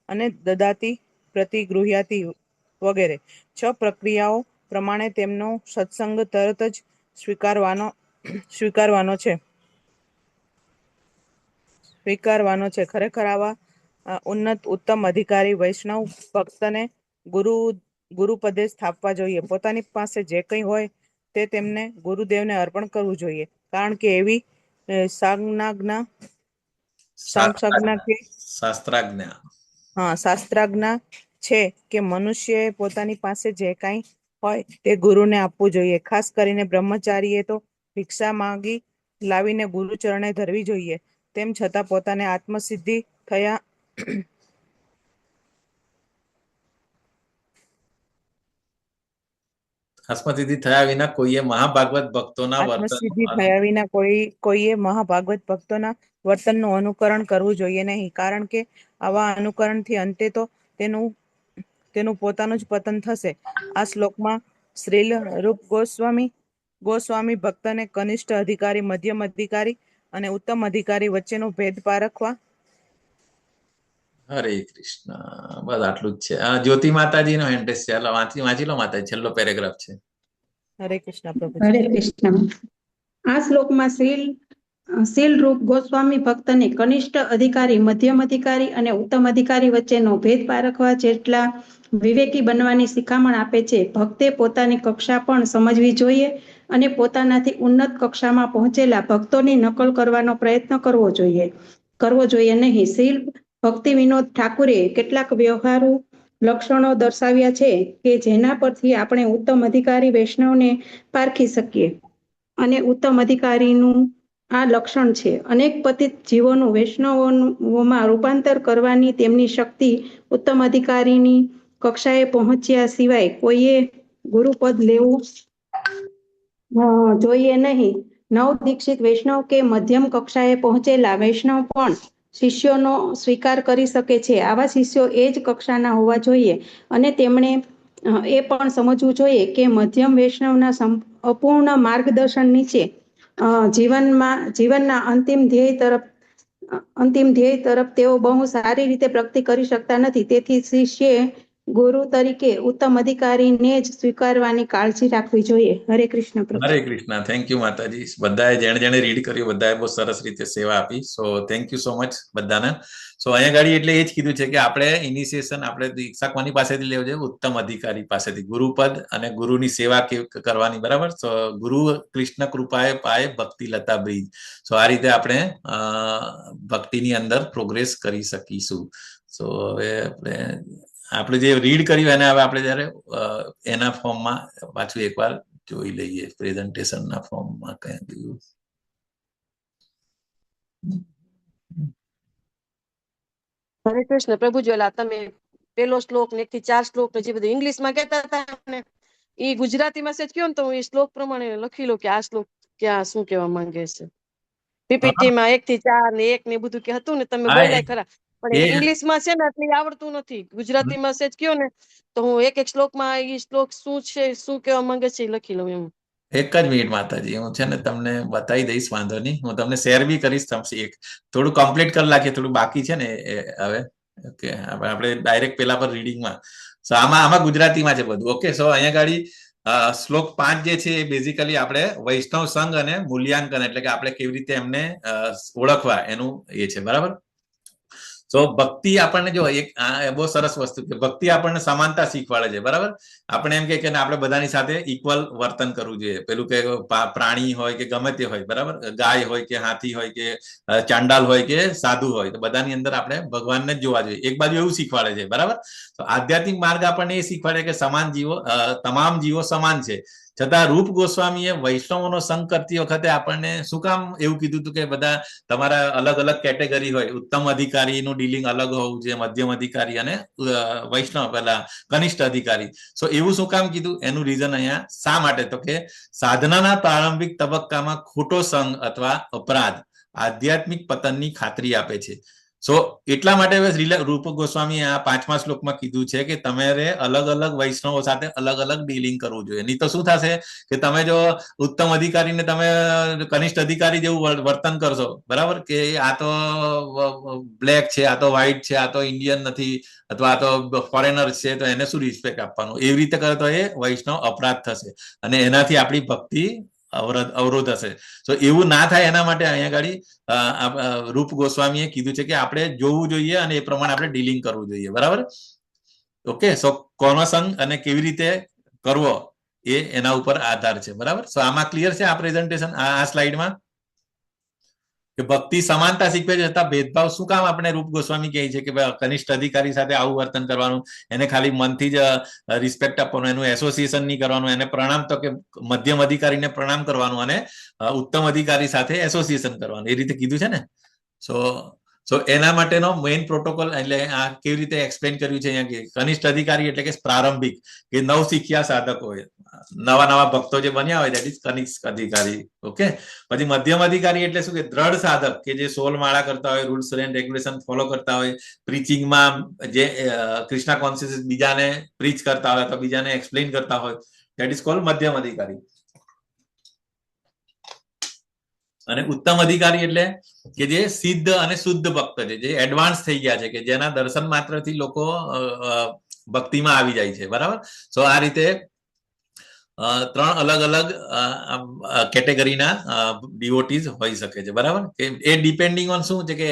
અને દદાતી, પ્રતિગૃહ્યાતી વગેરે 6 પ્રક્રિયાઓ પ્રમાણે તેમનો સત્સંગ તરત જ સ્વીકારવાનો છે. ખરેખર આવા ઉન્નત ઉત્તમ અધિકારી વૈષ્ણવ ભક્તને ગુરુપદે સ્થાપવા જોઈએ. પોતાની પાસે જે કંઈ હોય તે તેમને ગુરુદેવને અર્પણ કરવું જોઈએ, કારણ કે એવી શાસ્ત્રાજ્ઞા છે કે મનુષ્યએ પોતાની પાસે જે કાંઈ હોય તે ગુરુને આપવું જોઈએ. ખાસ કરીને બ્રહ્મચારીએ તો ભિક્ષા માંગી લાવીને ગુરુ ચરણે ધરવી જોઈએ. તેમ છતાં પોતાને આત્મસિદ્ધિ થયા વિના કોઈએ મહાભાગવત ભક્તોના વર્તનનું અનુકરણ કરવું જોઈએ નહીં, કારણ કે આવા અનુકરણથી અંતે તો તેનું પોતાનું જ પતન થશે. આ શ્લોકમાં શ્રીલ રૂપ ગોસ્વામી ભક્તને કનિષ્ઠ અધિકારી, મધ્યમ અધિકારી અને ઉત્તમ અધિકારી વચ્ચેનો ભેદ પારખવા. હરે કૃષ્ણ. બસ આટલું જ છે. જ્યોતિ માતાજી નો એન્ટ્રેસ છે, વાંચી લો માતાજી, છેલ્લો પેરેગ્રાફ છે. હરે કૃષ્ણ પ્રભુ. હરે કૃષ્ણ. આ શ્લોકમાં શીલ રૂપ ગોસ્વામી ભક્તને કનિષ્ઠ અધિકારી, મધ્યમ અધિકારી અને ઉત્તમ અધિકારી વચ્ચેનો ભેદ પારખવા જેટલા વિવેકી બનવાની શિખામણ આપે છે. ભક્તે પોતાની કક્ષા પણ સમજવી જોઈએ અને પોતાનાથી ઉન્નત કક્ષામાં પહોંચેલા ભક્તોની નકલ કરવાનો પ્રયત્ન કરવો જોઈએ નહીં. શીલ ભક્તિ વિનોદ ઠાકુરે કેટલાક વ્યવહારુ લક્ષણો દર્શાવ્યા છે કે જેના પરથી આપણે ઉત્તમ અધિકારી વૈષ્ણવને પારખી શકીએ. અને ઉત્તમ અધિકારીનું આ લક્ષણ છે: અનેક પતિત જીવોનું વૈષ્ણવોમાં રૂપાંતર કરવાની તેમની શક્તિ. ઉત્તમ અધિકારીની કક્ષાએ પહોંચ્યા સિવાય કોઈએ ગુરુપદ લેવું જોઈએ નહીં. નવ દીક્ષિત વૈષ્ણવ કે મધ્યમ કક્ષાએ પહોંચેલા વૈષ્ણવ પણ શિષ્યોનો સ્વીકાર કરી શકે છે. આવા શિષ્યો એ જ કક્ષાના હોવા જોઈએ અને તેમણે એ પણ સમજવું જોઈએ કે મધ્યમ વૈષ્ણવના અપૂર્ણ માર્ગદર્શન નીચે જીવનના અંતિમ ધ્યેય તરફ તેઓ બહુ સારી રીતે પ્રગતિ કરી શકતા નથી. તેથી શિષ્યએ ગુરુ તરીકે ઉત્તમ અધિકારીને જ સ્વીકારવાની કાળજી રાખવી જોઈએ. હરે કૃષ્ણ પ્રભુ. હરે કૃષ્ણ. થેન્ક યુ માતાજી. બધાએ જેણે રીડ કર્યું બધાએ બહુ સરસ રીતે સેવા આપી. So thank you so much બધાને. સો અહીંયા ગાડી એટલે એ જ કીધું છે કે આપણે ઇનિશિયેશન આપણે દીક્ષા કોની પાસેથી લેવું જોઈએ? ઉત્તમ અધિકારી પાસેથી. ગુરુપદ અને ગુરુની સેવા કરવાની, બરાબર. સો ગુરુ કૃષ્ણ કૃપાએ પાએ ભક્તિ લતા બ્રીજ. સો આ રીતે આપણે ભક્તિની અંદર પ્રોગ્રેસ કરી શકીશું. સો હવે આપણે જે રીડ કર્યું એને હવે આપણે જયારે એના ફોર્મમાં પાછું એકવાર જોઈ લઈએ. પ્રેઝન્ટેશનના ફોર્મમાં કઈ ગયું? હરે કૃષ્ણ પ્રભુજી. ઓલા તમે પેલો શ્લોક ને 1 થી 4 શ્લોક ને જે બધું ઇંગ્લિશમાં કહેતા હતા ને એ ગુજરાતીમાં સેજ કયો ને તો હું એ શ્લોક પ્રમાણે લખી લઉં કે આ શ્લોક ક્યાં શું કહેવા માંગે છે. પીપીટીમાં 1 થી 4 ને 1 ને બધું કે હતું ને તમે બોલ્યા ખરા, પણ ઇંગ્લિશમાં છે ને એટલે આવડતું નથી. ગુજરાતીમાં સેજ કયો ને તો હું એક શ્લોકમાં એ શ્લોક શું છે શું કહેવા માંગે છે એ લખી લઉં એમ. એક જ મિનિટ માતાજી, હું છે ને તમને બતાવી દઈશ, વાંધો નહીં. હું તમને શેર બી કરીશ. એક થોડું કમ્પ્લીટ કરી નાખીએ, થોડું બાકી છે ને હવે. ઓકે, આપણે ડાયરેક્ટ પેલા પર રીડિંગમાં. સો આમાં ગુજરાતીમાં છે બધું. ઓકે, સો અહીંયા ગાડી શ્લોક 5 જે છે એ બેઝિકલી આપણે વૈષ્ણવ સંઘ અને મૂલ્યાંકન એટલે કે આપણે કેવી રીતે એમને ઓળખવા એનું એ છે, બરાબર. સો ભક્તિ આપણને જો એક બહુ સરસ વસ્તુ કે ભક્તિ આપણને સમાનતા શીખવાડે છે, બરાબર. આપણે એમ કે આપણે બધાની સાથે ઇક્વલ વર્તન કરવું જોઈએ. પેલું કે પ્રાણી હોય કે ગમે તે હોય, બરાબર, ગાય હોય કે હાથી હોય કે ચાંડાલ હોય કે સાધુ હોય, તો બધાની અંદર આપણે ભગવાનને જ જોવા જોઈએ. એક બાજુ એવું શીખવાડે છે, બરાબર. તો આધ્યાત્મિક માર્ગ આપણને એ શીખવાડે કે તમામ જીવો સમાન છે. છતાં રૂપ ગોસ્વામીએ વૈષ્ણવોનો સંગ કરતી વખતે આપણને શું કામ એવું કીધું હતું કે બધા તમારા અલગ અલગ કેટેગરી હોય, ઉત્તમ અધિકારીનું ડીલિંગ અલગ હોવું જોઈએ, મધ્યમ અધિકારી અને વૈષ્ણવ પેલા કનિષ્ઠ અધિકારી. સો એવું શું કામ કીધું? એનું રીઝન અહીંયા શા માટે? તો કે સાધનાના પ્રારંભિક તબક્કામાં ખોટો સંગ અથવા અપરાધ આધ્યાત્મિક પતનની ખાતરી આપે છે. સો એટલા માટે રૂપ ગોસ્વામી આ 5મા શ્લોકમાં કીધું છે કે તમારે અલગ અલગ વૈષ્ણવો સાથે અલગ અલગ ડીલિંગ કરવું જોઈએ. નહીં તો શું થશે કે તમે જો ઉત્તમ અધિકારીને તમે કનિષ્ઠ અધિકારી જેવું વર્તન કરશો, બરાબર, કે આ તો બ્લેક છે, આ તો વ્હાઈટ છે, આ તો ઇન્ડિયન નથી, અથવા આ તો ફોરેનર છે, તો એને શું રિસ્પેક્ટ આપવાનું? એવી રીતે કરે તો એ વૈષ્ણવ અપરાધ થશે અને એનાથી આપણી ભક્તિ અવરોધ હશે. તો એવું ના થાય એના માટે અહીંયા ગાડી રૂપ ગોસ્વામીએ કીધું છે કે આપણે જોવું જોઈએ અને એ પ્રમાણે આપણે ડીલિંગ કરવું જોઈએ, બરાબર. ઓકે, સો કોનો સંગ અને કેવી રીતે કરવો એ એના ઉપર આધાર છે, બરાબર. સો આમાં ક્લિયર છે આ પ્રેઝન્ટેશન, આ સ્લાઇડમાં કે ભક્તિ સમાનતા શીખવે છે, છતાં ભેદભાવ શું કામ આપણે રૂપ ગોસ્વામી કહે છે કે કનિષ્ઠ અધિકારી સાથે આવું વર્તન કરવાનું, એને ખાલી મનથી જ રિસ્પેક્ટ આપવાનું, એનું એસોસિએશન નહીં કરવાનું, એને પ્રણામ તો કે મધ્યમ અધિકારીને પ્રણામ કરવાનું અને ઉત્તમ અધિકારી સાથે એસોસિએશન કરવાનું, એ રીતે કીધું છે ને. સો એના માટેનો મેઇન પ્રોટોકોલ એટલે આ કેવી રીતે એક્સપ્લેન કર્યું છે અહીંયા કે કનિષ્ઠ અધિકારી એટલે કે પ્રારંભિક કે નવ શીખ્યા સાધક હોય, નવા ભક્તો જે બન્યા હોય, દેટ ઇઝ કનિષ્ઠ અધિકારી. ઓકે, પછી મધ્યમ અધિકારી એટલે શું કે દ્રઢ સાધક કે જે 16 માળા કરતા હોય, રૂલ્સ એન્ડ રેગ્યુલેશન ફોલો કરતા હોય, પ્રીચિંગમાં જે કૃષ્ણા કોન્શિયસ બીજાને પ્રીચ કરતા હોય તો બીજાને એક્સપ્લેન કરતા હોય, દેટ ઇઝ કોલ્ડ મધ્યમ અધિકારી. અને ઉત્તમ અધિકારી એટલે કે જે સિદ્ધ અને શુદ્ધ ભક્ત છે, જે એડવાન્સ થઈ ગયા છે, કે જેના દર્શન માત્રથી લોકો ભક્તિમાં આવી જાય છે, બરાબર. સો આ રીતે 3 અલગ અલગ કેટેગરીના ડિવોટીઝ હોઈ શકે છે, બરાબર. એ ડિપેન્ડિંગ ઓન શું છે કે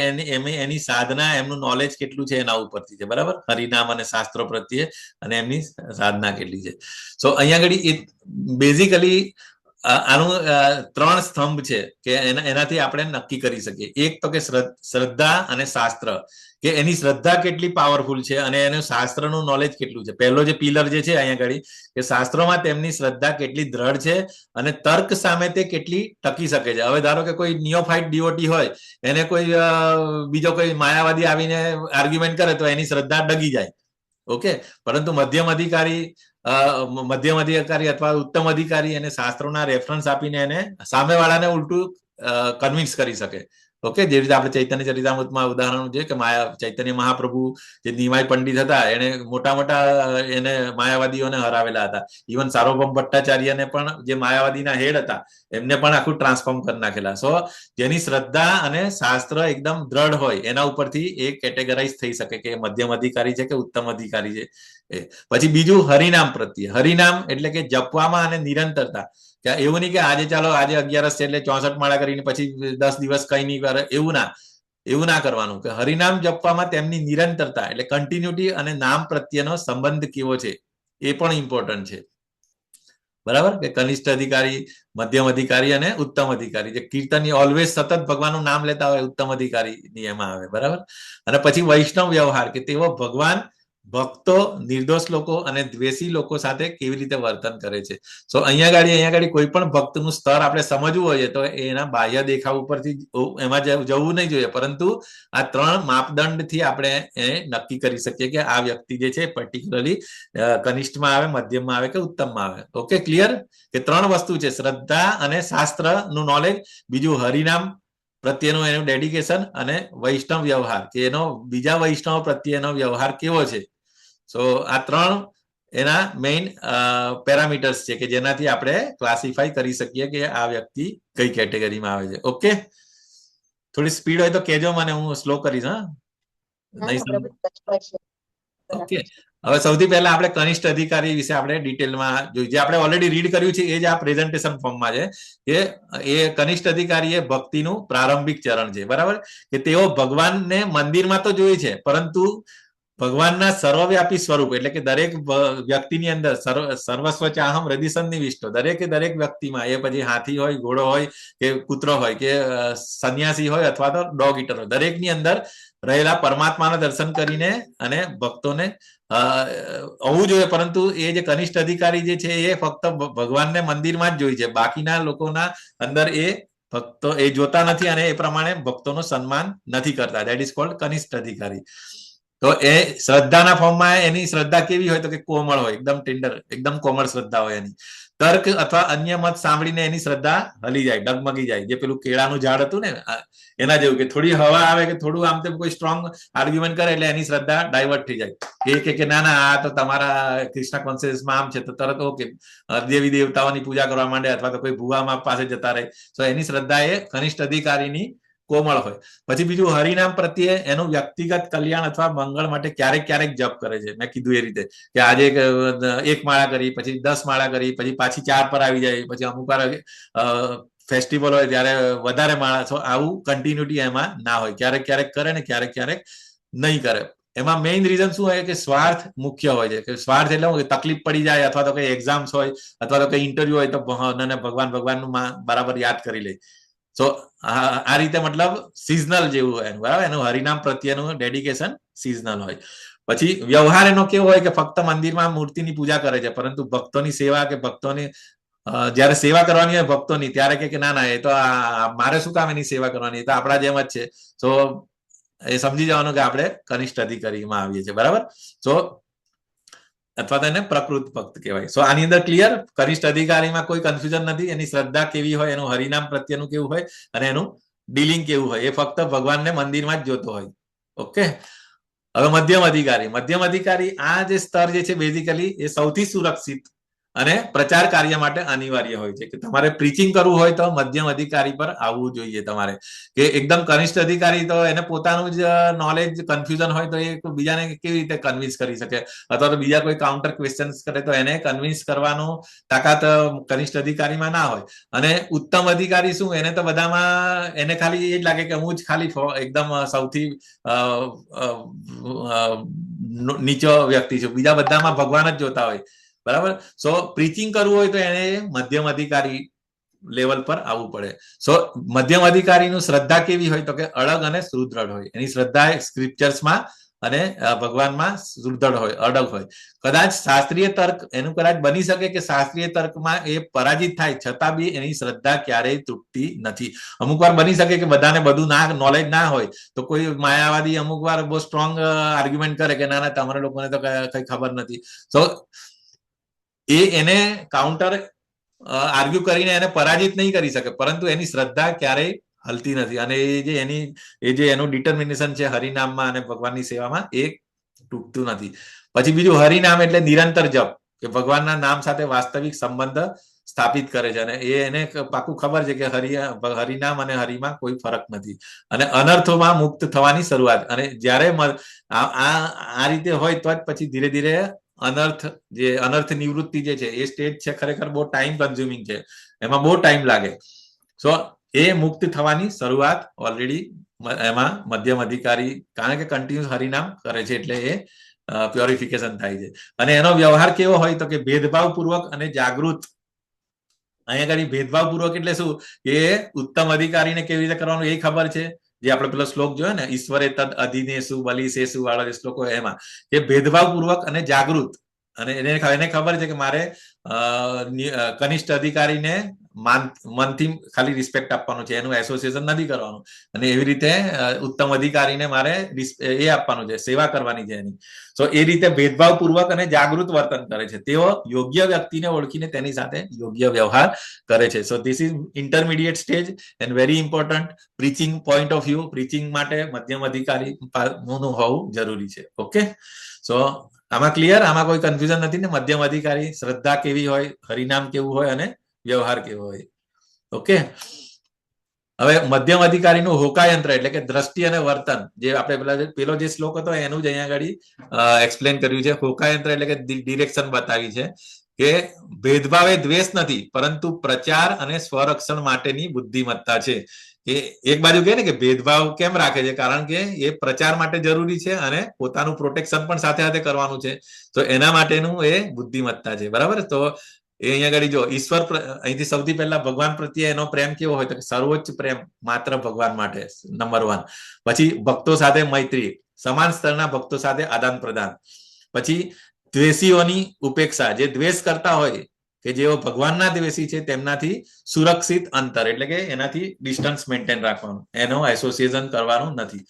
એની સાધના, એમનું નોલેજ કેટલું છે એના ઉપરથી છે, બરાબર. હરિનામ અને શાસ્ત્રો પ્રત્યે અને એમની સાધના કેટલી છે. સો અહીંયા આગળ બેઝિકલી આનું 3 સ્તંભ છે કે એનાથી આપણે નક્કી કરી શકીએ. એક તો કે શ્રદ્ધા અને શાસ્ત્ર, કે એની શ્રદ્ધા કેટલી પાવરફુલ છે અને એનું શાસ્ત્રનું નોલેજ કેટલું છે. પહેલો જે પિલર જે છે અહીંયા આગળ કે શાસ્ત્રોમાં તેમની શ્રદ્ધા કેટલી દ્રઢ છે અને તર્ક સામે તે કેટલી ટકી શકે છે. હવે ધારો કે કોઈ નિયોફાઇટ ડિવોટી હોય, એને કોઈ બીજો કોઈ માયાવાદી આવીને આર્ગ્યુમેન્ટ કરે તો એની શ્રદ્ધા ડગી જાય. ઓકે, પરંતુ મધ્યમ અધિકારી અથવા ઉત્તમ અધિકારી એને શાસ્ત્રોના રેફરન્સ આપીને એને સામેવાળાને ઉલટું કન્વિન્સ કરી શકે. ઓકે, જે રીતે આપણે ચૈતન્ય ચરિતામૃતમાં ઉદાહરણ છે કે ચૈતન્ય મહાપ્રભુ જે નિમાય પંડિત હતા એને મોટા એને માયાવાદીઓને હરાવેલા હતા. ઇવન સાર્વભૌમ ભટ્ટાચાર્યને પણ જે માયાવાદીના હેડ હતા એમને પણ આખું ટ્રાન્સફોર્મ કરી નાખેલા. સો જેની શ્રદ્ધા અને શાસ્ત્ર એકદમ દ્રઢ હોય એના ઉપરથી એ કેટેગરાઇઝ થઈ શકે કે મધ્યમ અધિકારી છે કે ઉત્તમ અધિકારી છે. પછી બીજું હરિનામ પ્રત્યે. હરિનામ એટલે કે જપવામાં અને નિરંતરતા. એવું નહીં કે આજે ચાલો આજે 11 છે એટલે 64 માળા કરીને પછી 10 દિવસ કઈ નહીં કરે, એવું ના કરવાનું. કે હરિનામ જપવામાં તેમની નિરંતરતા એટલે કન્ટિન્યુટી અને નામ પ્રત્યેનો સંબંધ કેવો છે એ પણ ઇમ્પોર્ટન્ટ છે. બરાબર, કે કનિષ્ઠ અધિકારી, મધ્યમ અધિકારી અને ઉત્તમ અધિકારી. જે કીર્તનની ઓલવેઝ સતત ભગવાનનું નામ લેતા હોય ઉત્તમ અધિકારી એમાં આવે. બરાબર. અને પછી વૈષ્ણવ વ્યવહાર કે તેઓ ભગવાન, ભક્તો, નિર્દોષ લોકો અને દ્વેષી લોકો સાથે કેવી રીતે વર્તન કરે છે. સો અહીંયા આગળ કોઈ પણ ભક્તનું સ્તર આપણે સમજવું હોય તો એના બાહ્ય દેખાવ ઉપરથી એમાં જવું નહીં જોઈએ, પરંતુ આ 3 માપદંડથી આપણે એ નક્કી કરી શકીએ કે આ વ્યક્તિ જે છે પર્ટિક્યુલરલી કનિષ્ઠમાં આવે, મધ્યમમાં આવે કે ઉત્તમમાં આવે. Okay, clear? કે 3 વસ્તુ છે, શ્રદ્ધા અને શાસ્ત્રનું નોલેજ, બીજું હરિનામ પ્રત્યેનું એનું ડેડિકેશન અને વૈષ્ણવ વ્યવહાર કે એનો બીજા વૈષ્ણવ પ્રત્યેનો વ્યવહાર કેવો છે. સો આ 3 એના મેઇન પેરામીટર્સ છે કે જેનાથી આપણે ક્લાસિફાઈ કરી શકીએ કે આ વ્યક્તિ કઈ કેટેગરીમાં આવે છે. ઓકે, થોડી સ્પીડ હોય તો કહેજો મને, હું સ્લો કરીશ. ઓકે, હવે સૌથી પહેલા આપણે કનિષ્ઠ અધિકારી વિશે આપણે ડિટેલમાં જોઈએ. જે આપણે ઓલરેડી રીડ કર્યું છે એ જ આ પ્રેઝન્ટેશન ફોર્મમાં છે કે એ કનિષ્ઠ અધિકારી એ ભક્તિનું પ્રારંભિક ચરણ છે. બરાબર, કે તેઓ ભગવાનને મંદિરમાં તો જોઈએ છે પરંતુ ભગવાનના સર્વવ્યાપી સ્વરૂપ એટલે કે દરેક વ્યક્તિની અંદર સર્વસ્વ ચાહમ હૃદય સન્નિવિષ્ટો, દરેક વ્યક્તિમાં, એ પછી હાથી હોય, ઘોડો હોય કે કૂતરો હોય કે સંન્યાસી હોય અથવા તો ડોગ ઈટર હોય, દરેકની અંદર રહેલા પરમાત્માના દર્શન કરીને અને ભક્તોને હોવું જોઈએ. પરંતુ એ જે કનિષ્ઠ અધિકારી જે છે એ ફક્ત ભગવાનને મંદિરમાં જ જોઈ છે, બાકીના લોકોના અંદર એ ભક્તો એ જોતા નથી અને એ પ્રમાણે ભક્તોનું સન્માન નથી કરતા. ધેટ ઇઝ કોલ્ડ કનિષ્ઠ અધિકારી. તો એ શ્રદ્ધાના ફોર્મમાં એની શ્રદ્ધા કેવી હોય તો કે કોમળ હોય, એકદમ ટેન્ડર, એકદમ કોમળ શ્રદ્ધા હોય એની. તર્ક અથવા અન્ય મત સાંભળીને એની શ્રદ્ધા હલી જાય, ડગમગી જાય. જે પેલું કેળાનું ઝાડ હતું ને એના જેવું કે થોડી હવા આવે કે થોડું આમ તેમ કોઈ સ્ટ્રોંગ આર્ગ્યુમેન્ટ કરે એટલે એની શ્રદ્ધા ડાયવર્ટ થઈ જાય. કે ના આ તો તમારા કૃષ્ણ કોન્શિયસમાં આમ છે તો તરત ઓકે દેવી દેવતાઓની પૂજા કરવા માંડે અથવા તો કોઈ ભુવા પાસે જતા રહે. તો એની શ્રદ્ધા એ કનિષ્ઠ અધિકારીની કોમળ હોય. પછી બીજું હરિનામ પ્રત્યે એનું વ્યક્તિગત કલ્યાણ અથવા મંગળ માટે ક્યારેક જપ કરે છે. મેં કીધું એ રીતે કે આજે 1 માળા કરી, પછી 10 માળા કરી, પછી પાછી 4 પર આવી જાય, પછી અમુક વાર ફેસ્ટિવલ હોય ત્યારે વધારે માળા. આવું કન્ટિન્યુટી એમાં ના હોય. ક્યારેક કરે ને ક્યારેક નહીં કરે. એમાં મેઇન રીઝન શું હોય કે સ્વાર્થ મુખ્ય હોય છે. કે સ્વાર્થ એટલે તકલીફ પડી જાય અથવા તો કઈ એક્ઝામ્સ હોય અથવા તો કઈ ઇન્ટરવ્યુ હોય તો ભગવાનનું બરાબર યાદ કરી લે. સો આ રીતે મતલબ સિઝનલ જેવું હોય બરાબર. એનું હરિનામ પ્રત્યેનું ડેડિકેશન સિઝનલ હોય. પછી વ્યવહાર એનો કેવો હોય કે ફક્ત મંદિરમાં મૂર્તિની પૂજા કરે છે, પરંતુ ભક્તોની સેવા કે ભક્તોની જયારે સેવા કરવાની હોય ભક્તોની ત્યારે કે ના એ તો મારે શું કામ એની સેવા કરવાની, એ તો આપણા જેમ જ છે. તો એ સમજી જવાનું કે આપણે કનિષ્ઠ અધિકારીમાં આવીએ છીએ. બરાબર. સો અથવા તો એને પ્રકૃત ભક્ત કહેવાય. સો આની અંદર ક્લિયર, કનિષ્ઠ અધિકારીમાં કોઈ કન્ફ્યુઝન નથી. એની શ્રદ્ધા કેવી હોય, એનું હરિનામ પ્રત્યેનું કેવું હોય અને એનું ડીલિંગ કેવું હોય, એ ફક્ત ભગવાનને મંદિરમાં જ જોતો હોય. ઓકે, હવે મધ્યમ અધિકારી આ જે સ્તર જે છે બેઝિકલી એ સૌથી સુરક્ષિત અને પ્રચાર કાર્ય માટે અનિવાર્ય હોય છે. કે તમારે પ્રીચિંગ કરવું હોય તો મધ્યમ અધિકારી પર આવવું જોઈએ તમારે. કે એકદમ કનિષ્ઠ અધિકારી તો એને પોતાનું જ નોલેજ કન્ફ્યુઝન હોય તો એ બીજાને કેવી રીતે કન્વિન્સ કરી શકે, અથવા તો બીજા કોઈ કાઉન્ટર ક્વેશ્ચન્સ કરે તો એને કન્વિન્સ કરવાનું તાકાત કનિષ્ઠ અધિકારીમાં ના હોય. અને ઉત્તમ અધિકારી શું, એને તો બધામાં એને ખાલી એ જ લાગે કે હું જ ખાલી એકદમ સૌથી નીચો વ્યક્તિ છું, બીજા બધામાં ભગવાન જ જોતા હોય. બરાબર. સો પ્રીચિંગ કરવું હોય તો એને મધ્યમ અધિકારી લેવલ પર આવવું પડે. સો મધ્યમ અધિકારીનું શ્રદ્ધા કેવી હોય તો કે અડગ અને સુદૃઢ હોય. એની શ્રદ્ધા સ્ક્રિપ્ચર્સમાં અને ભગવાનમાં સુદૃઢ હોય, અડગ હોય. કદાચ શાસ્ત્રીય તર્ક એનું કદાચ બની શકે કે શાસ્ત્રીય તર્કમાં એ પરાજિત થાય છતાં બી એની શ્રદ્ધા ક્યારેય તૂટતી નથી. અમુક વાર બની શકે કે બધાને બધું નોલેજ ના હોય તો કોઈ માયાવાદી અમુક વાર બહુ સ્ટ્રોંગ આર્ગ્યુમેન્ટ કરે કે ના તમારા લોકોને તો કઈ ખબર નથી. સો એને કાઉન્ટર આર્ગ્યુ કરીને એને પરાજિત નહીં કરી શકે, પરંતુ એની શ્રદ્ધા ક્યારેય હલતી નથી. અને એ જે એનું ડિટર્મિનેશન છે હરિનામમાં અને ભગવાનની સેવામાં એ તૂટતું નથી. પછી બીજું હરિનામ એટલે નિરંતર જપ, કે ભગવાનના નામ સાથે વાસ્તવિક સંબંધ સ્થાપિત કરે છે. અને એને પાકું ખબર છે કે હરિનામ અને હરિમાં કોઈ ફરક નથી. અને અનર્થોમાં મુક્ત થવાની શરૂઆત. અને જ્યારે આ રીતે હોય તો જ પછી ધીરે ધીરે અનર્થ નિવૃત્તિ જે છે એ સ્ટેજ છે ખરેખર બહુ ટાઈમ કન્ઝ્યુમિંગ છે, એમાં બહુ ટાઈમ લાગે. સો એ મુક્ત થવાની શરૂઆત ઓલરેડી એમાં મધ્યમ અધિકારી, કારણ કે કન્ટિન્યુઅસ હરિનામ કરે છે એટલે એ પ્યોરિફિકેશન થાય છે. અને એનો વ્યવહાર કેવો હોય તો કે ભેદભાવપૂર્વક અને જાગૃત. અહીંયા આગળ ભેદભાવપૂર્વક એટલે શું, એ ઉત્તમ અધિકારીને કેવી રીતે કરવાનું એ ખબર છે. જે આપણે પેલો શ્લોક જોયો ને, ઈશ્વરે તદ અધિનેસુ બલિશેષુ વાળા શ્લોકો, એમાં એ ભેદભાવપૂર્વક અને જાગૃત. અને એને ખબર છે કે મારે કનિષ્ઠ અધિકારીને મનથી ખાલી રિસ્પેક્ટ આપવાનું છે, એનું એસોસિએશન નથી કરવાનું. અને એવી રીતે ઉત્તમ અધિકારીને મારે એ આપવાનું છે, સેવા કરવાની છે એની. સો એ રીતે ભેદભાવપૂર્વક અને જાગૃત વર્તન કરે છે. તેઓ યોગ્ય વ્યક્તિને ઓળખીને તેની સાથે યોગ્ય વ્યવહાર કરે છે. So this is intermediate stage and very important. Preaching point of view, preaching માટે મધ્યમ અધિકારી હોવું જરૂરી છે. ઓકે, સો આમાં ક્લિયર? આમાં કોઈ કન્ફ્યુઝન નથી ને? મધ્યમ અધિકારી શ્રદ્ધા કેવી હોય, હરિનામ કેવું હોય અને વ્યવહાર કેવો હોય. ઓકે, હવે મધ્યમ અધિકારીનું હોકાયંત્ર એટલે કે દ્રષ્ટિ અને વર્તન, જે આપણે પેલો જે શ્લોક હતો એનું જ અહીંયા આગળ એક્સપ્લેન કર્યું છે. હોકાયંત્ર એટલે કે ડિરેક્શન બતાવી છે કે ભેદભાવ એ દ્વેષ નથી, પરંતુ પ્રચાર અને સ્વરક્ષણ માટેની બુદ્ધિમત્તા છે. એ એક બાજુ કહે ને કે ભેદભાવ કેમ રાખે છે, કારણ કે એ પ્રચાર માટે જરૂરી છે અને પોતાનું પ્રોટેક્શન પણ સાથે સાથે કરવાનું છે. તો એના માટેનું એ બુદ્ધિમત્તા છે. બરાબર? તો એ અહીંયા આગળ જો ઈશ્વર, અહીંથી સૌથી પહેલા ભગવાન પ્રત્યે એનો પ્રેમ કેવો હોય તો સર્વોચ્ચ પ્રેમ માત્ર ભગવાન માટે, નંબર 1. પછી ભક્તો સાથે મૈત્રી, સમાન સ્તરના ભક્તો સાથે આદાન પ્રદાન. પછી દ્વેષીઓની ઉપેક્ષા, જે દ્વેષ કરતા હોય કે જેઓ ભગવાનના દ્વેષી છે તેમનાથી સુરક્ષિત અંતર, એટલે કે એનાથી ડિસ્ટન્સ મેન્ટેન રાખવાનું, એનો એસોસિએશન કરવાનું નથી.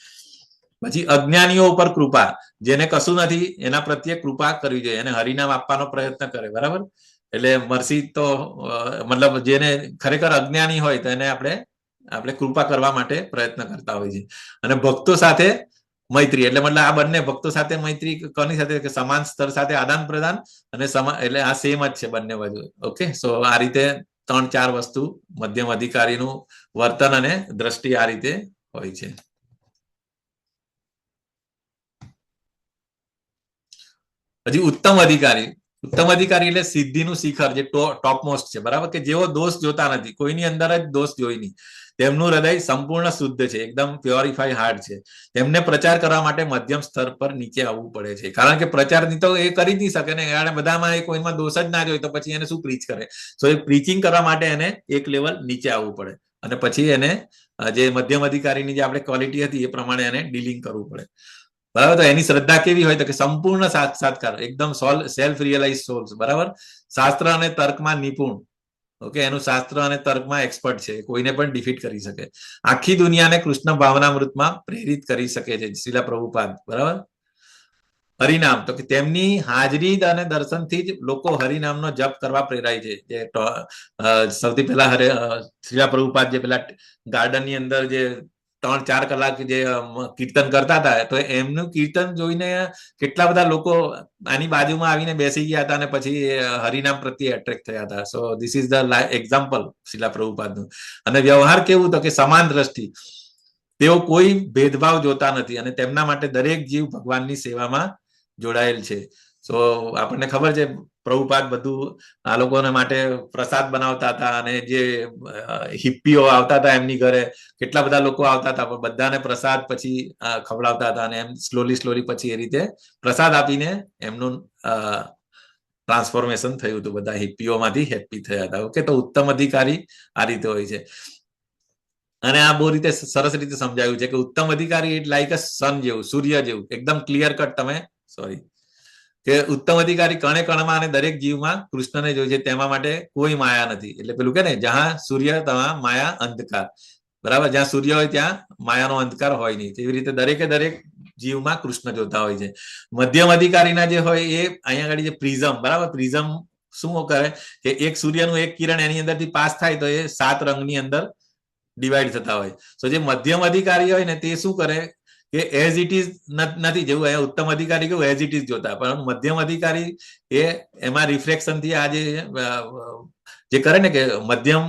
પછી અજ્ઞાનીઓ ઉપર કૃપા, જેને કશું નથી એના પ્રત્યે કૃપા કરવી જોઈએ, એને હરિનામ આપવાનો પ્રયત્ન કરે. બરાબર? એટલે મરસી તો મતલબ જેને ખરેખર અજ્ઞાની હોય તો એને આપણે કૃપા કરવા માટે પ્રયત્ન કરતા હોય છે. અને ભક્તો સાથે મૈત્રી એટલે મતલબ આ બંને ભક્તો સાથે મૈત્રી કોની સાથે, કે સમાન સ્તર સાથે આદાન પ્રદાન અને એટલે આ સેમ જ છે બંને બાજુ. ઓકે, સો આ રીતે 3-4 વસ્તુ મધ્યમ અધિકારીનું વર્તન અને દ્રષ્ટિ આ રીતે હોય છે. પછી ઉત્તમ અધિકારી. ઉત્તમ અધિકારી એટલે સિદ્ધિનું શિખર, જે ટોપ મોસ્ટ છે. બરાબર? કે જેઓ દોષ જોતા નથી, કોઈની અંદર જ દોષ જોઈ નહીં. તેમનું હૃદય સંપૂર્ણ શુદ્ધ છે, એકદમ પ્યોરિફાઈ હાર્ટ છે. તેમને પ્રચાર કરવા માટે મધ્યમ સ્તર પર નીચે આવવું પડે છે, કારણ કે પ્રચારની તો એ કરી જ નહીં શકે ને. એને બધામાં કોઈમાં દોષ જ ના જોઈ તો પછી એને શું પ્રીચ કરે? સો એ પ્રીચિંગ કરવા માટે એને એક લેવલ નીચે આવવું પડે અને પછી એને જે મધ્યમ અધિકારીની જે આપણે ક્વોલિટી હતી એ પ્રમાણે એને ડીલિંગ કરવું પડે. બરાબર? તો એની શ્રદ્ધા કેવી હોય તો કે સંપૂર્ણ સાક્ષાત્કાર, એકદમ સેલ્ફ રિયલાઇઝ સોલ્સ. બરાબર? શાસ્ત્ર અને તર્કમાં નિપુણ. ઓકે, એનું શાસ્ત્ર અને તર્કમાં એક્સપર્ટ છે, કોઈને પણ ડિફીટ કરી શકે. આખી દુનિયાને કૃષ્ણ ભાવનામૃતમાં પ્રેરિત કરી શકે છે, શ્રીલ પ્રભુપાદ. બરાબર? હરિનામ તો કે તેમની હાજરી અને દર્શનથી જ લોકો હરિનામનો જપ કરવા પ્રેરાય છે. જે સૌથી પહેલા શ્રીલ પ્રભુપાદ જે પેલા ગાર્ડનની અંદર જે 3-4 કલાક જે કીર્તન કરતા હતા, તો એમનું કીર્તન જોઈને કેટલા બધા લોકો આની બાજુમાં આવીને બેસી ગયા હતા અને પછી હરિનામ પ્રત્યે એટ્રેક્ટ થયા હતા. So this is the example Srila પ્રભુપાદનું. અને વ્યવહાર કેવું તો કે સમાન દ્રષ્ટિ, તેઓ કોઈ ભેદભાવ જોતા નથી અને તેમના માટે દરેક જીવ ભગવાનની સેવામાં જોડાયેલ છે. સો આપણને ખબર છે પ્રભુપાદ બધું આ લોકોને માટે પ્રસાદ બનાવતા હતા, અને જે હિપ્પીઓ આવતા હતા એમની ઘરે, કેટલા બધા લોકો આવતા હતા, પણ બધાને પ્રસાદ પછી ખવડાવતા હતા. અને એમ સ્લોલી પછી એ રીતે પ્રસાદ આપીને એમનું ટ્રાન્સફોર્મેશન થયું હતું. બધા હિપ્પીઓમાંથી હેપ્પી થયા હતા. ઓકે, તો ઉત્તમ અધિકારી આ રીતે હોય છે. અને આ બહુ રીતે સરસ રીતે સમજાયું છે કે ઉત્તમ અધિકારી ઇટ લાઈક અ સન જેવું, સૂર્ય જેવું, એકદમ ક્લિયર કટ. તમે કે ઉત્તમ અધિકારી કણે કણમાં અને દરેક જીવમાં કૃષ્ણને જોઈ છે, તેમાં માટે કોઈ માયા નથી. એટલે પેલું કે ને, જ્યાં સૂર્ય ત્યાં માયા અંધકાર. બરાબર? જ્યાં સૂર્ય હોય ત્યાં માયાનો અંધકાર હોય નહીં. એવી રીતે દરેક જીવમાં કૃષ્ણ જોતા હોય છે. મધ્યમ અધિકારીના જે હોય એ અહીંયા આગળ જે પ્રિઝમ, બરાબર? પ્રિઝમ શું કરે કે એક સૂર્યનું એક કિરણ એની અંદરથી પાસ થાય તો એ 7 રંગની અંદર ડિવાઈડ થતા હોય. સો જે મધ્યમ અધિકારી હોય ને તે શું કરે કે એઝ ઇટ ઇઝ નથી, જેવું અહીંયા ઉત્તમ અધિકારી કેવું એઝ ઇટ ઇઝ જોતા, પરંતુ મધ્યમ અધિકારી એમાં રિફ્લેક્શન થી આ જે કરે ને કે મધ્યમ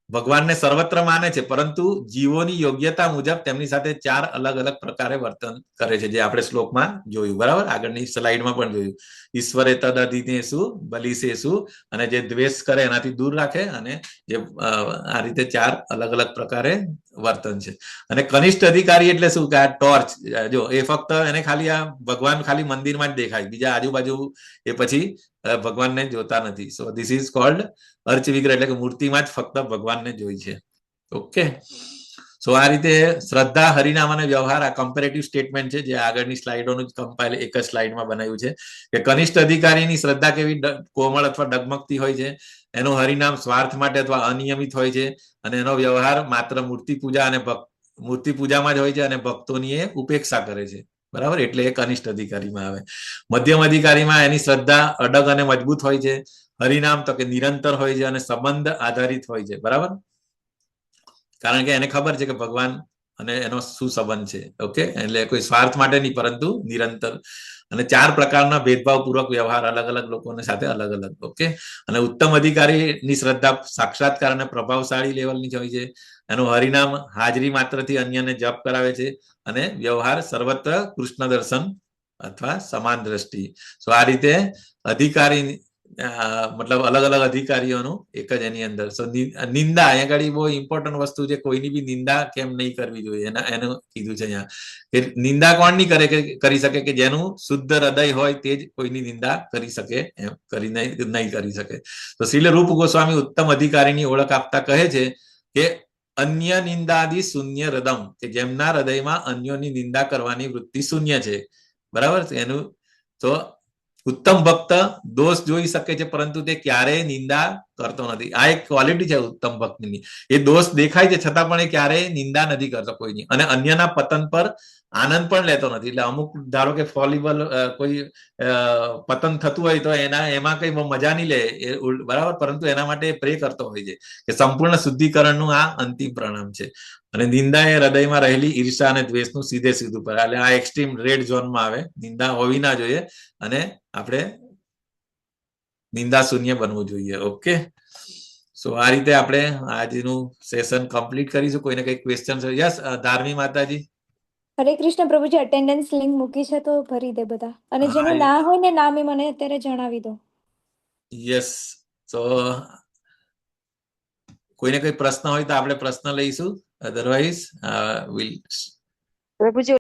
ભગવાનને સર્વત્ર માને છે, પરંતુ જીવોની યોગ્યતા મુજબ તેમની સાથે 4 અલગ અલગ પ્રકારે વર્તન કરે છે, જે આપણે શ્લોકમાં જોયું. બરાબર, આગળની સ્લાઇડમાં પણ જોયું. ઈશ્વરે તદ અધિનેષુ બલિશેષુ, અને જે દ્વેષ કરે એનાથી દૂર રાખે, અને જે આ રીતે 4 અલગ અલગ પ્રકારે વર્તન છે. અને કનિષ્ઠ અધિકારી એટલે શું કે આ ટોર્ચ, જો એ ફક્ત એને ખાલી આ ભગવાન ખાલી મંદિરમાં જ દેખાય, બીજા આજુબાજુ એ પછી ભગવાનને જોતા નથી. સો ધીસ ઇઝ કોલ્ડ અર્ચ વિગ્રહ, એટલે કે મૂર્તિમાં જ ફક્ત ભગવાનને જોઈ છે. ઓકે, સો આ રીતે શ્રદ્ધા, હરિનામ અને વ્યવહાર આ કમ્પેરેટિવ સ્ટેટમેન્ટ છે, જે આગળની સ્લાઇડોનું કમ્પાઇલ એક જ સ્લાઇડમાં બનાવ્યું છે. કે કનિષ્ઠ અધિકારીની શ્રદ્ધા કેવી કોમળ અથવા ડગમગતી હોય છે, એનું હરિનામ સ્વાર્થ માટે અથવા અનિયમિત હોય છે, અને એનો વ્યવહાર માત્ર મૂર્તિ પૂજા અને મૂર્તિ પૂજામાં જ હોય છે, અને ભક્તોની એ ઉપેક્ષા કરે છે. બરાબર, એટલે એ કનિષ્ઠ અધિકારીમાં આવે. મધ્યમ અધિકારીમાં એની શ્રદ્ધા અડગ અને મજબૂત હોય છે, હરિનામ તો કે નિરંતર હોય છે, અને સંબંધ આધારિત હોય છે. બરાબર, કારણ કે એને ખબર છે કે ભગવાન અને એનો શું સંબંધ છે. ઓકે, એટલે કોઈ સ્વાર્થ માટે નહીં, પરંતુ નિરંતર. અને 4 પ્રકારના ભેદભાવપૂર્વક વ્યવહાર અલગ અલગ લોકોને સાથે અલગ અલગ. ઓકે, અને ઉત્તમ અધિકારીની શ્રદ્ધા સાક્ષાત્કાર અને પ્રભાવશાળી લેવલની હોય છે. એનું હરિનામ હાજરી માત્રથી અન્યને જપ કરાવે છે, અને વ્યવહાર સર્વત્ર કૃષ્ણ દર્શન અથવા સમાન દ્રષ્ટિ. સો આ રીતે અધિકારી મતલબ અલગ અલગ અધિકારીઓનું એક જ એની અંદર. સો નિંદા અહીંયા આગળ બહુ ઇમ્પોર્ટન્ટ વસ્તુ છે, કોઈની બી નિંદા કેમ નહીં કરવી જોઈએ એનું કીધું છે અહીંયા. કે નિંદા કોણ નહીં કરી શકે કે જેનું શુદ્ધ હૃદય હોય તે જ કોઈની નિંદા કરી શકે, એમ નહીં કરી શકે. તો શ્રીલ રૂપ ગોસ્વામી ઉત્તમ અધિકારીની ઓળખ આપતા કહે છે કે અન્ય નિંદાદિ શૂન્ય હૃદમ, કે જેમના હૃદયમાં અન્યોની નિંદા કરવાની વૃત્તિ શૂન્ય છે. બરાબર, એનું તો ઉત્તમ ભક્ત દોષ જોઈ શકે છે, પરંતુ તે ક્યારેય નિંદા કરતો નથી. આ એક ક્વોલિટી છે ઉત્તમ ભક્તની. એ દોષ દેખાય છે છતાં પણ એ ક્યારેય નિંદા નથી કરતો કોઈની, અને અન્યના પતન પર આનંદ પણ લેતો નથી. એટલે અમુક ધારો કે ફોલીબોલ કોઈ પતન થતું હોય તો એમાં કઈ મજા નહીં લે, બરાબર, પરંતુ એના માટે પ્રે કરતો હોય છે કે સંપૂર્ણ શુદ્ધિકરણનું આ અંતિમ પરિણામ છે. અને નિંદા એ હૃદયમાં રહેલી ઈર્ષા અને દ્વેષનું સીધે સીધું પર, એટલે આ એક્સ્ટ્રીમ રેડ ઝોનમાં આવે. નિંદા હોવી ના જોઈએ, અને આપણે નિંદા શૂન્ય બનવું જોઈએ. ઓકે, સો આ રીતે આપણે આજનું સેશન કમ્પ્લીટ કરીશું. કોઈને કઈ ક્વેશ્ચન છે? યસ, ધાર્મી માતાજી. હરે કૃષ્ણ પ્રભુજી, અટેન્ડન્સ લિંક મૂકી છે તો ભરી દે બધા, અને જેનું ના હોય ને નામ એ મને અત્યારે જણાવી દો. યસ, સો કોઈને કઈ પ્રશ્ન હોય તો આપણે પ્રશ્ન લઈશું, અધરવાઇઝ વિલ પ્રભુજી